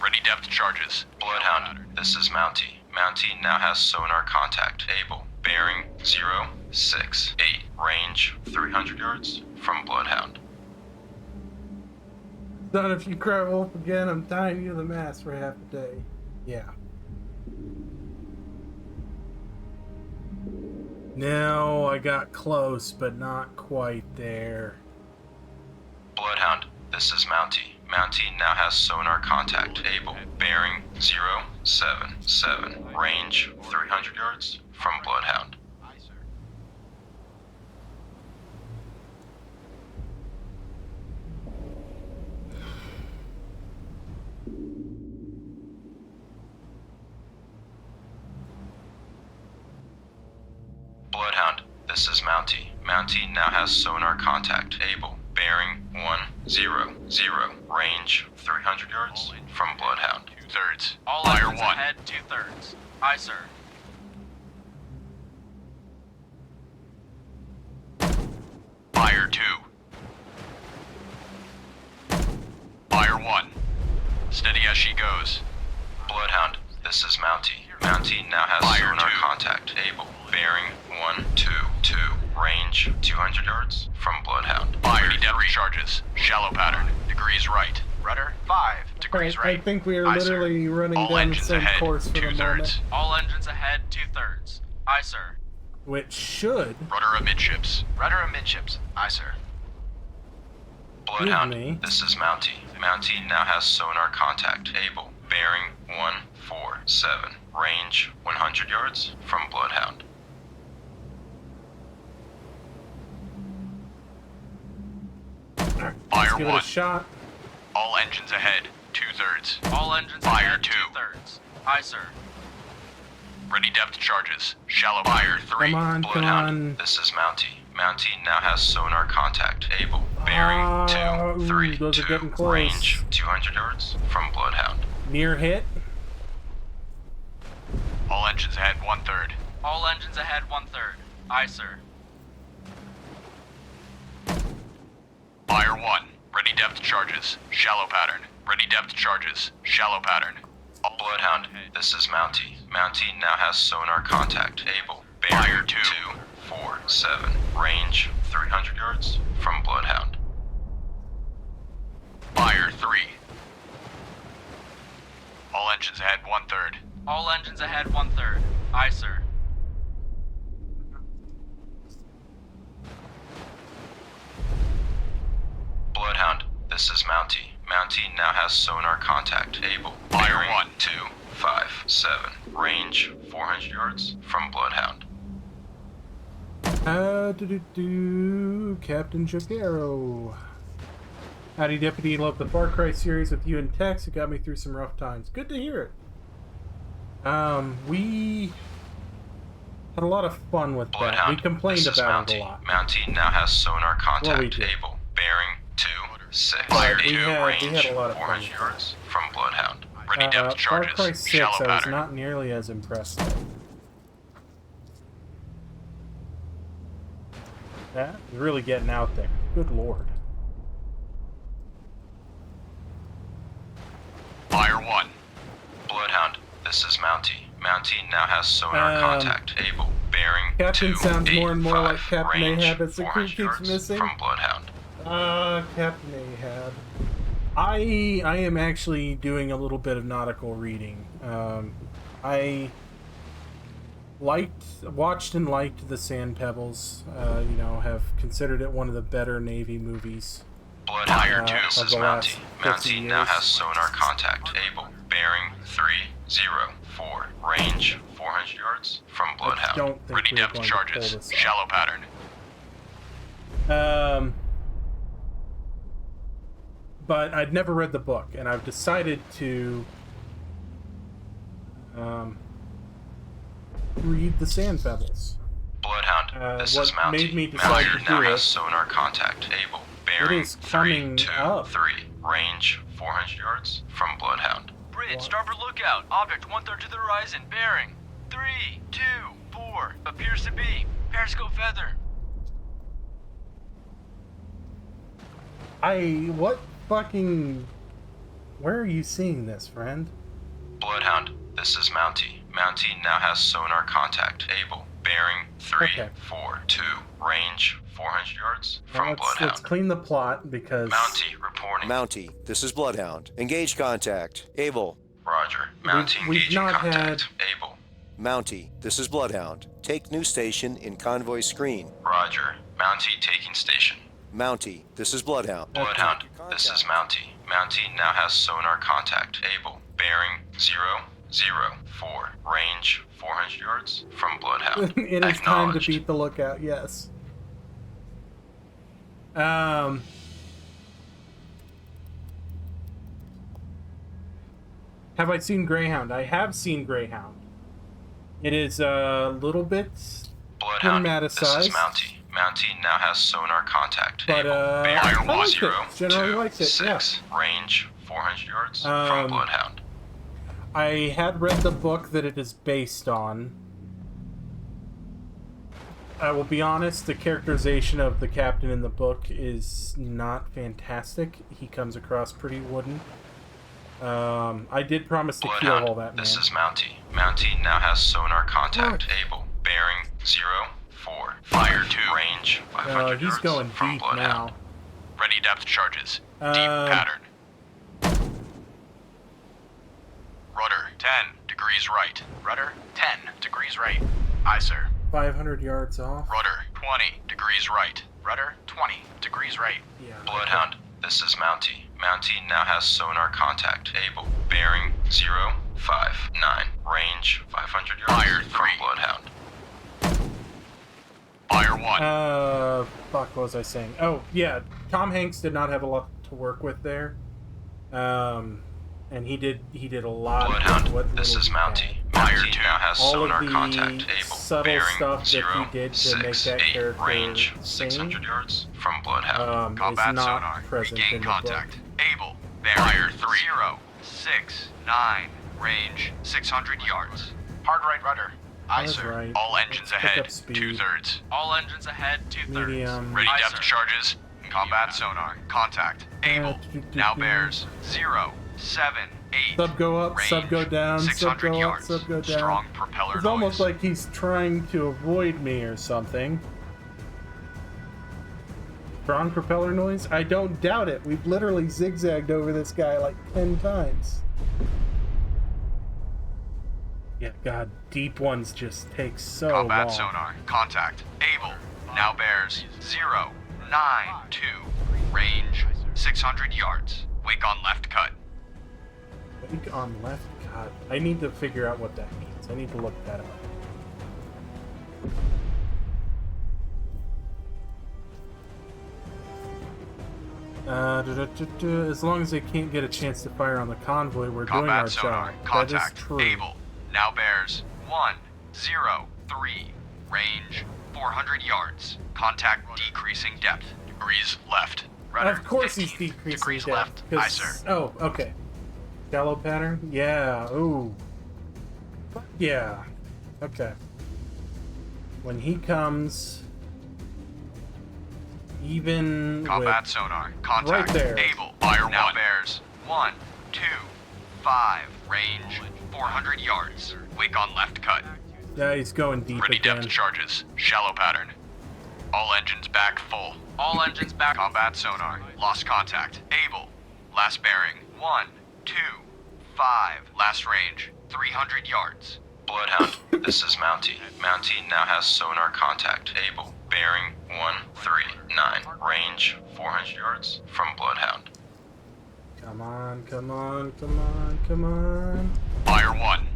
Ready depth charges. Bloodhound, this is Mountie. Mountie now has sonar contact. Able. Bearing 068. Range 300 yards from Bloodhound. Son, if you cry wolf again, I'm tying you to the mast for half a day. Yeah. No, I got close, but not quite there. Bloodhound, this is Mountie. Mountie now has sonar contact. Able. Bearing 077. Range 300 yards from Bloodhound. Bloodhound, this is Mountie. Mountie now has sonar contact. Able. Bearing 100. Range 300 yards from Bloodhound. 2/3. All Fire engines 1. ahead, 2/3. Aye, sir. Fire 2. Fire 1. Steady as she goes. Bloodhound, this is Mountie. Mountie now has Fire sonar 2. contact. Able. Bearing 122. Range 200 yards from Bloodhound. Fire 3 charges. Shallow pattern. Degrees right. Rudder 5 degrees I right. think we are Aye, sir. literally running All down the engines same ahead. course for the 2/3. moment. All engines ahead, 2/3. Aye, sir. Which should Rudder amidships. Rudder amidships. Aye, sir. Bloodhound, me. this is Mountie. Mountie now has sonar contact. Able. Bearing 147. Range 100 yards from Bloodhound. Let's Fire give 1. it a shot. All engines ahead. 2/3. All engines Fire ahead, 2. 2/3. Aye, sir. Ready depth charges. Shallow fire 3. Come on, come Bloodhound, on. this is Mountie. Mountie now has sonar contact. Able. Bearing 232. those are getting close. Range 200 yards from Bloodhound. Near hit. All engines ahead 1/3. All engines ahead, 1/3. Aye, sir. Fire 1. Ready depth charges. Shallow pattern. Ready depth charges. Shallow pattern. Bloodhound, this is Mountie. Mountie now has sonar contact. Able. Bearing Fire 2. 247. Range 300 yards from Bloodhound. Fire 3. All engines ahead 1/3. All engines ahead, 1/3. Aye, sir. Bloodhound, this is Mountie. Mountie now has sonar contact. Able. Fire Bearing 1. 257. Range 400 yards from Bloodhound. Captain Jagero. Howdy, Deputy. Love the Far Cry series with you and Tex. It got me through some rough times. Good to hear it. We had a lot of fun with that. Bloodhound, We complained this is about Mountie. it a lot. Mountie now has sonar contact. we did. Able. Bearing 26. Fire we 2. had Range a lot of fun 400 with that. yards from Bloodhound. Ready depth Far charges. Cry 6, Shallow I was pattern. not nearly as impressed with. That is really getting out there. Good lord. Fire 1. Bloodhound, this is Mountie. Mountie now has sonar contact. Able. Bearing Captain sounds more and more like 285. Captain Range Ahab as the crew 400 keeps yards missing. from Bloodhound. Captain Ahab. I am actually doing a little bit of nautical reading. I watched and liked The Sand Pebbles. Have considered it one of the better Navy movies. Bloodhound, of this is the last Mountie. 50 Mountie now years. has sonar contact. Able. Bearing 304. Range 400 yards from I Bloodhound. don't think Ready we're depth going to pull charges. this off. Shallow pattern. But I'd never read the book, and I've decided to read The Sand Pebbles. Bloodhound, this what is Mountie. made me decide Mountie to now do has it- sonar contact. Able. Bearing is coming up. 323. Range 400 yards from Bloodhound. Bridge, starboard lookout. Object 1/3 to the horizon. Bearing 324. Appears to be. Periscope feather. What fucking... Where are you seeing this, friend? Bloodhound, this is Mountie. Mountie now has sonar contact. Able. Bearing 342. Range 400 yards from Let's Bloodhound. clean the plot, because... Mountie reporting. Mountie, this is Bloodhound. Engage contact. Able. Roger. Mountie We've engaging not contact. Able. Mountie, this is Bloodhound. Take new station in convoy screen. Roger. Mountie taking station. Mountie, this is Bloodhound. Bloodhound, this is Mountie. Mountie now has sonar contact. Able. Bearing 004. Range 400 yards from Bloodhound. It is time to beat the lookout, yes. Have I seen Greyhound? I have seen Greyhound. It is a little bit Bloodhound, this dramaticized. is Mountie. Mountie now has sonar contact. But, Bearing I liked 0, it. Generally liked it, 6. Range 400 yards from Bloodhound. I had read the book that it is based on. I will be honest, the characterization of the captain in the book is not fantastic. He comes across pretty wooden. I did promise to kill all that man. This is Mountie. Mountie now has sonar contact. Able. Bearing 04. Fire 2. Range 500 he's going from deep Bloodhound. now. Ready depth charges. Deep pattern. Rudder 10 degrees right. Rudder 10 degrees right. Aye, sir. 500 yards off. Rudder 20 degrees right. Rudder 20 degrees right. Yeah. Bloodhound, this is Mountie. Mountie now has sonar contact. Able. Bearing 059. Range 500 yards Fire from 3. Bloodhound. Fire 1. Fuck, what was I saying? Oh, yeah, Tom Hanks did not have a lot to work with there. And he did a lot Bloodhound, of what this is Mountie. Fire Mountie 2. now has all sonar of the contact. Able. subtle Bearing stuff that he did to make that 068. character Range sing, 600 yards from Bloodhound. Combat is not sonar. present Regain in the contact. book. Able. Fire 3. 069. Range 600 yards. Hard right rudder. Aye, That's sir. right. All engines Let's pick ahead. up speed. 2/3. All engines ahead. 2/3. Medium. Ready Aye, depth sir. charges. Combat sonar. Contact. Able. Now bears 078. Sub go up, sub go down, sub 600 go up, yards. sub go down. Strong propeller It's noise. almost like he's trying to avoid me or something. Strong propeller noise? I don't doubt it. We've literally zigzagged over this guy like 10 times. Yeah, God, deep ones just take so Combat long. sonar. Contact. Able. Now bears 092. Range 600 yards. Wake on left cut. Wake on left cut. I need to figure out what that means. I need to look that up. As long as they can't get a chance to fire on the convoy, we're doing our Combat sonar. job. That Contact. is true. Able. Now bears 103. Range 400 yards. Contact decreasing depth. Degrees left. Rudder Of course 15 he's decreasing degrees depth. left. 'Cause- Aye, sir. Oh, okay. Shallow pattern? Yeah. Ooh. Fuck yeah. Okay. When he comes, even Combat with... sonar. Contact. Right there. Able. Fire now 1. Bears 125. Range 400 yards. Wake on left cut. Yeah, he's going deep Ready again. depth charges. Shallow pattern. All engines back full. All engines back. Combat sonar. Lost contact. Able. Last bearing. 125. Last range. 300 yards. Bloodhound, this is Mountie. Mountie now has sonar contact. Able. Bearing 139. Range 400 yards from Bloodhound. Come on, come on, come on, come on. Fire 1.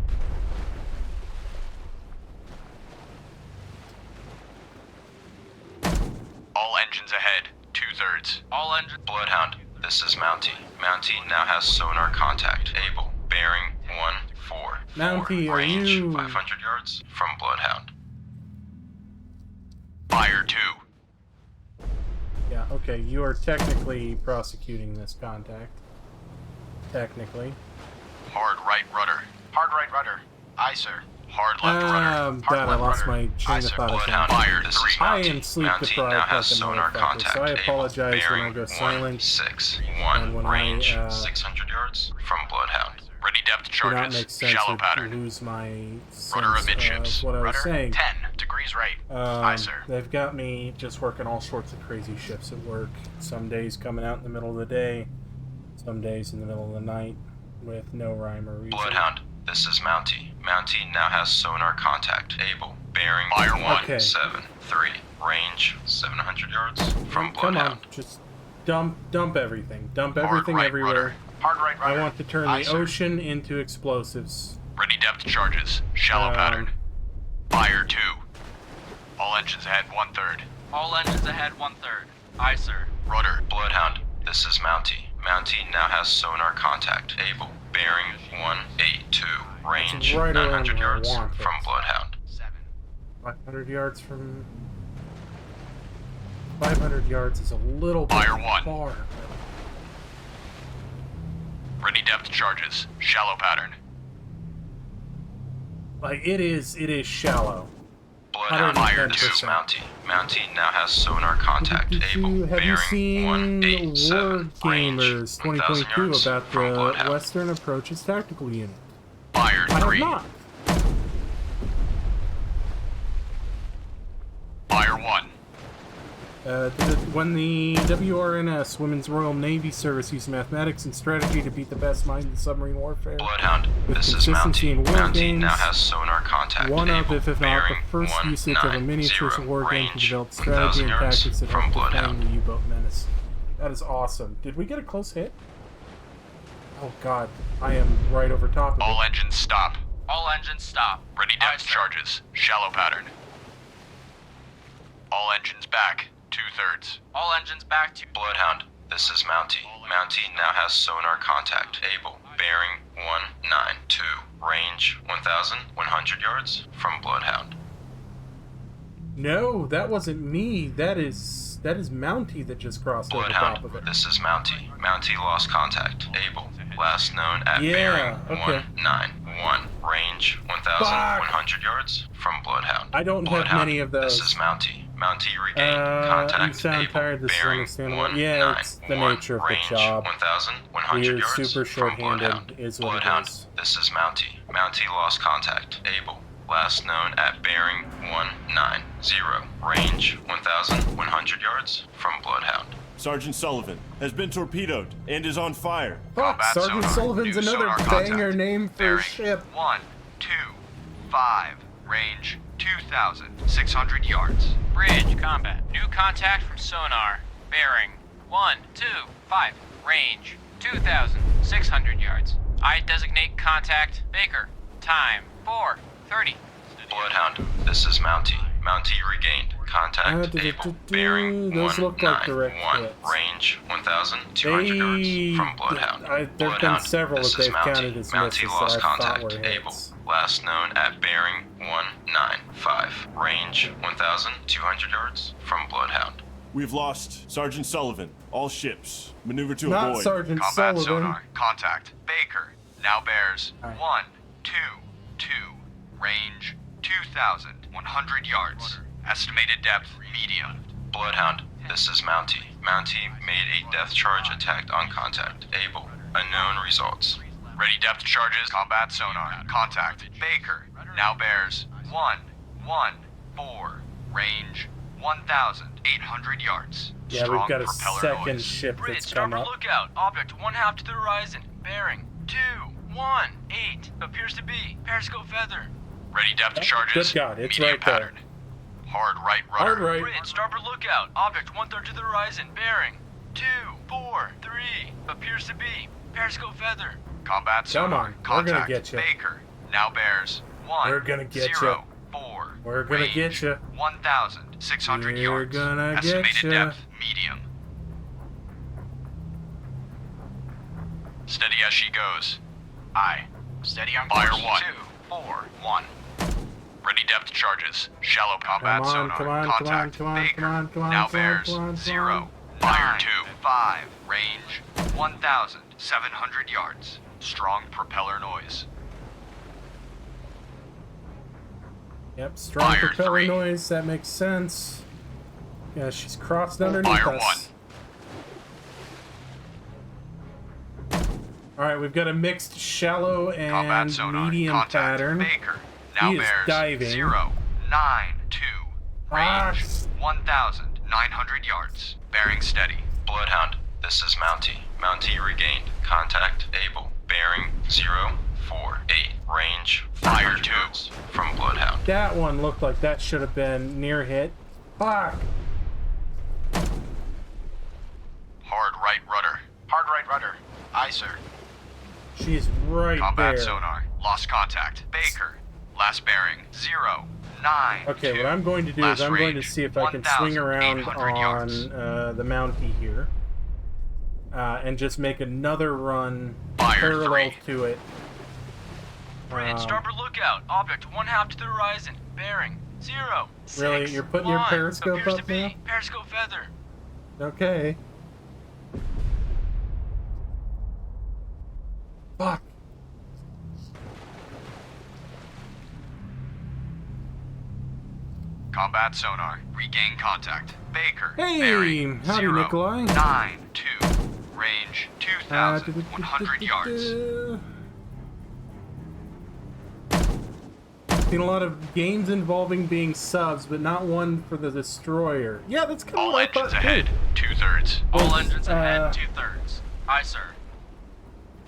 All engines ahead. 2/3. All engines. Bloodhound, this is Mountie. Mountie now has sonar contact. Able. Bearing 144. Mountie, are Range you... 500 yards from Bloodhound. Fire 2. Yeah, okay, you are technically prosecuting this contact. Technically. Hard right rudder. Hard right rudder. Aye, sir. Hard left rudder. God, I lost my chain of thought again. Bloodhound, this is I Mountie. am sleep Mountie now deprived has fucking sonar motherfucker, contact. so I Able. apologize when I Bearing go silent. 161. and when Range I 600 yards from Bloodhound. Ready depth Do not charges. make sense Shallow or pattern. lose my sense Rudder of amidships. what I was Rudder saying. 10 degrees right. Aye, sir. They've got me just working all sorts of crazy shifts at work. Some days coming out in the middle of the day, some days in the middle of the night, with no rhyme or reason. Bloodhound, this is Mountie. Mountie now has sonar contact. Able. Bearing Fire 1. Okay. 173. range 700 yards from Come Bloodhound. on, just dump everything. Dump everything everywhere. Rudder. Hard right rudder. I want to turn Aye, the sir. ocean into explosives. Ready depth charges. Shallow pattern. Fire 2. All engines ahead 1/3. All engines ahead 1/3. Aye, sir. Rudder. Bloodhound, this is Mountie. Mountie now has sonar contact. Able. Bearing 182. Range right around 900 where I yards want it. from Bloodhound. 500 yards from... 500 yards is a little bit Fire 1. far. Ready depth charges. Shallow pattern. Like, it is shallow. Bloodhound, Fire this is 2. Mountie. Mountie now has sonar contact. Able. Have you Bearing seen 187. Word Range Gamers 1,000 2022 yards about from the Bloodhound. Western Approaches Tactical Unit? Fire I have 3. not. Fire 1. When the WRNS, Women's Royal Navy Service, used mathematics and strategy to beat the best minds in submarine warfare, Bloodhound, with this is consistency Mountie. in war Mountie games, now has sonar contact. one of, Able. if not the Bearing first usage of a miniatures 190. war game to Range develop strategy 1,000 and yards tactics that from help defend Bloodhound. the U-boat menace. That is awesome. Did we get a close hit? Oh god, I am right over top of All it. engines stop. All engines stop. Ready depth sir. charges. Shallow pattern. All engines back. 2/3. All engines back to Bloodhound, this is Mountie. Mountie now has sonar contact. Able. Bearing 192. Range 1,100 yards from Bloodhound. No, that wasn't me. That is Mountie that just crossed over top of Bloodhound, it. this is Mountie. Mountie lost contact. Able. Last known at Yeah, bearing okay. 191. Range 1,100 yards from Bloodhound. I don't have Bloodhound, many of those. This is Mountie. Mountie regained contact. You sound Able. tired, this is Bearing understandable. Yeah, it's the 191. nature of the Range job. 1,100 You're yards super from short-handed, Bloodhound. is what it Bloodhound, is. this is Mountie. Mountie lost contact. Able. Last known at bearing 190. Range 1,100 yards from Bloodhound. Sergeant Sullivan has been torpedoed and is on fire. Fuck, Combat Sergeant sonar. Sullivan's New another sonar banger contact. name for a Bearing ship. 125. Range 2,600 yards. bridge combat. New contact from sonar. Bearing 125. Range 2,600 yards. I designate contact Baker. Time 4:30. Bloodhound, this is Mountie. Mountie regained contact. Able. Bearing Those look like direct 191. hits. Range 1,200 yards from Bloodhound. There's been Bloodhound, several this that is they've Mountie. counted as Mountie misses lost that I thought contact. were Able. hits. Last known at bearing 195. Range 1,200 yards from Bloodhound. We've lost Sergeant Sullivan. All ships, maneuver to Not avoid. Sergeant Combat Sullivan. sonar. Contact. Baker. Now bears Alright. 122. Range 2,100 yards. Estimated depth medium. Bloodhound, this is Mountie. Mountie made a depth charge attack on contact. Able. Unknown results. Ready depth charges. Combat sonar. Contact. Baker. Now bears 114. Range 1,800 yards. Yeah, we've Strong got a propeller second noise. ship Bridge, that's come starboard up. lookout. Object 1/2 to the horizon. Bearing 218. Appears to be periscope feather. Ready depth charges. Good God, it's medium right there. pattern. Hard right rudder. Hard right. Bridge, starboard lookout. Object 1/3 to the horizon. Bearing 243. Appears to be periscope feather. Combat Come sonar. on, we're Contact. gonna get you. Baker. Now bears 1. We're gonna get 0, ya. 4. We're gonna Range, get you. 1,600 We're yards. gonna get Estimated ya. depth medium. Steady as she goes. Aye. Steady on Fire course. 1. 2, 4, 1. Ready depth charges. Shallow combat Come on, sonar. come on, come on, Contact. come on, Baker. come on, come on, Now come on, bears come on, come 0. on. Fire 9, 2. 5. Range 1,700 yards. Strong propeller noise. Yep, strong Fire propeller 3. noise, that makes sense. Yeah, she's crossed underneath Fire us. 1. Alright, we've got a mixed shallow Combat and sonar. medium Contact. pattern. Baker. Now He is bears diving. 0. 9, 2. Ah. Range 1,900 yards. Bearing steady. Bloodhound, this is Mountie. Mountie regained contact. Able. Bearing 048. Range Fire 500 2. yards from Bloodhound. That one looked like that should have been near hit. Fuck! Hard right rudder. Hard right rudder. Aye, sir. She's right Combat there. sonar. Lost contact. Baker. Last bearing. 09. Okay, what I'm going to do is I'm going to see if I can swing around on the Mountie here. And just make another run parallel to it. Bridge, starboard lookout. Object 1/2 to the horizon. Bearing 0. Really? 6, You're putting your 1. periscope Appears up to be. now? Periscope feather. Okay. Fuck. Combat sonar. Regain contact. Baker. Hey, bearing howdy, 0, Nikolai. 9-2. Range 2,100 yards. Seen a lot of games involving being subs, but not one for the destroyer. Yeah, that's kind of All what I engines thought, ahead. too. 2/3. All engines ahead. 2/3. Aye, sir.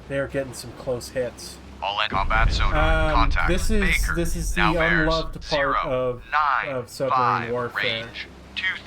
They're getting some close hits. All in combat sonar. Contact. This is Baker. the Now bears unloved part 0, of 9, submarine 5, warfare. Range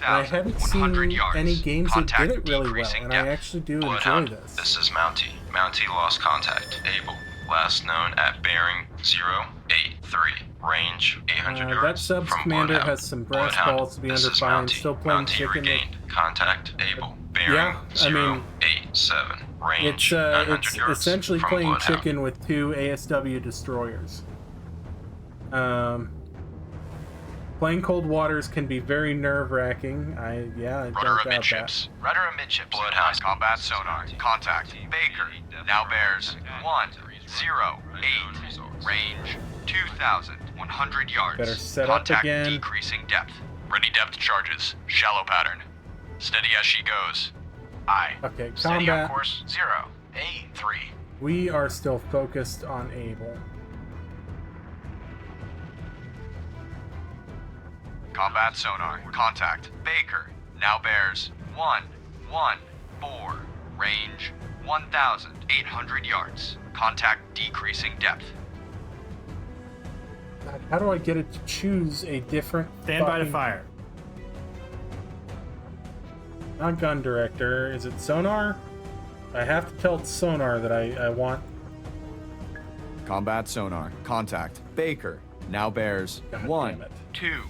And I haven't 2,100 seen yards. any games that Contact did it really well, decreasing and depth. I actually do enjoy Bloodhound, this. this is Mountie. Mountie lost contact. Able. Last known at bearing 083. Range 800 yards. That subs from commander Bloodhound. has some brass Bloodhound, balls to be this under is fire and Mountie. still playing Mountie chicken. regained. Contact. Able. Bearing Yeah, I mean, 087. Range It's 900 yards essentially from playing Bloodhound. chicken with 2 ASW destroyers. Playing cold waters can be very nerve-wracking. I don't Rudder doubt that. amidships. Rudder amidships. Bloodhound. Combat sonar. Contact. Baker. Now bears 108. Range 2,100 yards. Better set up Contact again. decreasing depth. Ready depth charges. Shallow pattern. Steady as she goes. Aye. Okay, Steady on combat. course. 083. We are still focused on Able. Combat sonar. Contact. Baker. Now bears 114. Range 1,800 yards. Contact decreasing depth. God, how do I get it to choose a different Stand by to fucking- fire. Not gun director. Is it sonar? I have to tell sonar that I want. Combat sonar. Contact. Baker. Now bears 1. 2,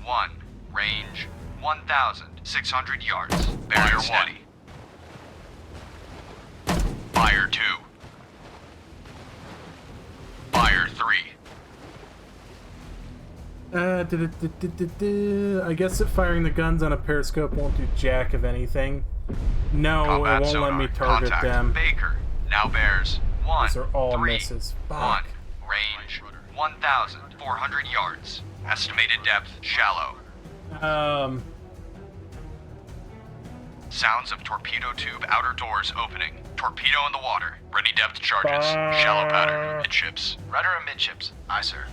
1. Range 1,600 yards. Barrier steady. Fire 2. Fire 3. I guess that firing the guns on a periscope won't do jack of anything. No, Combat it won't sonar. let me target Contact. them. Baker. Now bears 1. Those are all 3, misses. 1. Fuck. Range 1,400 yards. Estimated depth shallow. Sounds of torpedo tube outer doors opening. Torpedo in the water. Ready depth charges. Shallow pattern. Midships. Rudder amidships. Aye, sir.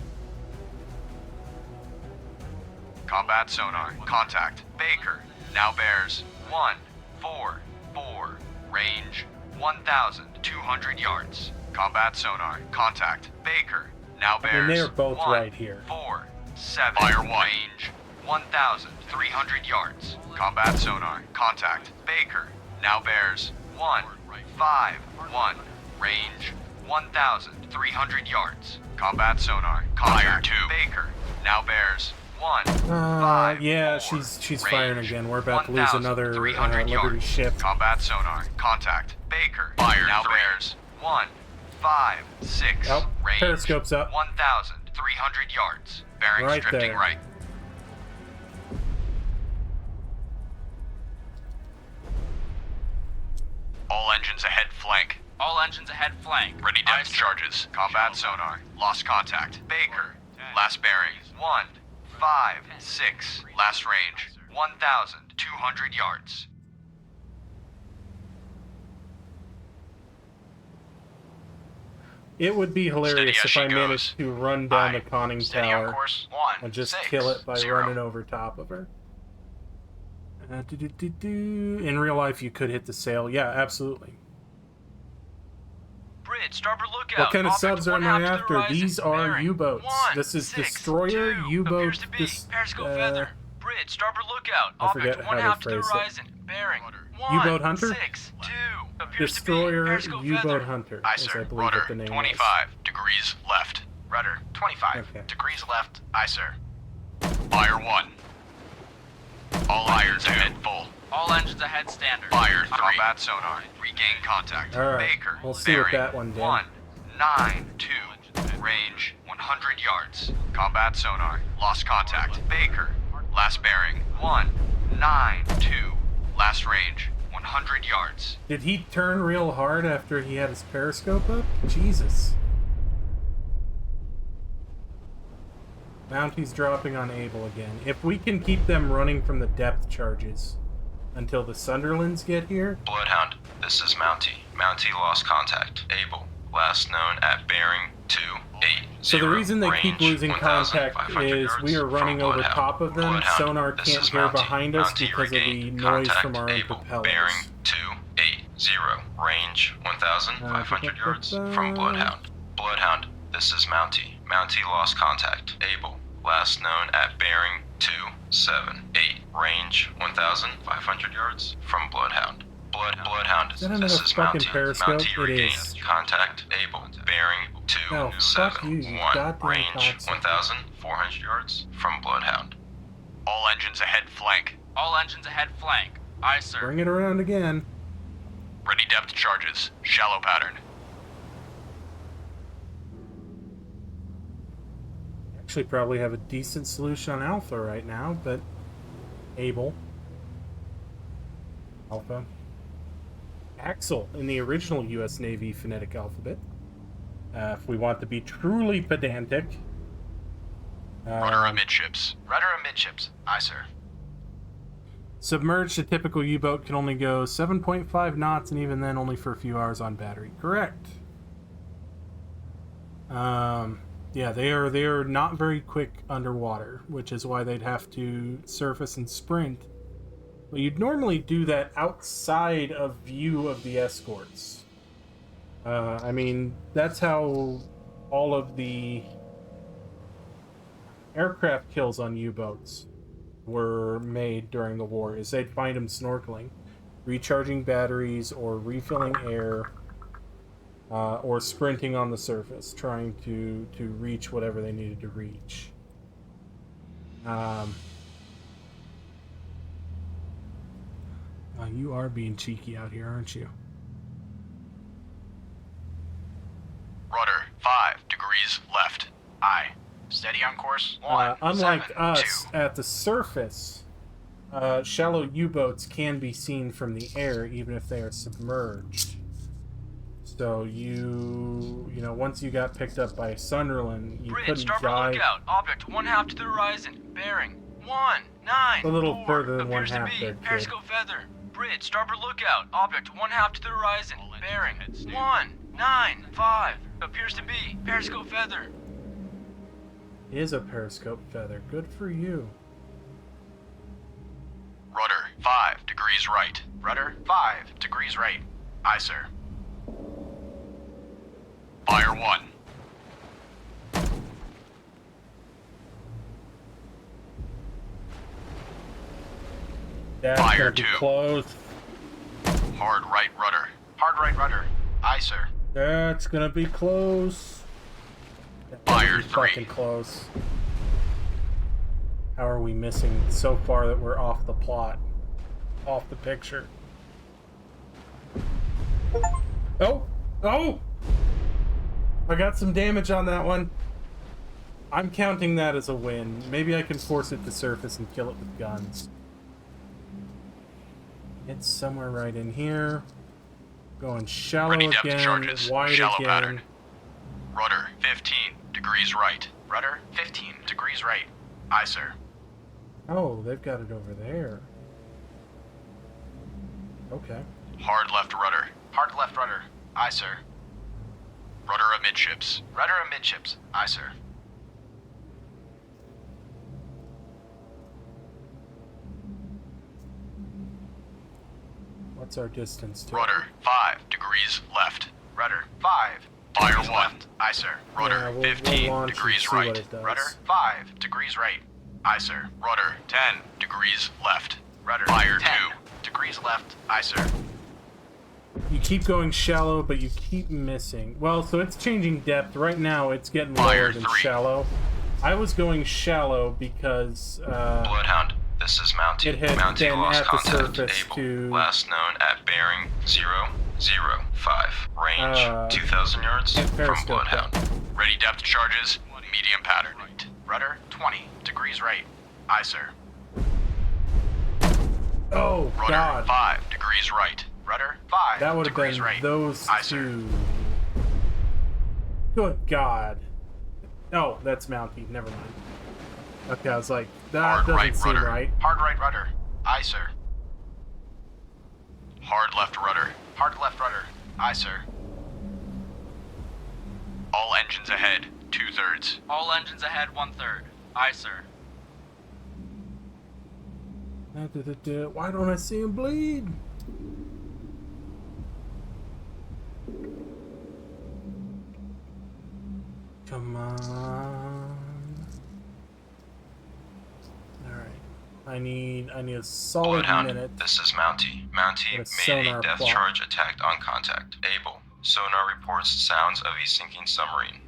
Combat sonar. Contact. Baker. Now bears 144. Range 1,200 yards. Combat sonar. Contact. Baker. Now I bears mean, they're both 1, right here. 4, 7. Fire 1. Range 1,300 yards. Combat sonar. Contact. Baker. Now bears 151. Range 1,300 yards. Combat sonar. Contact. Fire 2. Baker. Now bears 1 yeah, she's firing again. We're about to lose another 300 Liberty yards. ship. Combat sonar. Contact. Baker. Fire now 3. Bears 156. Oh, Range periscope's up. 1,300 yards. Bearings Right drifting there. right. All engines ahead flank. All engines ahead flank. Ready depth charges. Combat sonar. Lost contact. Baker. Last bearing 156. Last range 1,200 yards. It would be hilarious Steady as if she I goes. managed to run down the conning Steady on tower course. and just 160. kill it by running over top of her. In real life, you could hit the sail. Yeah, absolutely. Bridge, starboard lookout. What kind of Object subs am 1/2 I to the after? horizon. These are Bearing U-boats. 1, This is 6, destroyer 2. U-boat. Appears to be. Periscope feather. Bridge, starboard lookout. I forget Object how they 1/2 to the phrase it. horizon. Bearing. U-boat hunter? 162. Appears to be Destroyer periscope U-boat feather. hunter, Aye, as sir. I believe Rudder, what the name 25 degrees left. Rudder, 25 Okay. degrees left. Aye, sir. Fire 1. All irons ahead full. All engines ahead standard. Fire 3. Combat sonar. Regain contact. is. All right, Baker. we'll see what bearing that one did. 192. Range 100 yards. Combat sonar. Lost contact. Baker. Last bearing 192. Last range 100 yards. Did he turn real hard after he had his periscope up? Jesus. Mounties dropping on Able again. If we can keep them running from the depth charges until the Sunderlands get here. Bloodhound, this is Mountie. Mountie lost contact. Able. Last known at bearing 280. So the reason they keep range losing contact 1,500 is we are yards running from over Bloodhound. top of them. Bloodhound, Sonar this can't is hear Mountie. behind us Mountie because of the regained noise contact. from our own Able. propellers. Bearing 280. Range 1,500 yards from Bloodhound. Bloodhound, this is Mountie. Mountie lost contact. Able. Last known at bearing 278. Range 1,500 yards from Bloodhound. Bloodhound, Is that another this is fucking Mountie. periscope? Mountie It regained is. contact. Able. Bearing Oh, fuck you, you 271. goddamn Range cocksucker. 1,400 yards from Bloodhound. All engines ahead flank. All engines ahead flank. Aye, sir. Bring it around again. Ready depth charges. Shallow pattern. Actually, probably have a decent solution on Alpha right now, but Able. Alpha. Axel in the original U.S. Navy phonetic alphabet. If we want to be truly pedantic. Rudder amidships. Rudder amidships. Aye, sir. Submerged, a typical U-boat can only go 7.5 knots, and even then only for a few hours on battery. Correct. Yeah, they are not very quick underwater, which is why they'd have to surface and sprint. Well, you'd normally do that outside of view of the escorts. I mean, that's how all of the aircraft kills on U-boats were made during the war, is they'd find them snorkeling, recharging batteries, or refilling air, or sprinting on the surface, trying to reach whatever they needed to reach. You are being cheeky out here, aren't you? Rudder 5 degrees left. Aye. Steady on course. 1, Unlike 7, us, 2. at the surface, shallow U-boats can be seen from the air, even if they are submerged. So you know, once you got picked up by Sunderland, you Bridge, couldn't starboard dive lookout. Object 1/2 to the horizon. Bearing 194. a little further than Appears to 1/2 be there, kid. periscope feather. Bridge, starboard lookout. Object 1/2 to the horizon. Bearing 195. Appears to be periscope feather. Is a periscope feather. Good for you. Rudder 5 degrees right. Rudder 5 degrees right. Aye, sir. Fire 1. That's Fire gonna be 2. close. Hard right rudder. Hard right rudder. Aye, sir. That's gonna be close. That's Fire gonna be 3. fucking close. How are we missing so far that we're off the plot? Off the picture. Oh! Oh! I got some damage on that one. I'm counting that as a win. Maybe I can force it to surface and kill it with guns. It's somewhere right in here. Going shallow Ready depth again, charges. wide Shallow again. pattern. Rudder 15 degrees right. Rudder 15 degrees right. Aye, sir. Oh, they've got it over there. Okay. Hard left rudder. Hard left rudder. Aye, sir. Rudder amidships. Rudder amidships. Aye, sir. What's our distance to Rudder 5 degrees left. Rudder 5 Fire degrees 1. left. Aye, sir. Rudder Yeah, we'll 15 launch and degrees see what right. it does. Rudder 5 degrees right. Aye, sir. Rudder 10 degrees left. Rudder. Fire 10 2. degrees left. Aye, sir. You keep going shallow, but you keep missing. Well, so it's changing depth. Right now, it's getting Fire lower than 3. shallow. I was going shallow because Bloodhound, this is Mountie. it had Mountie been lost at the contact. surface Able. to Last known at bearing 005. Range 2,000 yards at from periscope Bloodhound. depth. Ready depth charges. Medium pattern. Rudder 20 degrees right. Aye, sir. Oh, Rudder God. 5 degrees right. Rudder 5 That would have degrees been right. those Aye, sir. two. Good God. Oh, that's Mountie. Never mind. Okay, I was like, that Hard doesn't right seem rudder. right. Hard right rudder. Aye, sir. Hard left rudder. Hard left rudder. Aye, sir. All engines ahead. 2/3. All engines ahead, 1/3. Aye, sir. Why don't I see him bleed? Come on. Alright. I need a solid Bloodhound, minute. this is Mountie. Mountie With a made a sonar depth plot. charge attack on contact. Able. Sonar reports sounds of a sinking submarine.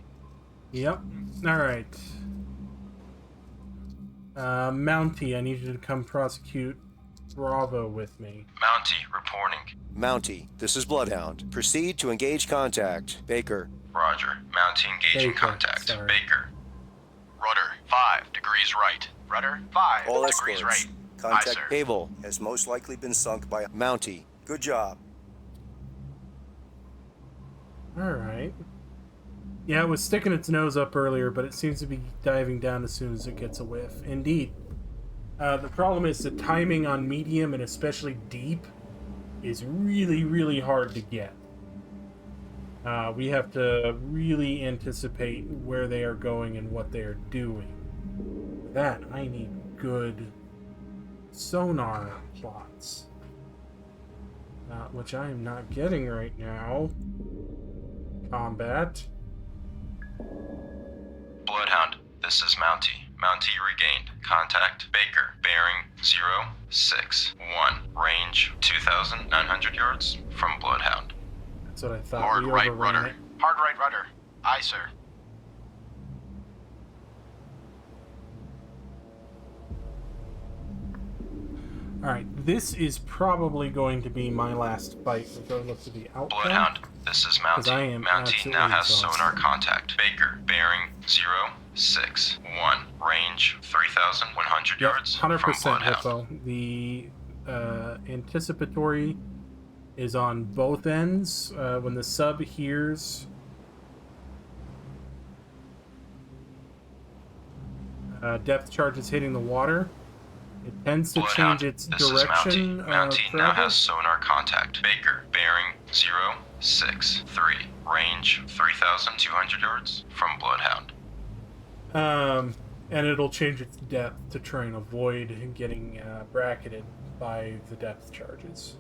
Yep. Alright. Mountie, I need you to come prosecute Bravo with me. Mountie reporting. Mountie, this is Bloodhound. Proceed to engage contact. Baker. Roger. Mountie engaging Baker, contact. sorry. Baker. Rudder 5 degrees right. Rudder 5 All degrees escorts. right. Aye, Contact sir. cable has most likely been sunk by Mountie. Good job. Alright. Yeah, it was sticking its nose up earlier, but it seems to be diving down as soon as it gets a whiff. Indeed. The problem is the timing on medium, and especially deep, is really, really hard to get. We have to really anticipate where they are going and what they are doing. For that, I need good sonar plots. Which I am not getting right now. Combat. Bloodhound, this is Mountie. Mountie regained. Contact Baker. Bearing 061. Range 2,900 yards from Bloodhound. That's what I thought. Hard We right overran rudder. it. Hard right rudder. Aye, sir. Alright, this is probably going to be my last fight, regardless of the outcome. Bloodhound, this is 'Cause I Mountie. am Mountie now absolutely has exhausted. sonar contact. Baker. Bearing 061. Range 3,100 Yep, yards from 100% Bloodhound. Hippo. The anticipatory is on both ends. When the sub hears depth charges hitting the water, it tends to Bloodhound, change its this is direction. Mountie. Mountie now forever. has sonar contact. Baker. Bearing 063. Range 3,200 yards from Bloodhound. And it'll change its depth to try and avoid getting bracketed by the depth charges.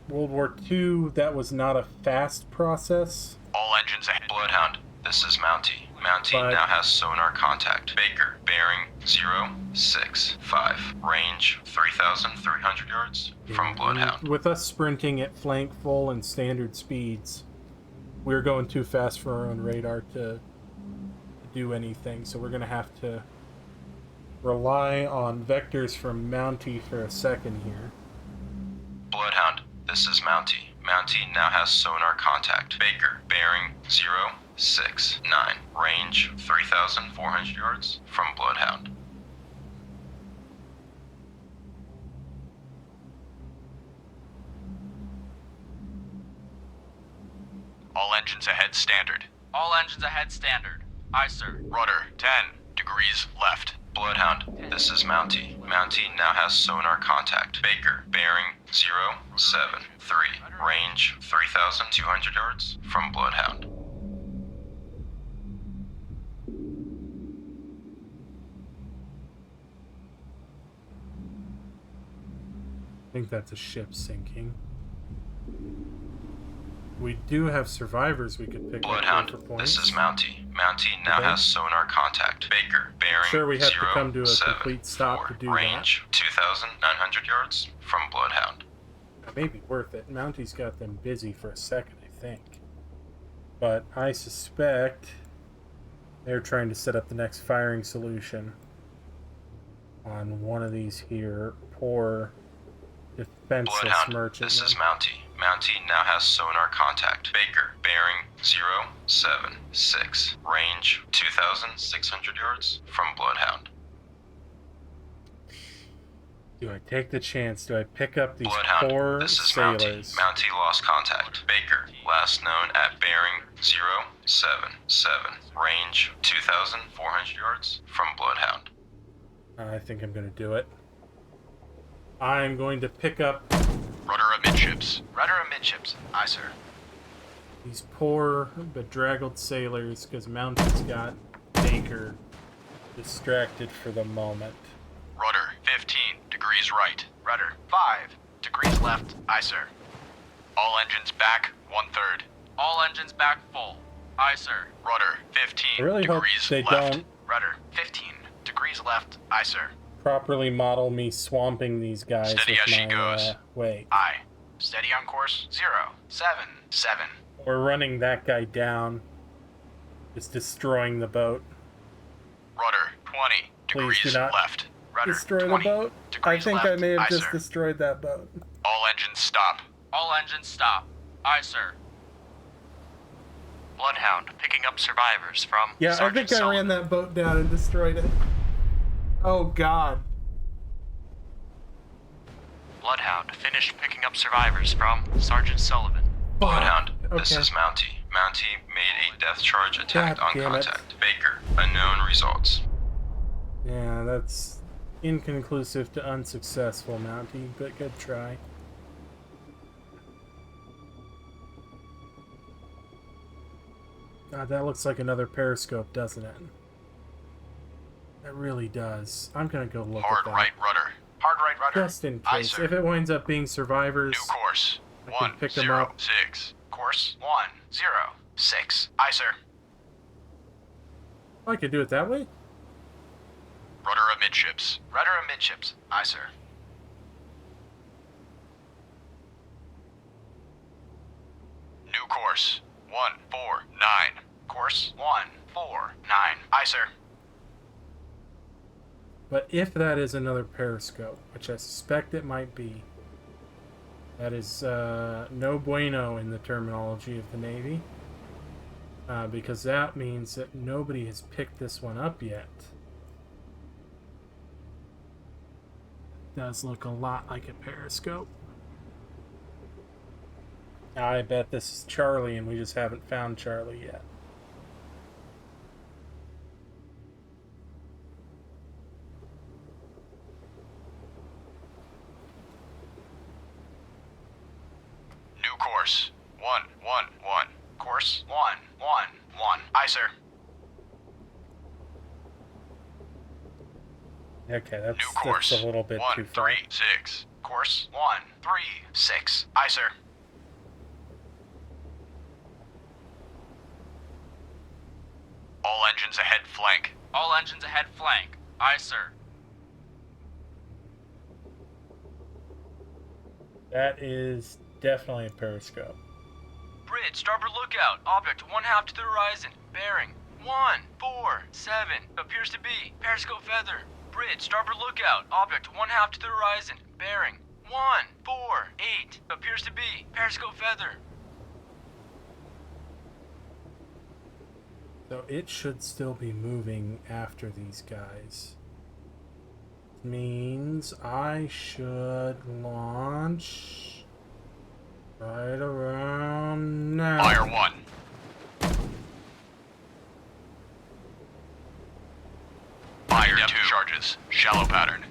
World War II, that was not a fast process. All engines ahead. Bloodhound, this is Mountie. Mountie But- now has sonar contact. Baker. Bearing 065. Range 3,300 yards from And Bloodhound. with us sprinting at flank full and standard speeds, we're going too fast for our own radar to do anything, so we're going to have to rely on vectors from Mountie for a second here. Bloodhound, this is Mountie. Mountie now has sonar contact. Baker. Bearing 069. Range 3,400 yards from Bloodhound. All engines ahead standard. All engines ahead, standard. Aye, sir. Rudder 10 degrees left. Bloodhound, this is Mountie. Mountie now has sonar contact. Baker. Bearing 073. Range 3,200 yards from Bloodhound. I think that's a ship sinking. We do have survivors we could pick Bloodhound, up for points. this is Mountie. Mountie now has sonar contact. Baker, bearing Sure, we have to 0, come to a 7, complete stop 4, to do range 2,900 yards from Bloodhound. That may be worth it. Mountie's got them busy for a second, I think. But I suspect they're trying to set up the next firing solution on one of these here poor defenseless Bloodhound, merchantmen. this is Mountie. Mountie now has sonar contact. Baker, bearing 076, range 2,600 yards from Bloodhound. Do I take the chance? Do I pick up these Bloodhound, poor this is sailors? Mountie lost contact. Baker, last known at bearing 077, range 2,400 yards from Bloodhound. I think I'm going to do it. I'm going to pick up Rudder amidships. Rudder amidships. Aye, sir. these poor bedraggled sailors because Mountie's got Baker distracted for the moment. Rudder 15 degrees right. Rudder 5 degrees left. Aye, sir. All engines back 1/3. All engines back full. Aye, sir. Rudder 15 I really hope degrees they left. don't Rudder 15 degrees left. Aye, sir. properly model me swamping these guys Steady with as she my goes. way. Aye. Steady on course 077. We're running that guy down. Just destroying the boat. Rudder 20 Please degrees do not left. Rudder destroy the 20 boat. I degrees think left. I may have Aye, just sir. destroyed that boat. All engines stop. All engines stop. Aye, sir. Bloodhound picking up survivors from Yeah, Sergeant I think I Sullivan. ran that boat down and destroyed it. Oh god. Bloodhound finished picking up survivors from Sergeant Sullivan. Bloodhound, this Okay. is Mountie. Mountie made a death charge attack God on damn it. contact. Baker, unknown results. Yeah, that's inconclusive to unsuccessful, Mountie, but good try. God, that looks like another periscope, doesn't it? That really does. I'm gonna go look Hard at that. right rudder. Hard right rudder. Just in Aye, case. sir. If it winds up being survivors, New course. I can pick 'em up. 106. Course 106. Aye, sir. I could do it that way? Rudder amidships. Rudder amidships. Aye, sir. New course. 149. Course 149. Aye, sir. But if that is another periscope, which I suspect it might be, that is no bueno in the terminology of the Navy, because that means that nobody has picked this one up yet. It does look a lot like a periscope. I bet this is Charlie and we just haven't found Charlie yet. New course. 111. Course 111. Aye, sir. Okay, New that's course. a little bit too far. 136. Course 136. Aye, sir. All engines ahead flank. All engines ahead flank. Aye, sir. That is definitely a periscope. Bridge, starboard lookout. Object 1/2 to the horizon. Bearing 147. Appears to be periscope feather. Bridge, starboard lookout. Object 1/2 to the horizon. Bearing 148. Appears to be periscope feather. So it should still be moving after these guys. Means I should launch right around now. Fire 1. Fire depth charges. Shallow pattern.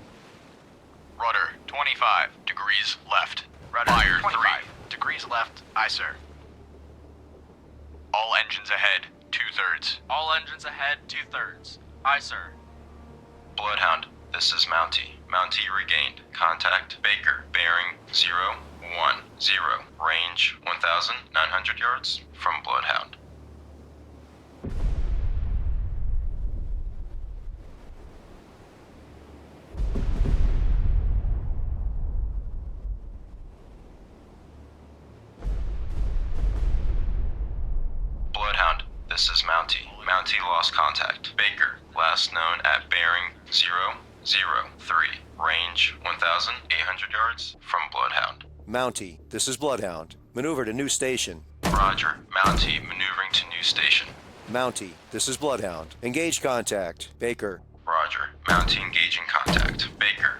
Rudder 25 degrees left. Rudder Fire 25 3. degrees left. Aye, sir. All engines ahead 2/3. All engines ahead 2/3. Aye, sir. Bloodhound, this is Mountie. Mountie regained. Contact Baker, bearing 010. range 1,900 yards from Bloodhound. Bloodhound, this is Mountie. Mountie lost contact. Baker, last known at bearing 003, range 1,800 yards from Bloodhound. Mountie, this is Bloodhound. Maneuver to new station. Roger, Mountie maneuvering to new station. Mountie, this is Bloodhound. Engage contact. Baker. Roger, Mountie engaging contact. Baker.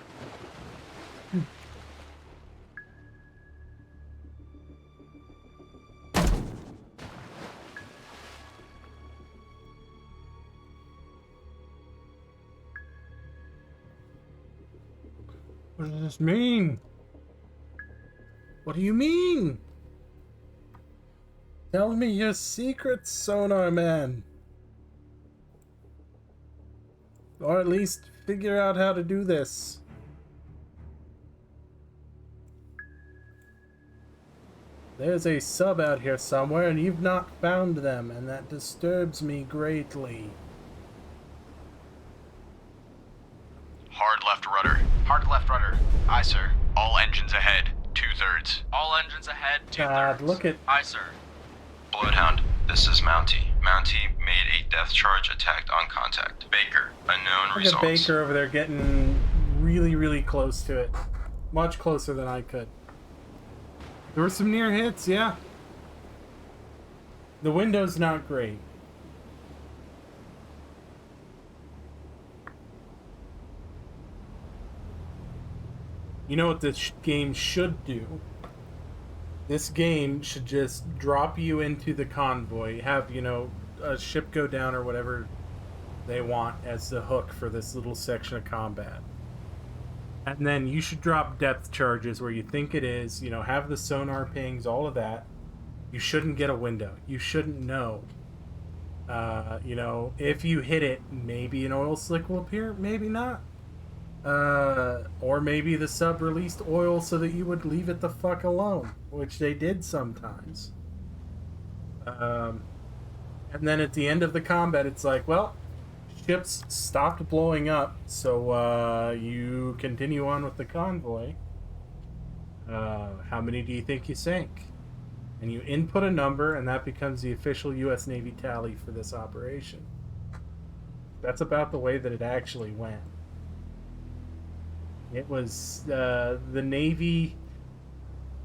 What does this mean? What do you mean? Tell me your secrets, Sonar Man. Or at least figure out how to do this. There's a sub out here somewhere and you've not found them, and that disturbs me greatly. Hard left rudder. Hard left rudder. Aye, sir. All engines ahead. 2/3. All engines ahead, 2/3. God, look at... Aye, sir. Bloodhound, this is Mountie. Mountie made a death charge attack on contact. Baker, unknown Look results. at Baker over there getting really, really close to it. Much closer than I could. There were some near hits, yeah. The window's not great. You know what this game should do? This game should just drop you into the convoy, have, you know, a ship go down or whatever they want as the hook for this little section of combat. And then you should drop depth charges where you think it is, you know, have the sonar pings, all of that. You shouldn't get a window. You shouldn't know. You know, if you hit it, maybe an oil slick will appear, maybe not. Or maybe the sub released oil so that you would leave it the fuck alone, which they did sometimes. And then at the end of the combat, it's like, well, ships stopped blowing up, so you continue on with the convoy. How many do you think you sank? And you input a number, and that becomes the official U.S. Navy tally for this operation. That's about the way that it actually went. It was, the Navy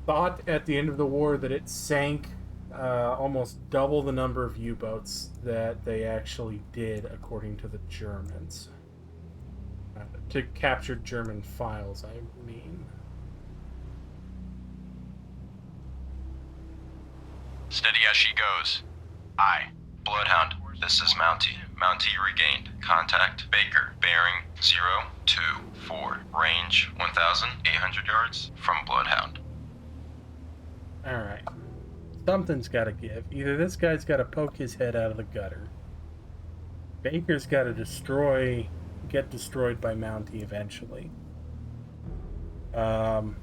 thought at the end of the war that it sank almost double the number of U-boats that they actually did, according to the Germans. To capture German files, I mean. Steady as she goes. Aye. Bloodhound, this is Mountie. Mountie regained. Contact Baker. Bearing 024. Range 1,800 yards from Bloodhound. Alright. Something's gotta give. Either this guy's gotta poke his head out of the gutter. Baker's gotta get destroyed by Mountie eventually. Bloodhound,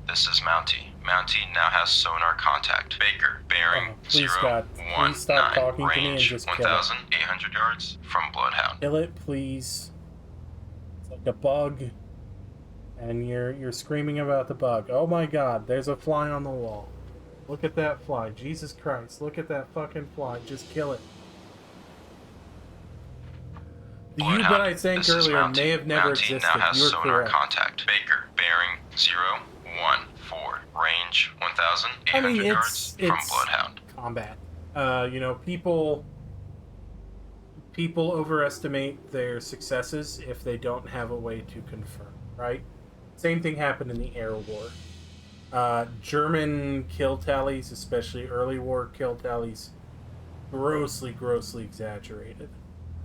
this is Mountie. Mountie now has sonar contact. Baker, bearing Please, God. Please stop talking to me and just kill it. 1,800 yards from Bloodhound. Kill it, please. It's like a bug. And you're screaming about the bug. Oh my God, there's a fly on the wall. Look at that fly. Jesus Christ, look at that fucking fly. Just kill it. The U that I sank earlier may have never existed. Now has You're sonar correct. contact. Baker, bearing 014. Range 1,800 yards from Bloodhound. Combat. You know, people overestimate their successes if they don't have a way to confirm, right? Same thing happened in the air war. German kill tallies, especially early war kill tallies, grossly exaggerated.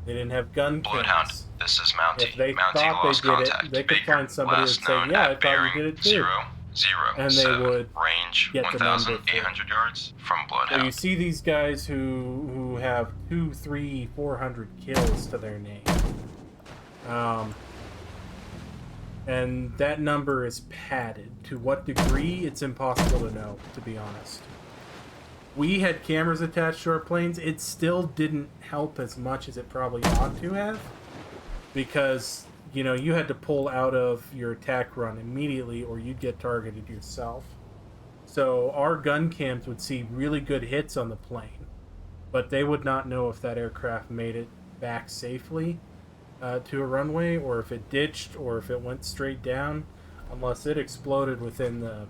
They didn't have gun Bloodhound, kills. this is Mountie. If they Mountie thought lost they did contact. it, they could Baker, find somebody who would last say, known yeah, I at thought bearing you did it too. 007. And they would range get the number 1,800 yards from So Bloodhound. you see these guys who have 200, 300, 400 kills to their name. And that number is padded. To what degree, it's impossible to know, to be honest. We had cameras attached to our planes. It still didn't help as much as it probably ought to have. Because, you know, you had to pull out of your attack run immediately or you'd get targeted yourself. So our gun cams would see really good hits on the plane. But they would not know if that aircraft made it back safely to a runway, or if it ditched, or if it went straight down, unless it exploded within the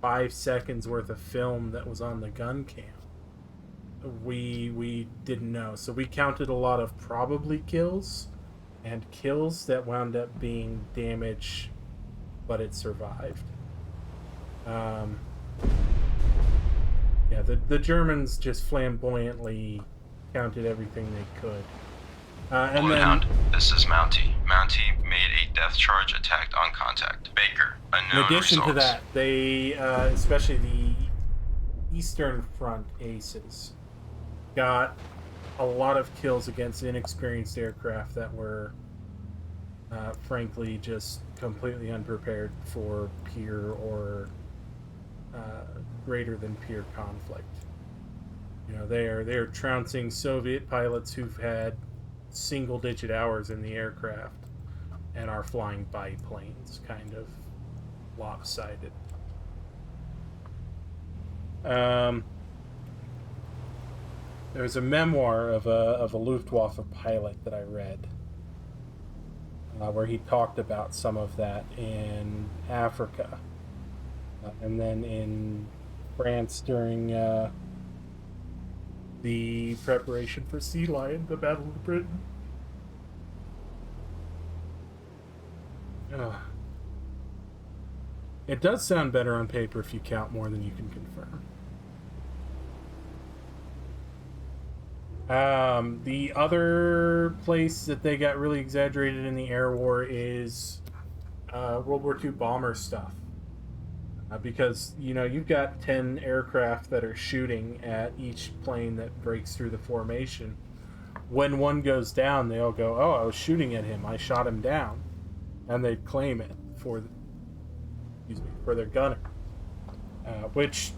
5 seconds worth of film that was on the gun cam. We didn't know, so we counted a lot of probably kills and kills that wound up being damage, but it survived. Yeah, the Germans just flamboyantly counted everything they could. And Bloodhound, this is Mountie. Mountie made a death charge attack on contact. Baker, unknown in addition results. to that, they, especially the Eastern Front aces, got a lot of kills against inexperienced aircraft that were, frankly, just completely unprepared for peer or greater than peer conflict. You know, they're trouncing Soviet pilots who've had single-digit hours in the aircraft and are flying biplanes, kind of lopsided. There's a memoir of a Luftwaffe pilot that I read where he talked about some of that in Africa and then in France during the preparation for Sea Lion, the Battle of Britain. It does sound better on paper if you count more than you can confirm. The other place that they got really exaggerated in the air war is World War II bomber stuff. Because, you know, you've got 10 aircraft that are shooting at each plane that breaks through the formation. When one goes down, they all go, "Oh, I was shooting at him. I shot him down." And they claim it for their gunner. Which,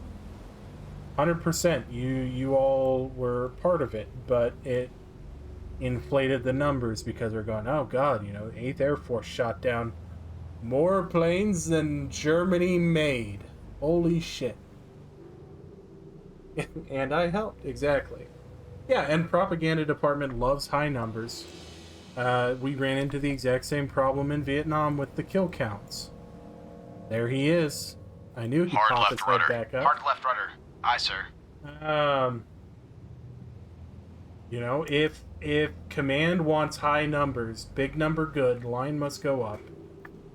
100%, you all were part of it, but it inflated the numbers because they're going, "Oh, God, you know, 8th Air Force shot down more planes than Germany made. Holy shit." And I helped, exactly. Yeah, and propaganda department loves high numbers. We ran into the exact same problem in Vietnam with the kill counts. There he is. I knew he'd Hard pop left his head rudder. back up. Hard left rudder. Aye, sir. You know, if command wants high numbers, big number good, line must go up,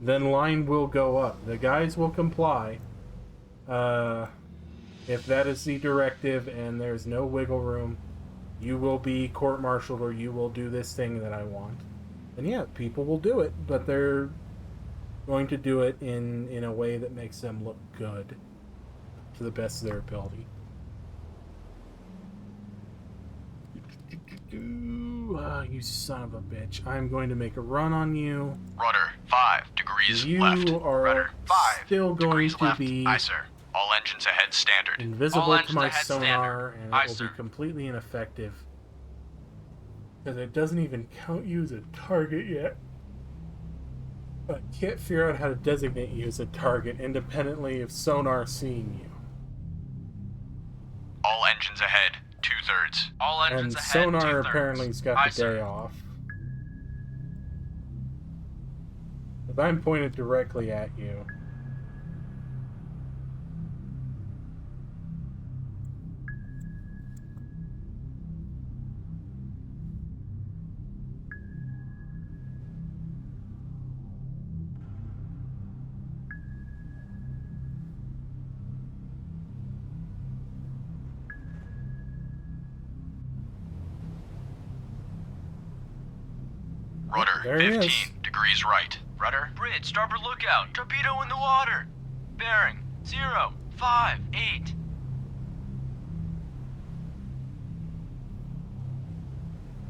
then line will go up. The guys will comply. If that is the directive and there's no wiggle room, you will be court-martialed or you will do this thing that I want. And yeah, people will do it, but they're going to do it in a way that makes them look good to the best of their ability. You son of a bitch. I'm going to make a run on you. Rudder, 5 degrees You left. are Rudder, 5 still going degrees to left. be Aye, sir. All engines ahead standard. invisible All to engines my ahead sonar, standard. and Aye, it will sir. be completely ineffective. Because it doesn't even count you as a target yet. I can't figure out how to designate you as a target independently of sonar seeing you. All engines ahead, 2/3. All engines And ahead, sonar 2/3. apparently's got Aye, the sir. day off. If I'm pointed directly at you. Rudder, There he 15 is. degrees right. Rudder, bridge, starboard lookout, torpedo in the water. Bearing, 0, 5, 8.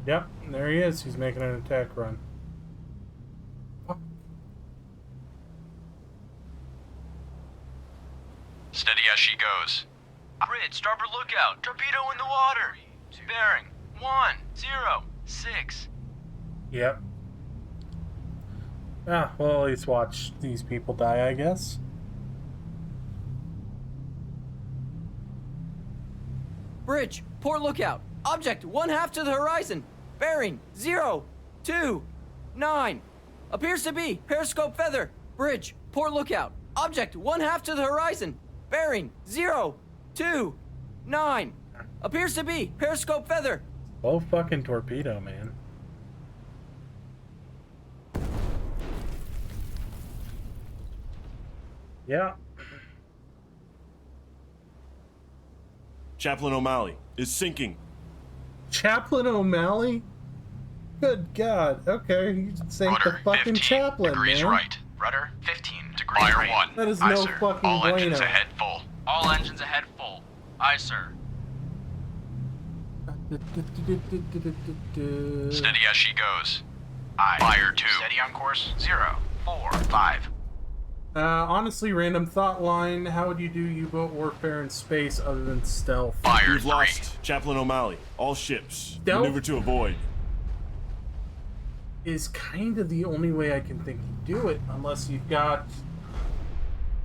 Yep, there he is. He's making an attack run. Steady as she goes. Bridge, starboard lookout. Torpedo in the water. Bearing 106. Yep. Ah, well, at least watch these people die, I guess. Bridge, port lookout. Object 1/2 to the horizon. Bearing 029. Appears to be periscope feather. Bridge, port lookout. Object 1/2 to the horizon. Bearing 029. Appears to be periscope feather. Oh, fucking torpedo, man. Yeah. Chaplain O'Malley is sinking. Chaplain O'Malley? Good God. Okay, you sank the fucking 15 chaplain, degrees man. right. Rudder 15 degrees Fire right. 1. That is Aye, no sir. fucking All engines bueno. ahead full. All engines ahead full. Aye, sir. Steady as she goes. Aye. Fire 2. Steady on course. 045. Honestly, random thought line, how would you do U-boat warfare in space other than stealth? Fire We've 3. lost Chaplain O'Malley. All ships. Stealth? Maneuver to avoid. Is kind of the only way I can think to do it, unless you've got,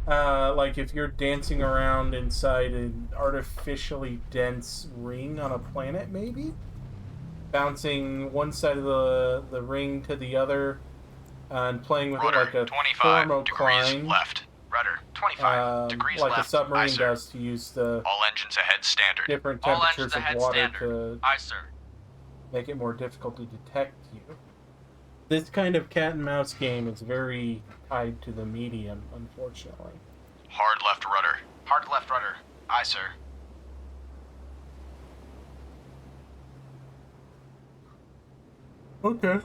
like if you're dancing around inside an artificially dense ring on a planet, maybe? Bouncing one side of the ring to the other, and playing with Rudder, it like a 25 degrees thermocline. left. Rudder 25 degrees like left. a submarine Aye, sir. does to use the All engines ahead standard. different All temperatures engines of ahead water standard. to Aye, sir. make it more difficult to detect you. This kind of cat and mouse game is very tied to the medium, unfortunately. Hard left rudder. Hard left rudder. Aye, sir. Okay.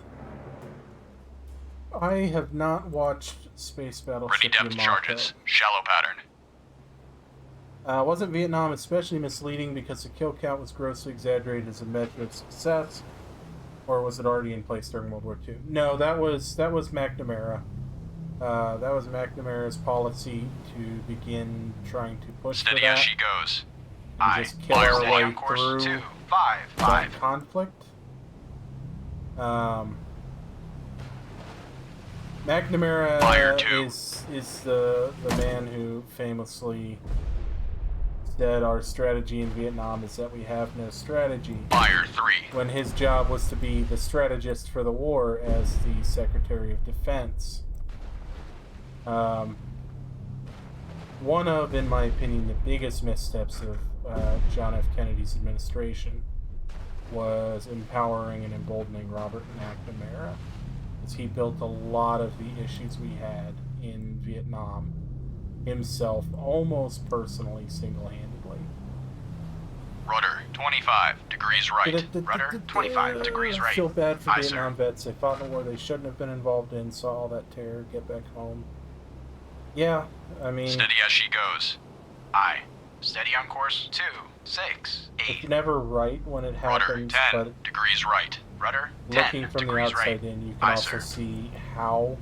I have not watched Space Ready Battleship depth Yamato. charges. Shallow pattern. Wasn't Vietnam especially misleading because the kill count was grossly exaggerated as a measure of success, or was it already in place during World War II? No, that was McNamara. That was McNamara's policy to begin trying to push Steady for that. as she goes. and Aye. just kill Fire our one. way on course. through 255. that conflict. McNamara Fire two. is the man who famously said our strategy in Vietnam is that we have no strategy. Fire 3. When his job was to be the strategist for the war as the Secretary of Defense. One of, in my opinion, the biggest missteps of John F. Kennedy's administration was empowering and emboldening Robert McNamara, as he built a lot of the issues we had in Vietnam himself, almost personally, single-handedly. Rudder 25 degrees right. Rudder 25 degrees I right. feel bad for Aye, Vietnam sir. vets. They fought in a war they shouldn't have been involved in, saw all that terror, get back home. Yeah, I mean, Steady as she goes. Aye. Steady on course. 268. it's never right when it Rudder happens, 10 but degrees right. Rudder 10 looking from the degrees outside right. in, you can Aye, also sir. see how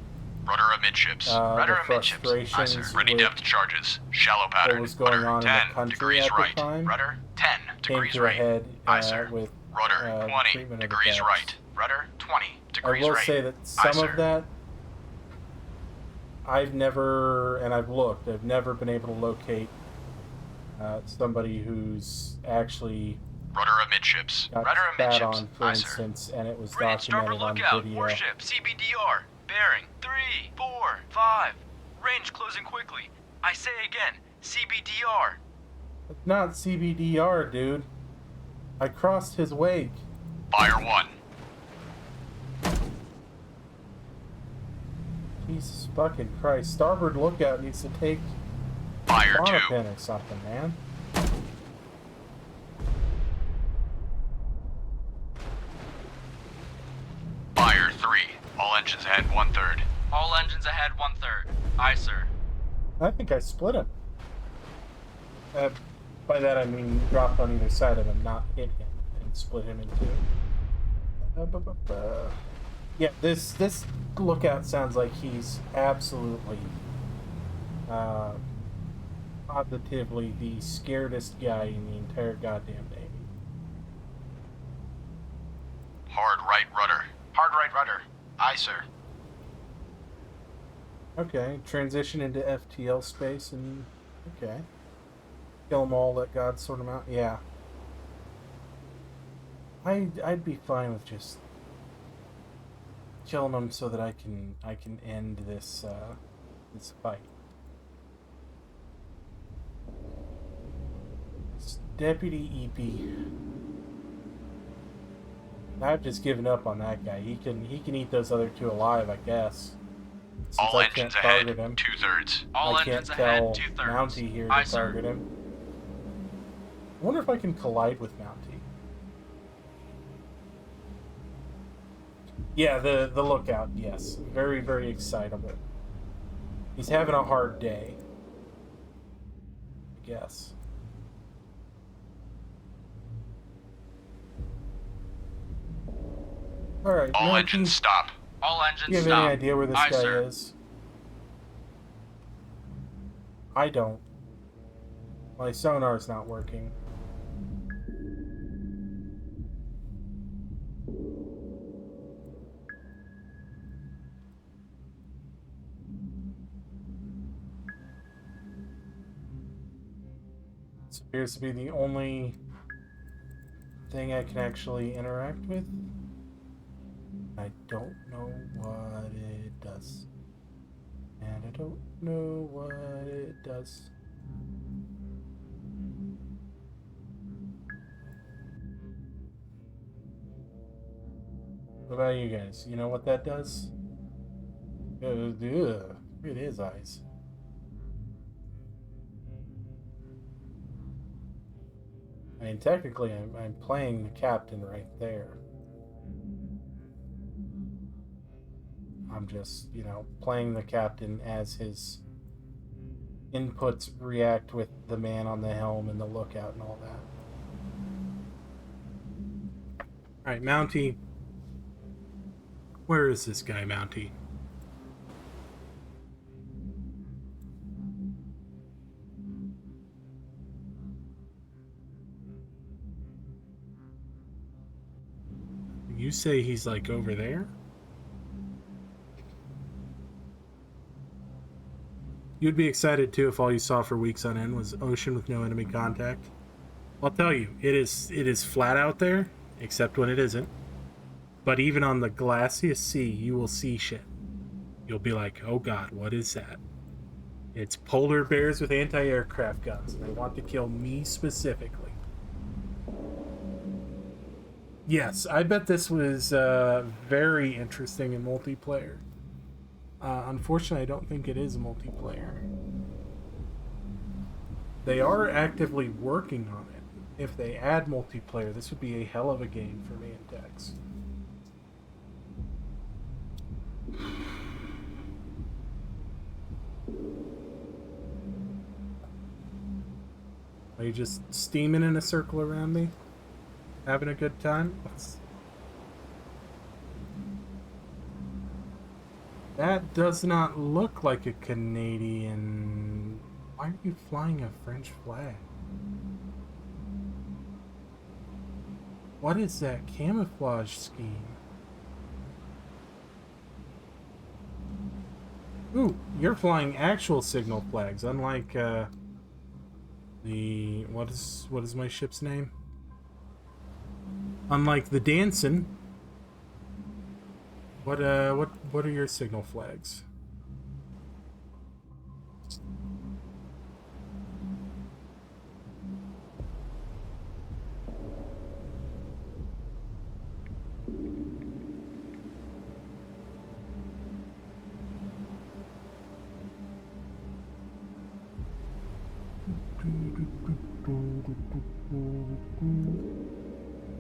Rudder amidships. Rudder the amidships. Aye, sir. frustrations Ready with depth charges. Shallow what pattern. was going Rudder on in 10 the country degrees at the right. time Rudder 10 came degrees to a right. head Aye, sir. with Rudder 20 treatment of the degrees vets. right. Rudder 20 I degrees will right. say that Aye, some sir. of that I've never, and I've looked, I've never been able to locate somebody who's actually Rudder amidships. got Rudder spat amidships. on, for Aye, sir. instance, and it was Bridge, starboard documented on lookout. video. Warship, CBDR. Bearing 3, 4, 5. Range closing quickly. I say again, CBDR. It's not CBDR, dude. I crossed his wake. Fire 1. Jesus fucking Christ. Starboard lookout needs to take Fire 2. Clonopin or something, man. Fire 3. All engines ahead 1/3. All engines ahead 1/3. Aye, sir. I think I split him. By that I mean dropped on either side of him, not hit him, and split him in two. Yeah, this lookout sounds like he's absolutely positively the scaredest guy in the entire goddamn Navy. Hard right rudder. Hard right rudder. Aye, sir. Okay, transition into FTL space and... okay. Kill them all, let God sort them out. Yeah. I'd be fine with just killing them so that I can end this this fight. It's Deputy EP. I've just given up on that guy. He can eat those other two alive, I guess. Since All I engines can't ahead, target him. 2/3. All I can't engines tell ahead, 2/3. Mountie here Aye, to sir. target him. I wonder if I can collide with Mountie. Yeah, the lookout, yes. Very, very excitable. He's having a hard day. I guess. Alright, All Mountie, engines stop. All do engines you have stop. any idea where this Aye, guy sir. is? I don't. My sonar's not working. This appears to be the only thing I can actually interact with. I don't know what it does. And I don't know what it does. What about you guys? You know what that does? Ugh, look at his eyes. I mean, technically, I'm playing the captain right there. I'm just, you know, playing the captain as his inputs react with the man on the helm and the lookout and all that. Alright, Mountie. Where is this guy, Mountie? You say he's like over there? You'd be excited too if all you saw for weeks on end was ocean with no enemy contact. I'll tell you, it is flat out there, except when it isn't. But even on the glassiest sea, you will see shit. You'll be like, oh god, what is that? It's polar bears with anti-aircraft guns, and they want to kill me specifically. Yes, I bet this was very interesting in multiplayer. Unfortunately, I don't think it is multiplayer. They are actively working on it. If they add multiplayer, this would be a hell of a game for me and Dex. Are you just steaming in a circle around me? Having a good time? That does not look like a Canadian. Why are you flying a French flag? What is that camouflage scheme? Ooh, you're flying actual signal flags, unlike the what is my ship's name? Unlike the Danson. What are your signal flags?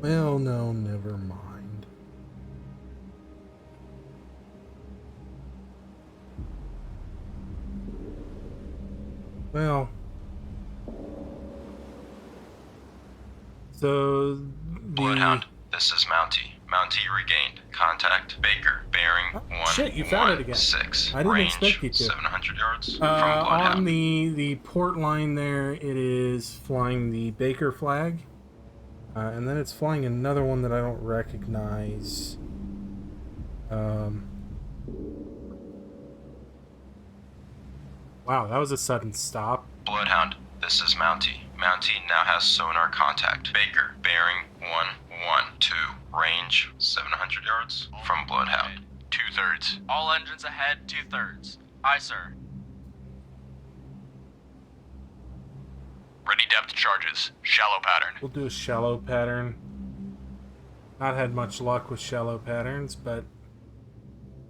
Well, no, never mind. Well, so Bloodhound, this is Mountie. Mountie regained. Contact Baker. Bearing 116. Shit, you found it again. I didn't Range expect you to. 700 yards from On Bloodhound. the port line there, it is flying the Baker flag. And then it's flying another one that I don't recognize. Wow, that was a sudden stop. Bloodhound, this is Mountie. Mountie now has sonar contact. Baker, bearing 112. Range 700 yards from Bloodhound. 2/3. All engines ahead, 2/3. Aye, sir. Ready depth charges. Shallow pattern. We'll do a shallow pattern. Not had much luck with shallow patterns, but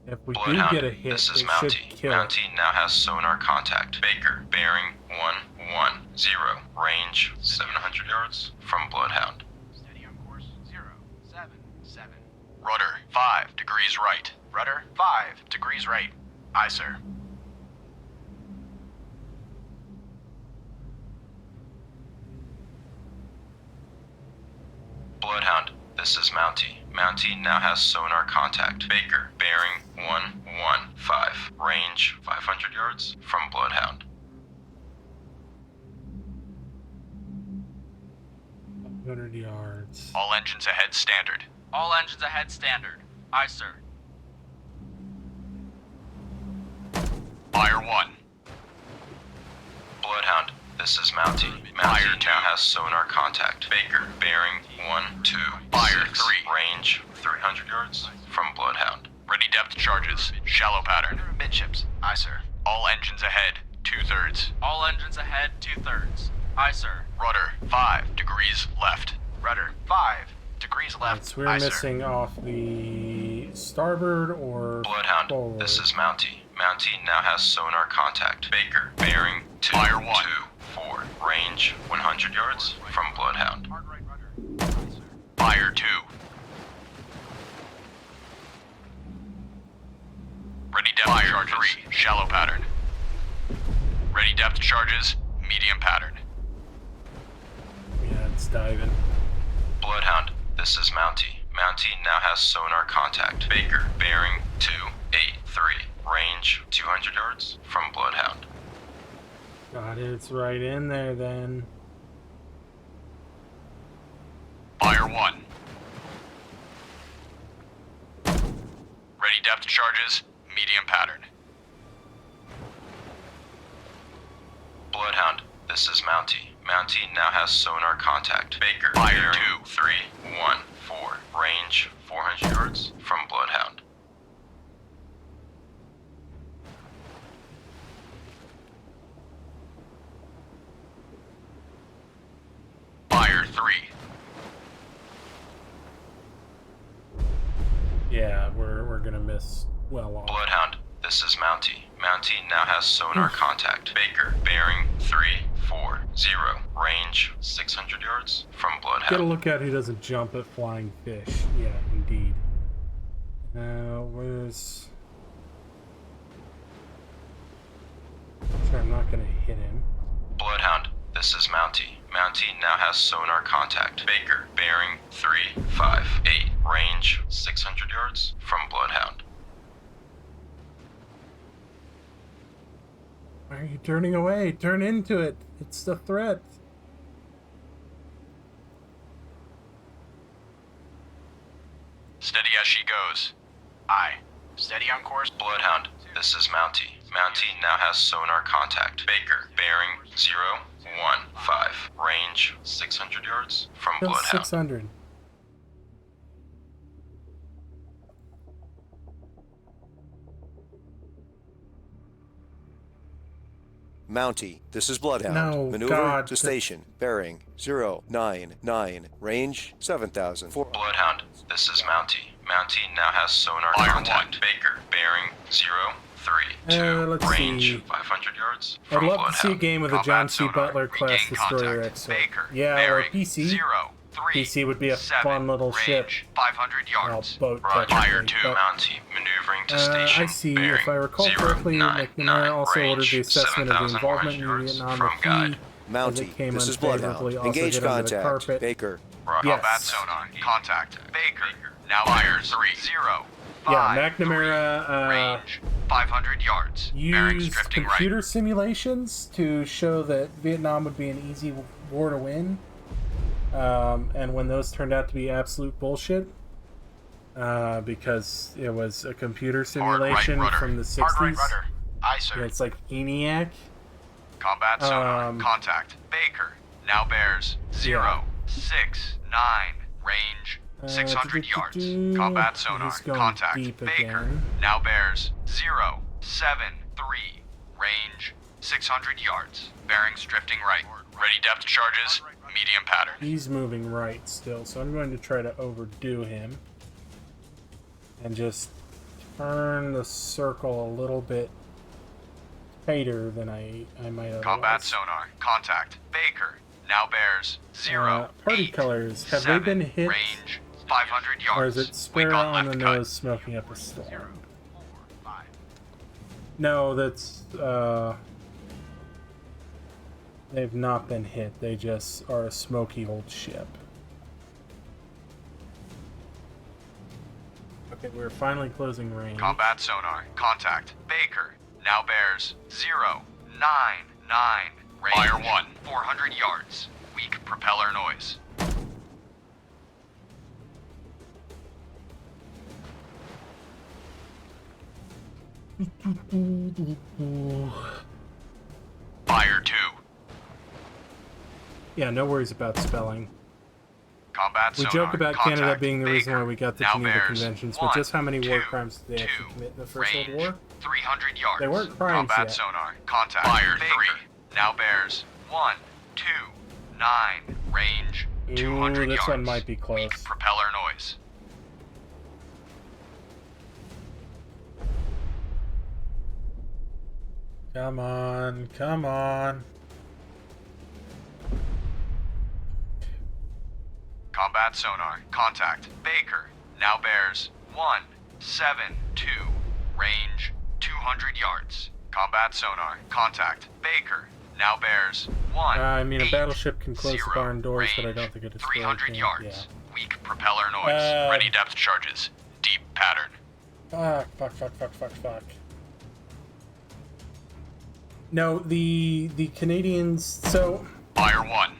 if we Bloodhound, do get a hit, this is it Mountie. should kill it. Mountie now has sonar contact. Baker, bearing 110. Range 700 yards from Bloodhound. Steady on course 077. Rudder 5 degrees right. Rudder 5 degrees right. Aye, sir. Bloodhound, this is Mountie. Mountie now has sonar contact. Baker, bearing 115. Range 500 yards from Bloodhound. 100 yards. All engines ahead standard. All engines ahead, standard. Aye, sir. Fire 1. Bloodhound, this is Mountie. Mountie now has sonar contact. Baker, bearing 126. Fire 3. Range 300 yards from Bloodhound. Ready depth charges. Shallow pattern. Midships. Aye, sir. All engines ahead. 2/3. All engines ahead, 2/3. Aye, sir. Rudder 5 degrees left. Rudder 5 degrees Right, left. so we're Aye, sir. missing off the starboard or Bloodhound, forward. this is Mountie. Mountie now has sonar contact. Baker, bearing 224. Fire 1. Range 100 yards from Bloodhound. Hard right rudder. Aye, sir. Fire 2. Ready depth charges. 3. Shallow pattern. Ready depth charges. Medium pattern. Yeah, it's diving. Bloodhound, this is Mountie. Mountie now has sonar contact. Baker, bearing 283. Range 200 yards from Bloodhound. Got it, it's right in there then. Fire 1. Ready depth charges. Medium pattern. Bloodhound, this is Mountie. Mountie now has sonar contact. Baker, Fire bearing 314. Range 400 yards from Bloodhound. Fire 3. Yeah, we're gonna miss well off. Bloodhound, this is Mountie. Mountie now has sonar contact. Baker, bearing 340. Range 600 yards from Get a Bloodhound. look at who doesn't jump at flying fish. Yeah, indeed. Where's... Sure, I'm not gonna hit him. Bloodhound, this is Mountie. Mountie now has sonar contact. Baker, bearing 358. Range 600 yards from Bloodhound. Why are you turning away? Turn into it. It's the threat. Steady as she goes. Aye. Steady on course. Bloodhound, this is Mountie. Mountie now has sonar contact. Baker, bearing 015. Range 600 yards from Still Bloodhound. 600. Mountie, this is Bloodhound. No, Maneuver God, to station. Bearing 099. Range 7,000. Bloodhound, this is Mountie. Mountie now has sonar Fire contact. 1. Baker, bearing 032. Let's Range see. 500 yards I'd from love Bloodhound. to see a game with a Combat John C. sonar. Butler class Regain destroyer contact. XO. Baker, Yeah, or bearing PC. 0, 3, PC would be a 7, fun little range, ship. 500 Well, yards. boat, Roger. Fire technically, 2. but- Mountie, maneuvering to station. I see. Bearing If I recall correctly, 099. McNamara also ordered Range the assessment of the 7,100 involvement in yards Vietnam from with he, guide. as it Mountie, came this is unfavorably, Bloodhound. also Engage hit under the contact. carpet. Baker. Roger. Yes. Combat sonar. Contact. Baker. Now Fire bears 3. 0. Yeah, 5, McNamara range 500 yards. Bearings used drifting computer right. simulations to show that Vietnam would be an easy war to win. And when those turned out to be absolute bullshit, because it was a computer simulation rudder. from the 60s. Hard right rudder. Aye, sir. Yeah, it's like ENIAC. Combat sonar. Contact. Baker. Now bears 0. 6. 9. Range 600 yards. Combat sonar. He's going Contact. deep Baker. again. Now bears 0. 7. 3. Range 600 yards. Bearings drifting right. Ready depth charges. Medium pattern. He's moving right still, so I'm going to try to overdo him. And just turn the circle a little bit tighter than I might otherwise. Combat sonar. Contact. Baker. Now bears 0. Party 8, colors. Have 7, they been hit? Range 500 yards. Or is it Sparrow Wing on the left nose cut. smoking up a storm? No, that's they've not been hit. They just are a smoky old ship. Okay, we're finally closing range. Combat sonar. Contact. Baker. Now bears 0. 9. 9. Range. Fire 1. 400 yards. Weak propeller noise. Fire 2. Yeah, no worries about spelling. Combat We sonar. joke about Contact. Canada being the reason Baker. why we got the Now Geneva bears Conventions, 1, but just how many war 2, crimes did they actually 2. commit in the First Range World War? 300 yards. They weren't crimes Combat yet. sonar. Contact. Fire Baker. 3. Now bears 1. 2. 9. Range 200 Ooh, this yards. one might be close. Weak propeller noise. Come on, come on. Combat sonar. Contact. Baker. Now bears 1. 7. 2. Range 200 yards. Combat sonar. Contact. Baker. Now bears 1. I mean, a 8, battleship can close 0. the barn doors, but I Range don't think a destroyer 300 can. yards. Yeah. Weak propeller noise. Ready depth charges. Deep pattern. Fuck. No, the Canadians. So Fire 1.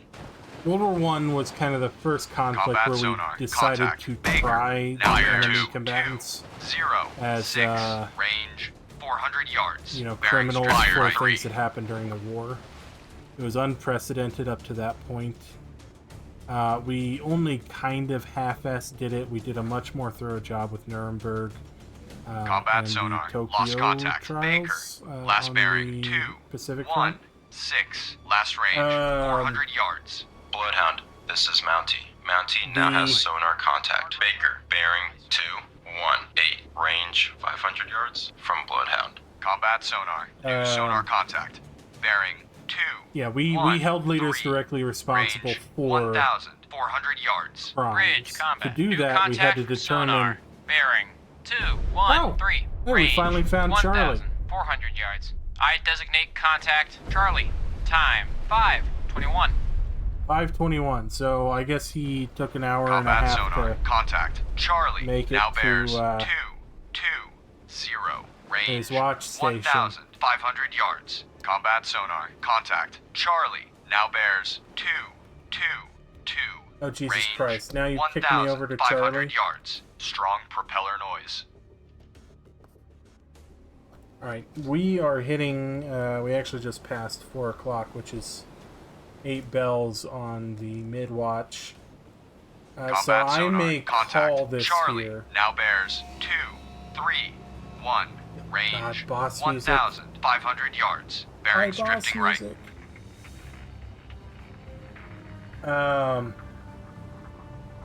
World War One was kind of the first conflict Combat where we sonar. decided Contact. to Baker. try Now the bears enemy 2. combatants 0. as 6. Range 400 yards. you know, Bearings criminals drifting for right. things that happened during the war. It was unprecedented up to that point. We only kind of half-assed did it. We did a much more thorough job with Nuremberg. Combat and the sonar. Tokyo Lost contact. trials, Baker. Last on bearing the 2. Pacific 1. front. 6. Last range 400 yards. Bloodhound, this is Mountie. Mountie now has sonar contact. Baker, bearing 2, 1, 8. Range 500 yards from Bloodhound. Combat sonar. New sonar contact. Bearing 2. Yeah, we held leaders directly responsible Range for 1,400 yards. crimes. Bridge combat. To do New that, we had contact to for determine. sonar. Bearing 2, 1, Oh, 3. hey, we Range finally found Charlie. 1,400 yards. I designate contact Charlie. Time 5:21. 5:21. So I guess he took an hour and a Combat half sonar. to Contact. Charlie. make it now to, bears 220. Range his watch station. 1,500 yards. Combat sonar. Contact. Charlie. Now bears 222. Oh, Jesus Range Christ. Now you kicked me over to 1,500 Charlie. yards. Strong propeller noise. Alright, we are hitting, we actually just passed 4 o'clock, which is 8 bells on the MidWatch. So I sonar. may Contact. call this Charlie. here. Now bears 2, 3, 1. Range 1,500 yards. Bearings boss drifting right. music.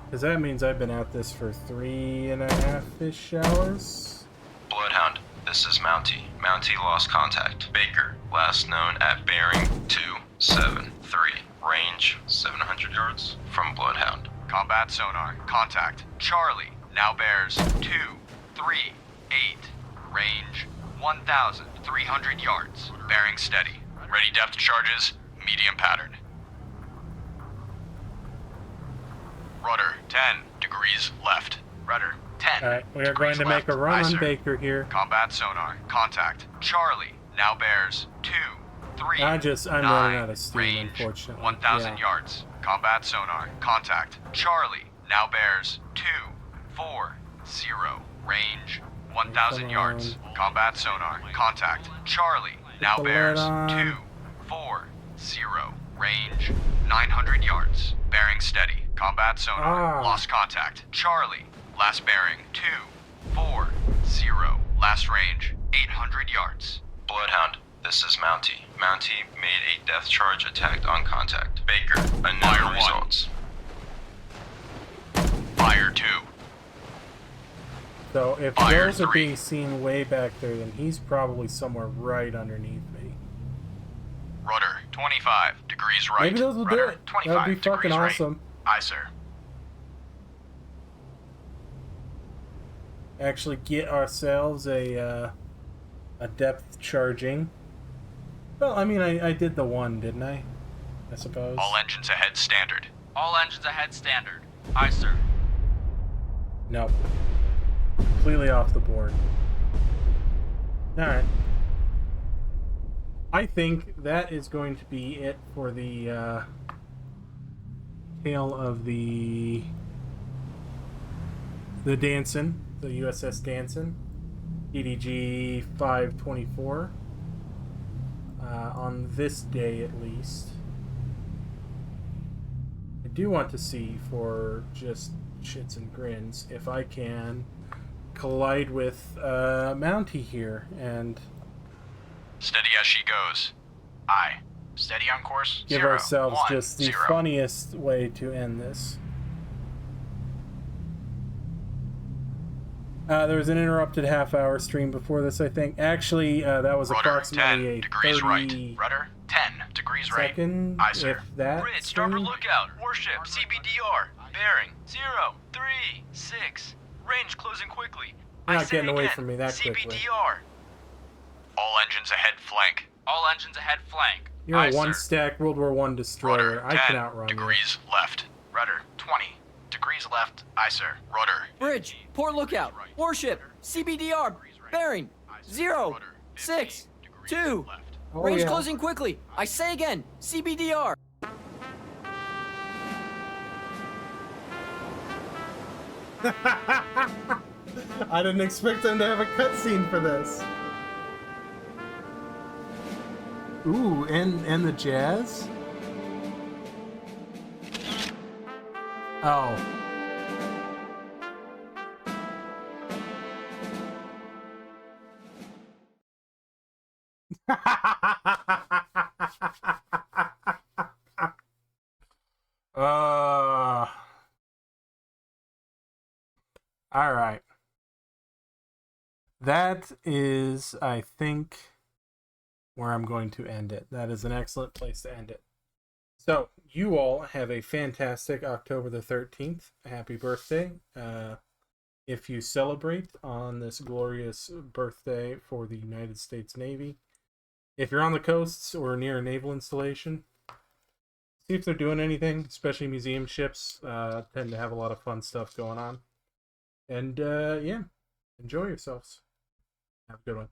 Because that means I've been at this for 3.5-ish hours. Bloodhound, this is Mountie. Mountie lost contact. Baker, last known at bearing 273. Range 700 yards from Bloodhound. Combat sonar. Contact. Charlie. Now bears 2, 3, 8. Range 1,300 yards. Bearing steady. Ready depth charges. Medium pattern. Rudder 10 degrees left. Rudder, 10. Alright, we are going to make a run on Baker here. Combat sonar. Contact. Charlie. Now bears 2, 3. I'm 9, running out of steam, range, unfortunately. 1,000 Yeah. yards. Combat sonar. Contact. Charlie. Now bears 2, 4, 0. Range 1,000 yards. Combat sonar. Contact. Charlie. Now the bears light on. 2, 4, 0. Range 900 yards. Bearing steady. Combat sonar. Lost contact. Charlie. Last bearing 2, 4, 0. Last range 800 yards. Bloodhound, this is Mountie. Mountie made a death charge attack on contact. Baker, unknown Fire results. 1. Fire 2. So if Fire those are 3. being seen way back there, then he's probably somewhere right underneath me. Rudder 25 degrees right. Maybe those will do Rudder, it. 25 That would be fucking degrees right. awesome. Aye, sir. Actually get ourselves a depth charging. Well, I mean, I did the one, didn't I? I suppose. All engines ahead standard. All engines ahead standard. Aye, sir. Nope. Completely off the board. Alright. I think that is going to be it for the tale of the Danson, the USS Danson, EDG 524. On this day, at least. I do want to see, for just shits and grins, if I can collide with Mountie here and Steady as she goes. Aye. Steady on course. give 0, ourselves 1, just the 0. funniest way to end this. There was an interrupted half-hour stream before this, I think. Actually, that was Rudder, approximately 10 a degrees 30 right. Rudder 10 degrees right. second, Aye, sir. if that. Bridge, starboard stream. lookout. Warship, CBDR. Bearing 0, 3, 6. Range closing quickly. You're I not say getting away again, from me that quickly. CBDR. All engines ahead flank. All engines ahead flank. You're Aye, a sir. one-stack World War I destroyer. Rudder I 10 can outrun you. degrees left. Rudder 20 degrees left. Aye, sir. Rudder. Bridge, port lookout. Warship, CBDR. Bearing 0, 6, 2. Oh, Range yeah. closing quickly. I say again, CBDR. I didn't expect them to have a cutscene for this. Ooh, and the jazz? Oh. All right. That is, I think, where I'm going to end it. That is an excellent place to end it. So, you all have a fantastic October the 13th. Happy birthday. If you celebrate on this glorious birthday for the United States Navy. If you're on the coasts or near a naval installation, see if they're doing anything, especially museum ships. Tend to have a lot of fun stuff going on. And, yeah, enjoy yourselves. Have a good one.